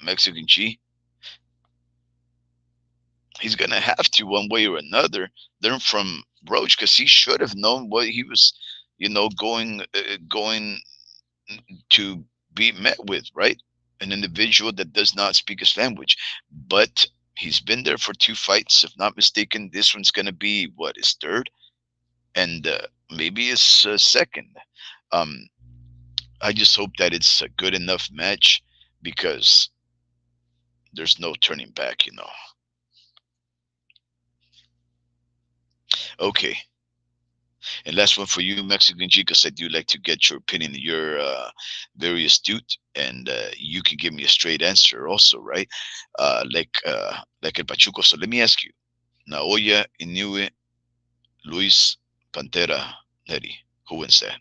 Mexican G, he's gonna have to one way or another learn from Roach because he should have known what he was, going to be met with, right? An individual that does not speak his language, but he's been there for two fights, if not mistaken. This one's gonna be what, his third, and maybe his second. Um, I just hope that it's a good enough match because there's no turning back. Okay. And last one for you, Mexican G, because I do like to get your opinion. You're very astute, and you can give me a straight answer also, right? Like El Pachuco. So let me ask you, Naoya Inoue, Luis Pantera Neri. Who wins that?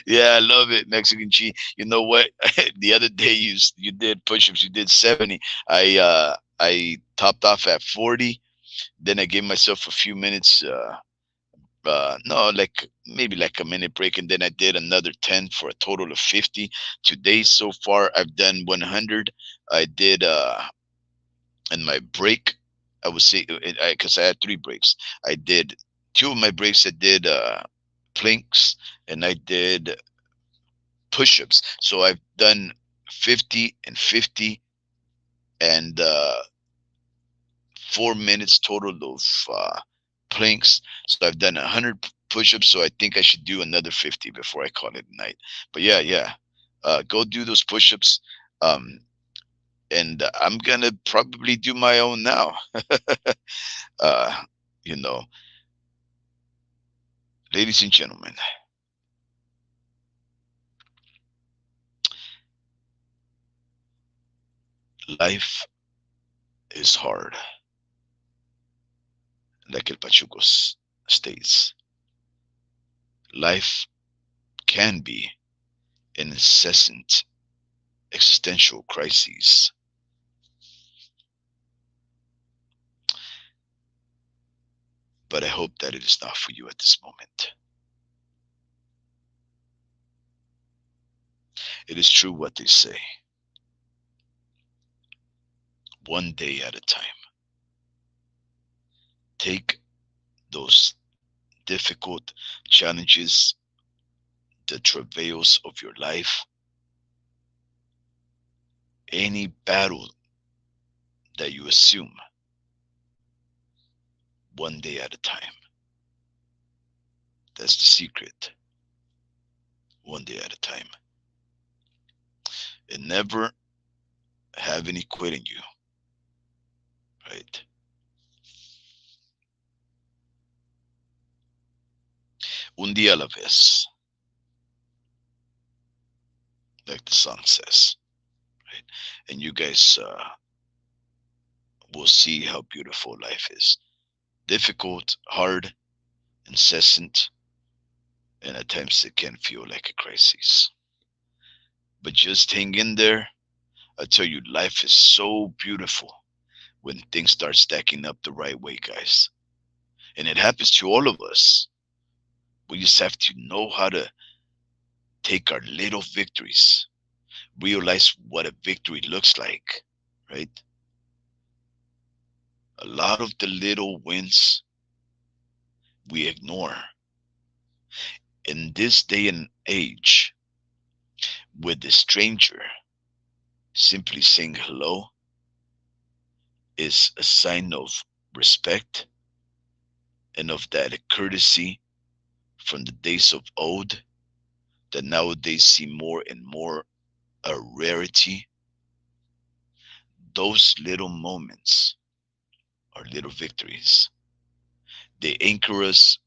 Yeah, I love it, Mexican G. You know what? The other day you did push-ups. You did 70. I topped off at 40. Then I gave myself a few minutes. No, like maybe like a minute break, and then I did another 10 for a total of 50. Today so far I've done 100. I did in my break, I would say, because I had three breaks. I did two of my breaks. I did planks, and I did push-ups. So I've done 50 and 50, and 4 minutes total of planks. So I've done 100 push-ups. So I think I should do another 50 before I call it a night. But yeah, yeah, go do those push-ups. Um, and I'm gonna probably do my own now. uh, you know, ladies and gentlemen, life is hard, like El Pachucos states. Life can be an incessant existential crises, but I hope that it is not for you at this moment. It is true what they say, one day at a time. take those difficult challenges, the travails of your life, any battle that you assume, one day at a time. That's the secret. One day at a time. And never have any quit in you, right? Un día a la vez, like the song says, right? And you guys will see how beautiful life is. Difficult, hard, incessant, and at times it can feel like a crisis. But just hang in there. I tell you, life is so beautiful when things start stacking up the right way, guys. And it happens to all of us. We just have to know how to take our little victories, realize what a victory looks like, right? A lot of the little wins we ignore. In this day and age, with the stranger, simply saying hello is a sign of respect and of that courtesy from the days of old that nowadays seem more and more a rarity. Those little moments are little victories. They anchor us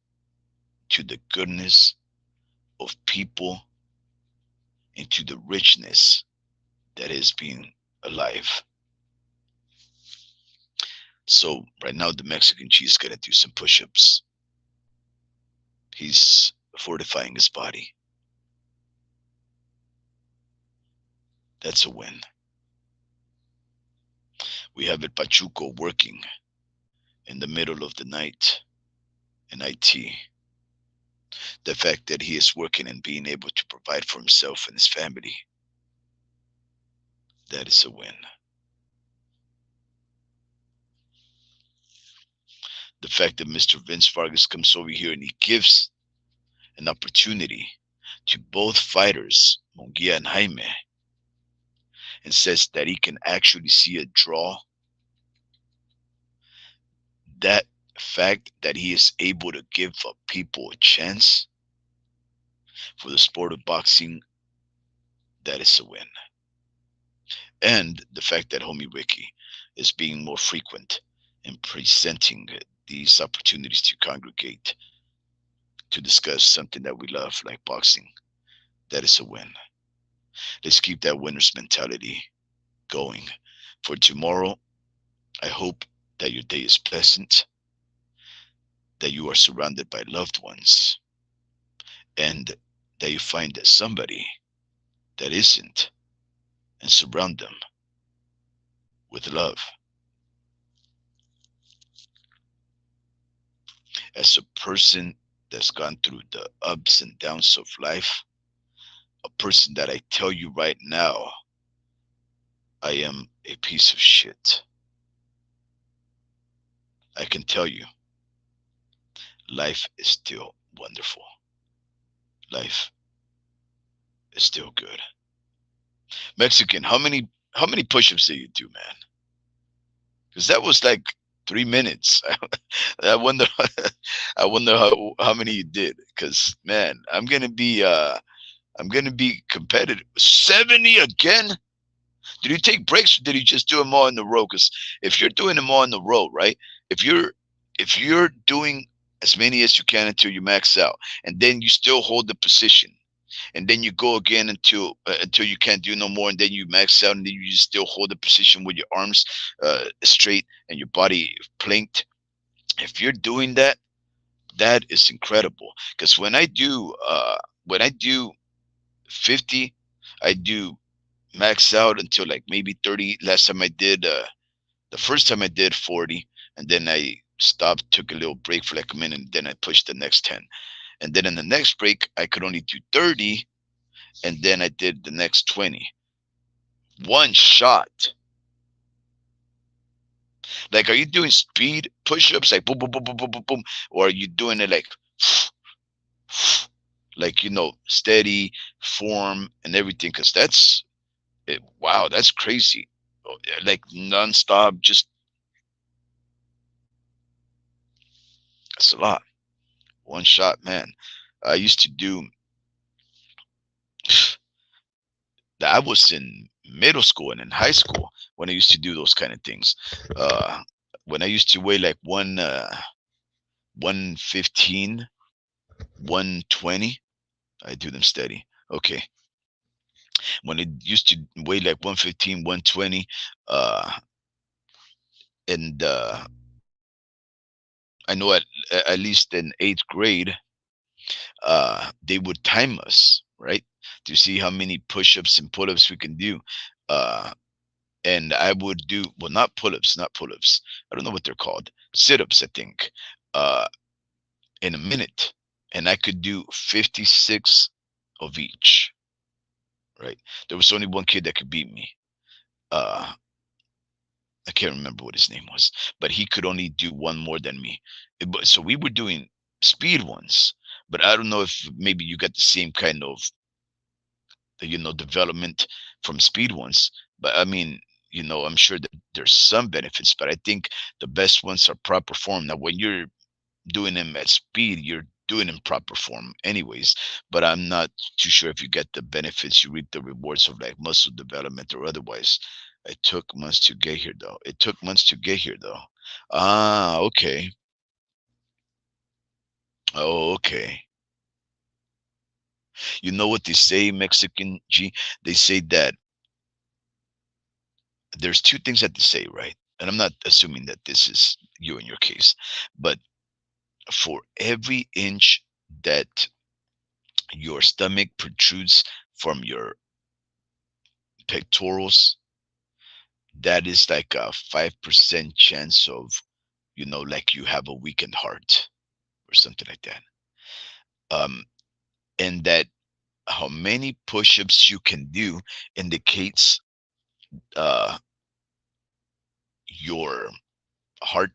to the goodness of people and to the richness that is being alive. So right now the Mexican G is gonna do some push-ups. He's fortifying his body. That's a win. We have El Pachuco working in the middle of the night in IT. The fact that he is working and being able to provide for himself and his family, that is a win. The fact that Mr. Vince Vargas comes over here and he gives an opportunity to both fighters, Munguia and Jaime, and says that he can actually see a draw. That fact that he is able to give people a chance for the sport of boxing, that is a win. And the fact that Homie Ricky is being more frequent in presenting these opportunities to congregate to discuss something that we love, like boxing, that is a win. Let's keep that winner's mentality going. For tomorrow, I hope that your day is pleasant, that you are surrounded by loved ones, and that you find that somebody that isn't, and surround them with love. As a person that's gone through the ups and downs of life, a person that I tell you right now, I am a piece of shit. I can tell you, life is still wonderful. Life is still good. Mexican, how many push-ups did you do, man? Because that was like 3 minutes. I wonder I wonder how many you did. Because man, I'm gonna be competitive. 70 again? Did you take breaks or did you just do them all in the row? Because if you're doing them all in the row, right? If you're doing as many as you can until you max out, and then you still hold the position, and then you go again until you can't do no more, and then you max out, and then you just still hold the position with your arms straight and your body planked. If you're doing that, that is incredible. Because when I do 50, I do max out until like maybe 30. Last time I did, the first time I did 40, and then I stopped, took a little break for like a minute, and then I pushed the next 10. And then in the next break, I could only do 30, and then I did the next 20. One shot. Like, are you doing speed push-ups, like boom, boom, boom, boom, boom, boom, boom, or are you doing it like steady form and everything? Because that's it. Wow, that's crazy. Oh, yeah, like nonstop, just that's a lot. One shot, man. I used to do. I was in middle school and in high school when I used to do those kind of things. Uh, when I used to weigh like 115, 120, I do them steady. Okay. When it used to weigh like 115, 120, and I know at least in eighth grade, they would time us, right? To see how many push-ups and pull-ups we can do. Uh, and I would do, well, not pull-ups, not pull-ups. I don't know what they're called. Sit-ups, I think, uh, in a minute. And I could do 56 of each, right? There was only one kid that could beat me. Uh, I can't remember what his name was, but he could only do one more than me. So we were doing speed ones, but I don't know if maybe you got the same kind of development from speed ones. But I mean, I'm sure that there's some benefits, but I think the best ones are proper form. Now, when you're doing them at speed, you're doing in proper form anyways. But I'm not too sure if you get the benefits, you reap the rewards of like muscle development or otherwise. It took months to get here though. It took months to get here though. Ah, okay. Oh, okay. You know what they say, Mexican G? They say that there's two things that they say, right? And I'm not assuming that this is you in your case, but for every inch that your stomach protrudes from your pectorals, that is like a 5% chance of, like you have a weakened heart or something like that. Um, and that how many push-ups you can do indicates uh, your heart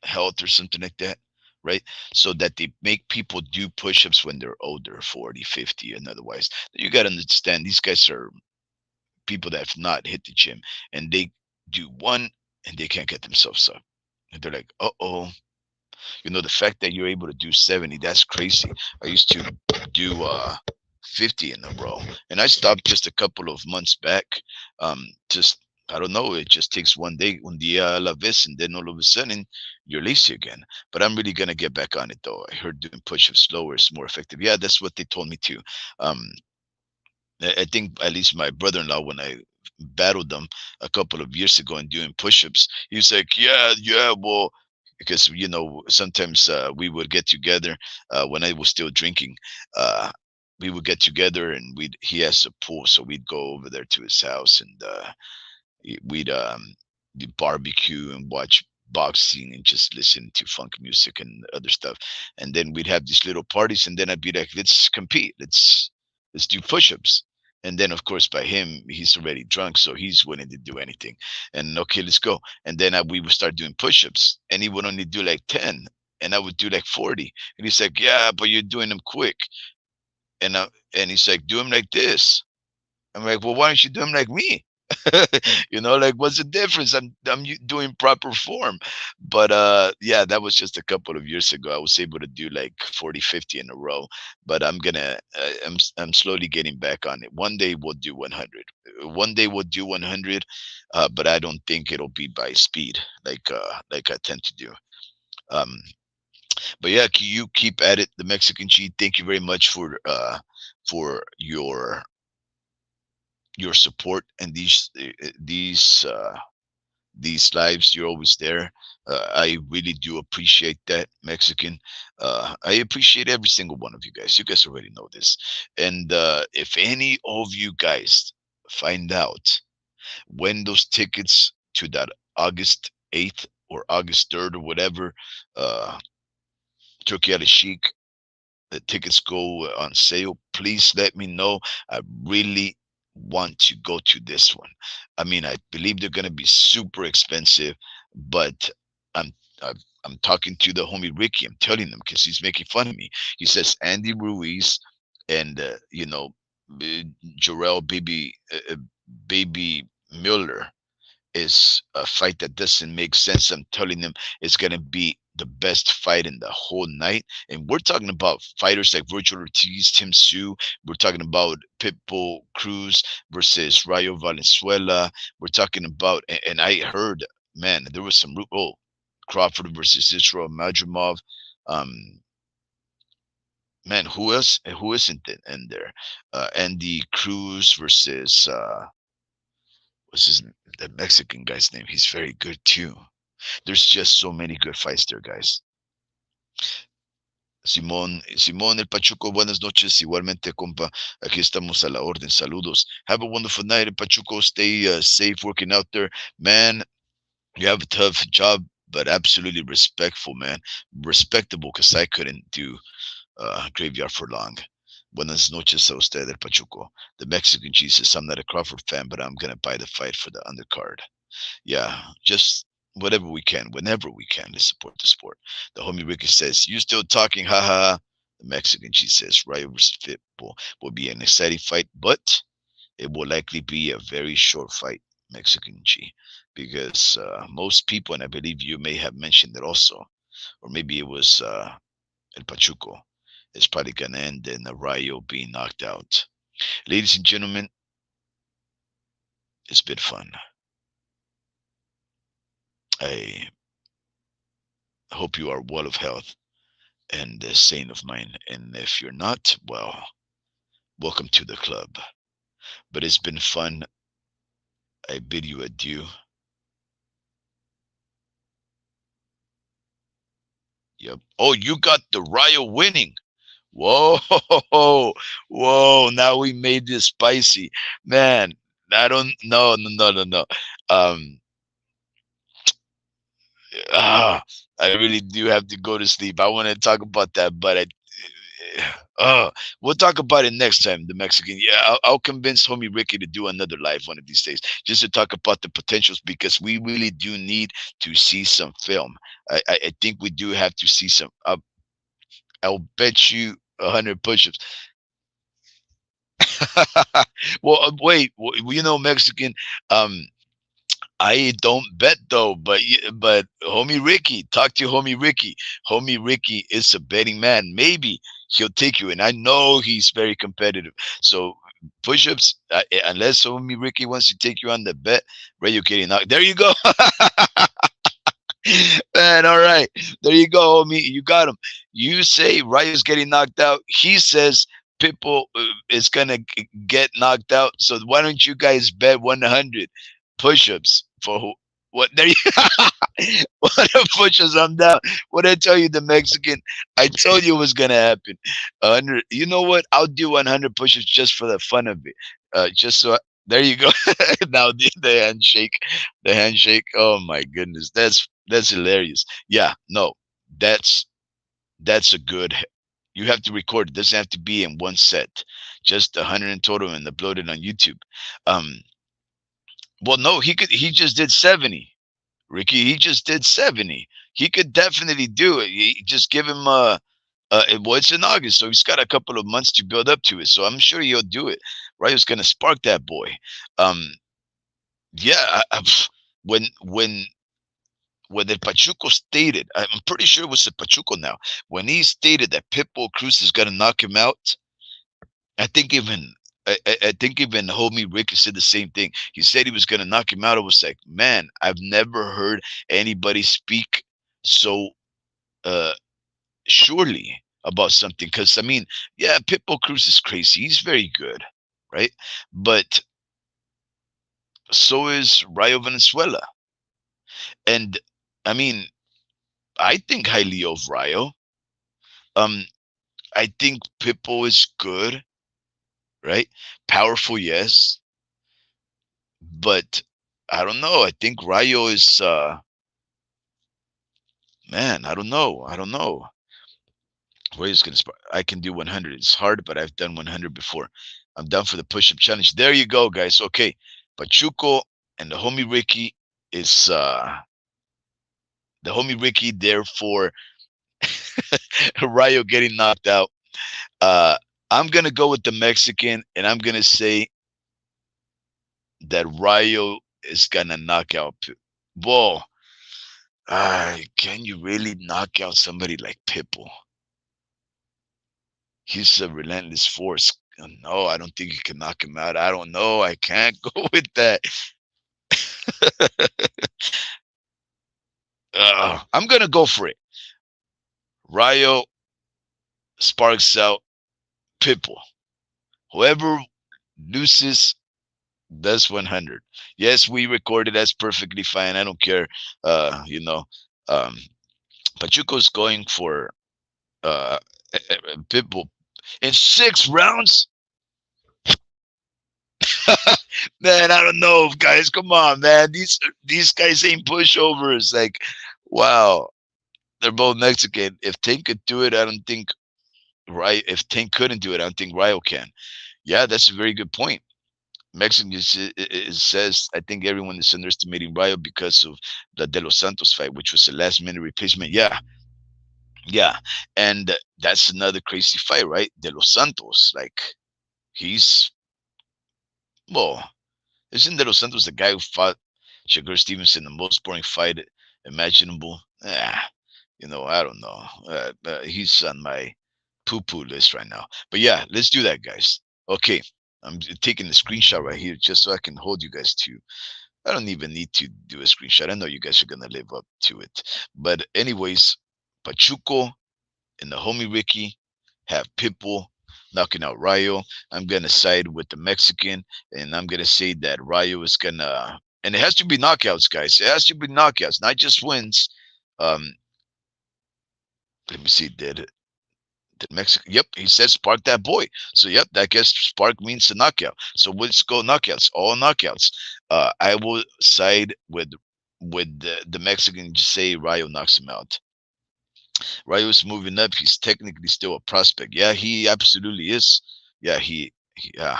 health or something like that, right? So that they make people do push-ups when they're older, 40, 50, and otherwise. You got to understand these guys are people that have not hit the gym, and they do one and they can't get themselves up. And they're like, uh-oh. The fact that you're able to do 70, that's crazy. I used to do 50 in a row, and I stopped just a couple of months back. Just I don't know. It just takes one day, un día a la vez, and then all of a sudden you're lazy again. But I'm really gonna get back on it though. I heard doing push-ups slower is more effective. Yeah, that's what they told me too. Um, I think at least my brother-in-law, when I battled them a couple of years ago and doing push-ups, he was like, "Yeah, yeah, well." Because sometimes we would get together when I was still drinking. Uh, we would get together and he has a pool, so we'd go over there to his house and we'd do barbecue and watch boxing and just listen to funk music and other stuff. And then we'd have these little parties, and then I'd be like, "Let's compete. Let's do push-ups." And then, of course, by him, he's already drunk, so he's willing to do anything. And okay, let's go. And then we would start doing push-ups, and he would only do like 10, and I would do like 40. And he's like, "Yeah, but you're doing them quick." And he's like, "Do them like this." I'm like, "Well, why don't you do them like me?" Like, what's the difference? I'm doing proper form. But yeah, that was just a couple of years ago. I was able to do like 40, 50 in a row. But I'm slowly getting back on it. One day we'll do 100. One day we'll do 100, but I don't think it'll be by speed like I tend to do. Um, but yeah, you keep at it, the Mexican G. Thank you very much for your support and these lives. You're always there. I really do appreciate that, Mexican. I appreciate every single one of you guys. You guys already know this. And if any of you guys find out when those tickets to that August 8th or August 3rd or whatever, Turkey at a Chic, the tickets go on sale, please let me know. I really want to go to this one. I mean, I believe they're gonna be super expensive, but I'm I'm talking to the homie Ricky. I'm telling him because he's making fun of me. He says Andy Ruiz and uh, Jarrell Baby Miller is a fight that doesn't make sense. I'm telling them it's gonna be the best fight in the whole night. And we're talking about fighters like Virgil Ortiz, Tim Sue. We're talking about Pitbull Cruz versus Rayo Valenzuela. We're talking about, and I heard, man, there was some Crawford versus Israel Madrimov. Um, man, who else? Who isn't in there? Andy Cruz versus what's his the Mexican guy's name? He's very good too. There's just so many good fights there, guys. Simón el Pachuco, buenas noches. Igualmente, compa, aquí estamos a la orden. Saludos. Have a wonderful night, el Pachuco. Stay safe working out there. Man, you have a tough job, but absolutely respectful, man. Respectable, because I couldn't do graveyard for long. Buenas noches a usted, el Pachuco. The Mexican cheese says, I'm not a Crawford fan, but I'm going to buy the fight for the undercard. Yeah, just whatever we can, whenever we can, to support the sport. The homie Ricky says, "You still talking? Haha." The Mexican she says, "Rayo versus Pitbull will be an exciting fight, but it will likely be a very short fight." Mexican G, because most people, and I believe you may have mentioned it also, or maybe it was El Pachuco, is probably gonna end in the Rayo being knocked out. Ladies and gentlemen, it's been fun. I hope you are well of health and a saint of mine. And if you're not, well, welcome to the club. But it's been fun. I bid you adieu. Yep. Oh, you got the Rayo winning. Whoa, whoa. Now we made this spicy. Man, I don't no. Um ah, I really do have to go to sleep. I want to talk about that, but uh, we'll talk about it next time. The Mexican, yeah, I'll convince homie Ricky to do another live one of these days, just to talk about the potentials because we really do need to see some film. I think we do have to see some. I'll bet you 100 push-ups. Well, wait, Mexican. Um, I don't bet though, but homie Ricky, talk to homie Ricky. Homie Ricky is a betting man. Maybe he'll take you, and I know he's very competitive. So push-ups, unless homie Ricky wants to take you on the bet, where you getting knocked. There you go, man. All right, there you go, homie. You got him. You say Rayo's getting knocked out. He says people is gonna get knocked out. So why don't you guys bet 100 push-ups for who? What there you what the push-ups I'm down. What I tell you, the Mexican, I told you it was gonna happen. 100, you know what? I'll do 100 push-ups just for the fun of it. Just so there you go. Now the handshake, the handshake. Oh my goodness, that's hilarious. Yeah, no, that's that's a good. You have to record. It doesn't have to be in one set. Just 100 in total and upload it on YouTube. Um, well, no, he could. He just did 70. Ricky, he just did 70. He could definitely do it. Just give him well, it's in August, so he's got a couple of months to build up to it. So I'm sure he'll do it. Rayo's gonna spark that boy. Um, yeah, when the Pachuco stated, I'm pretty sure it was the Pachuco now, when he stated that Pitbull Cruz is gonna knock him out, I think even I think even homie Ricky said the same thing. He said he was gonna knock him out. I was like, man, I've never heard anybody speak so uh surely about something. Because I mean, yeah, Pitbull Cruz is crazy. He's very good, right? But so is Rayo Venezuela. And I mean, I think highly of Rayo. Um, I think Pitbull is good, right? Powerful, yes, but I don't know. I think Rayo is man. I don't know. I don't know. Where is gonna? I can do 100. It's hard, but I've done 100 before. I'm down for the push-up challenge. There you go, guys. Okay, Pachuco and the homie Ricky is the homie Ricky there for Rayo getting knocked out. Uh, I'm gonna go with the Mexican, and I'm gonna say that Rayo is gonna knock out. Whoa, can you really knock out somebody like Pitbull? He's a relentless force. No, I don't think you can knock him out. I don't know. I can't go with that. I'm gonna go for it. Rayo sparks out Pitbull. Whoever loses, that's 100. Yes, we recorded. That's perfectly fine. I don't care. You know, um, Pachuco's going for Pitbull in 6 rounds. Man, I don't know, guys. Come on, man. These guys ain't pushovers. Like, wow, they're both Mexican. If Tank could do it, I don't think right. If Tank couldn't do it, I don't think Ryo can. Yeah, that's a very good point. Mexican says I think everyone is underestimating Ryo because of the De Los Santos fight, which was a last minute replacement. Yeah, yeah, and that's another crazy fight, right? De Los Santos, like he's well, isn't De Los Santos the guy who fought Shakur Stevenson the most boring fight imaginable? I don't know. He's on my poo-poo list right now. But yeah, let's do that, guys. Okay, I'm taking a screenshot right here just so I can hold you guys to. I don't even need to do a screenshot. I know you guys are gonna live up to it. But anyways, Pachuco and the homie Ricky have Pitbull knocking out Rayo. I'm gonna side with the Mexican, and I'm gonna say that Rayo is gonna. And it has to be knockouts, guys. It has to be knockouts, not just wins. Um, Let me see. Did Mexico? Yep, he said spark that boy. So yep, I guess spark means a knockout. So let's go knockouts, all knockouts. I will side with the Mexican. Just say Rayo knocks him out. Rayo's moving up. He's technically still a prospect. Yeah, he absolutely is. Yeah, yeah.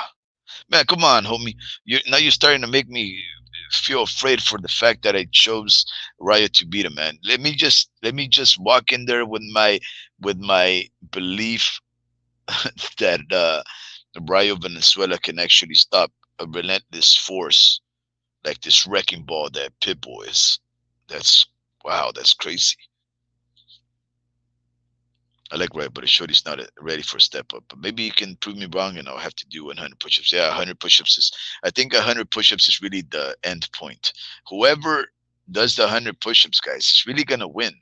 Man, come on, homie. You're starting to make me feel afraid for the fact that I chose Rayo to beat him, man. Let me just walk in there with my belief that Rayo Venezuela can actually stop a relentless force like this wrecking ball that Pitbull is. That's wow, that's crazy. I like Rayo, but Shorty's not ready for a step up. But maybe you can prove me wrong, and I'll have to do 100 push-ups. Yeah, 100 push-ups is. I think 100 push-ups is really the end point. Whoever does the 100 push-ups, guys, is really gonna win.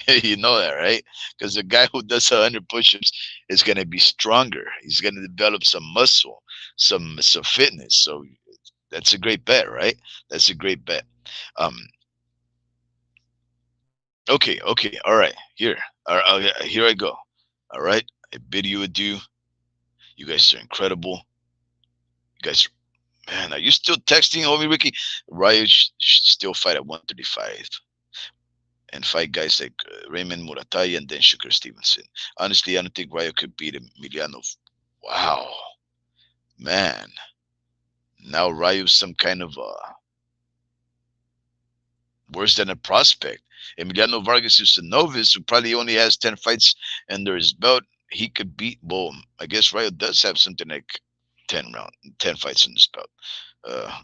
You know that, right? Because the guy who does 100 push-ups is gonna be stronger. He's gonna develop some muscle, some fitness. So that's a great bet, right? That's a great bet. Um. Okay. All right. Here I go. All right. I bid you adieu. You guys are incredible. You guys, man, are you still texting, homie Ricky? Riot should still fight at 135 and fight guys like Raymond Murataya and then Shakur Stevenson. Honestly, I don't think Riot could beat Emiliano. Wow, man. Now Ryu's some kind of worse than a prospect. Emiliano Vargas is a novice who probably only has 10 fights under his belt. He could beat, well, I guess Rayo does have something like 10 fights in his belt. Uh,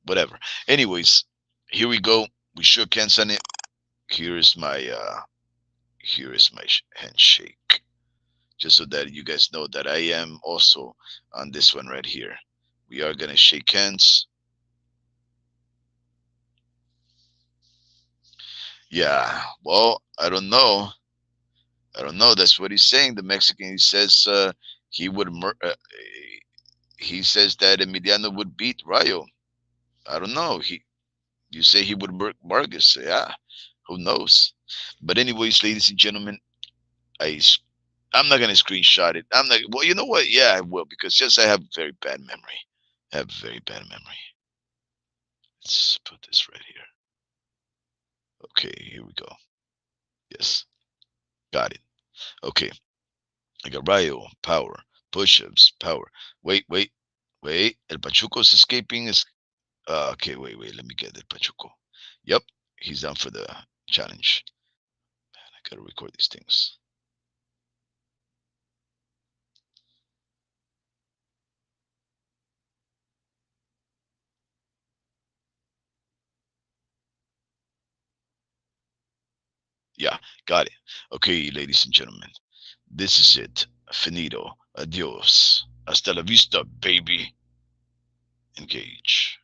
Whatever. Anyways, here we go. We shook hands on it. Here is my handshake. Just so that you guys know that I am also on this one right here. We are gonna shake hands. Yeah. Well, I don't know. I don't know. That's what he's saying. The Mexican. He says he would. He says that Emiliano would beat Rayo. I don't know. You say he would work Vargas. Yeah, who knows? But anyways, ladies and gentlemen, I I'm not gonna screenshot it. I'm not. Well, you know what? Yeah, I will because just I have very bad memory. I have very bad memory. Let's put this right here. Okay, here we go. Yes, got it. Okay, I got Rayo, power, Push-ups, power. Wait, wait, wait. El Pachuco is escaping. Is okay. Wait, wait. Let me get the Pachuco. Yep, he's down for the challenge. Man, I gotta record these things. Yeah, got it. Okay, ladies and gentlemen, this is it. Finito. Adios. Hasta la vista, baby. Engage.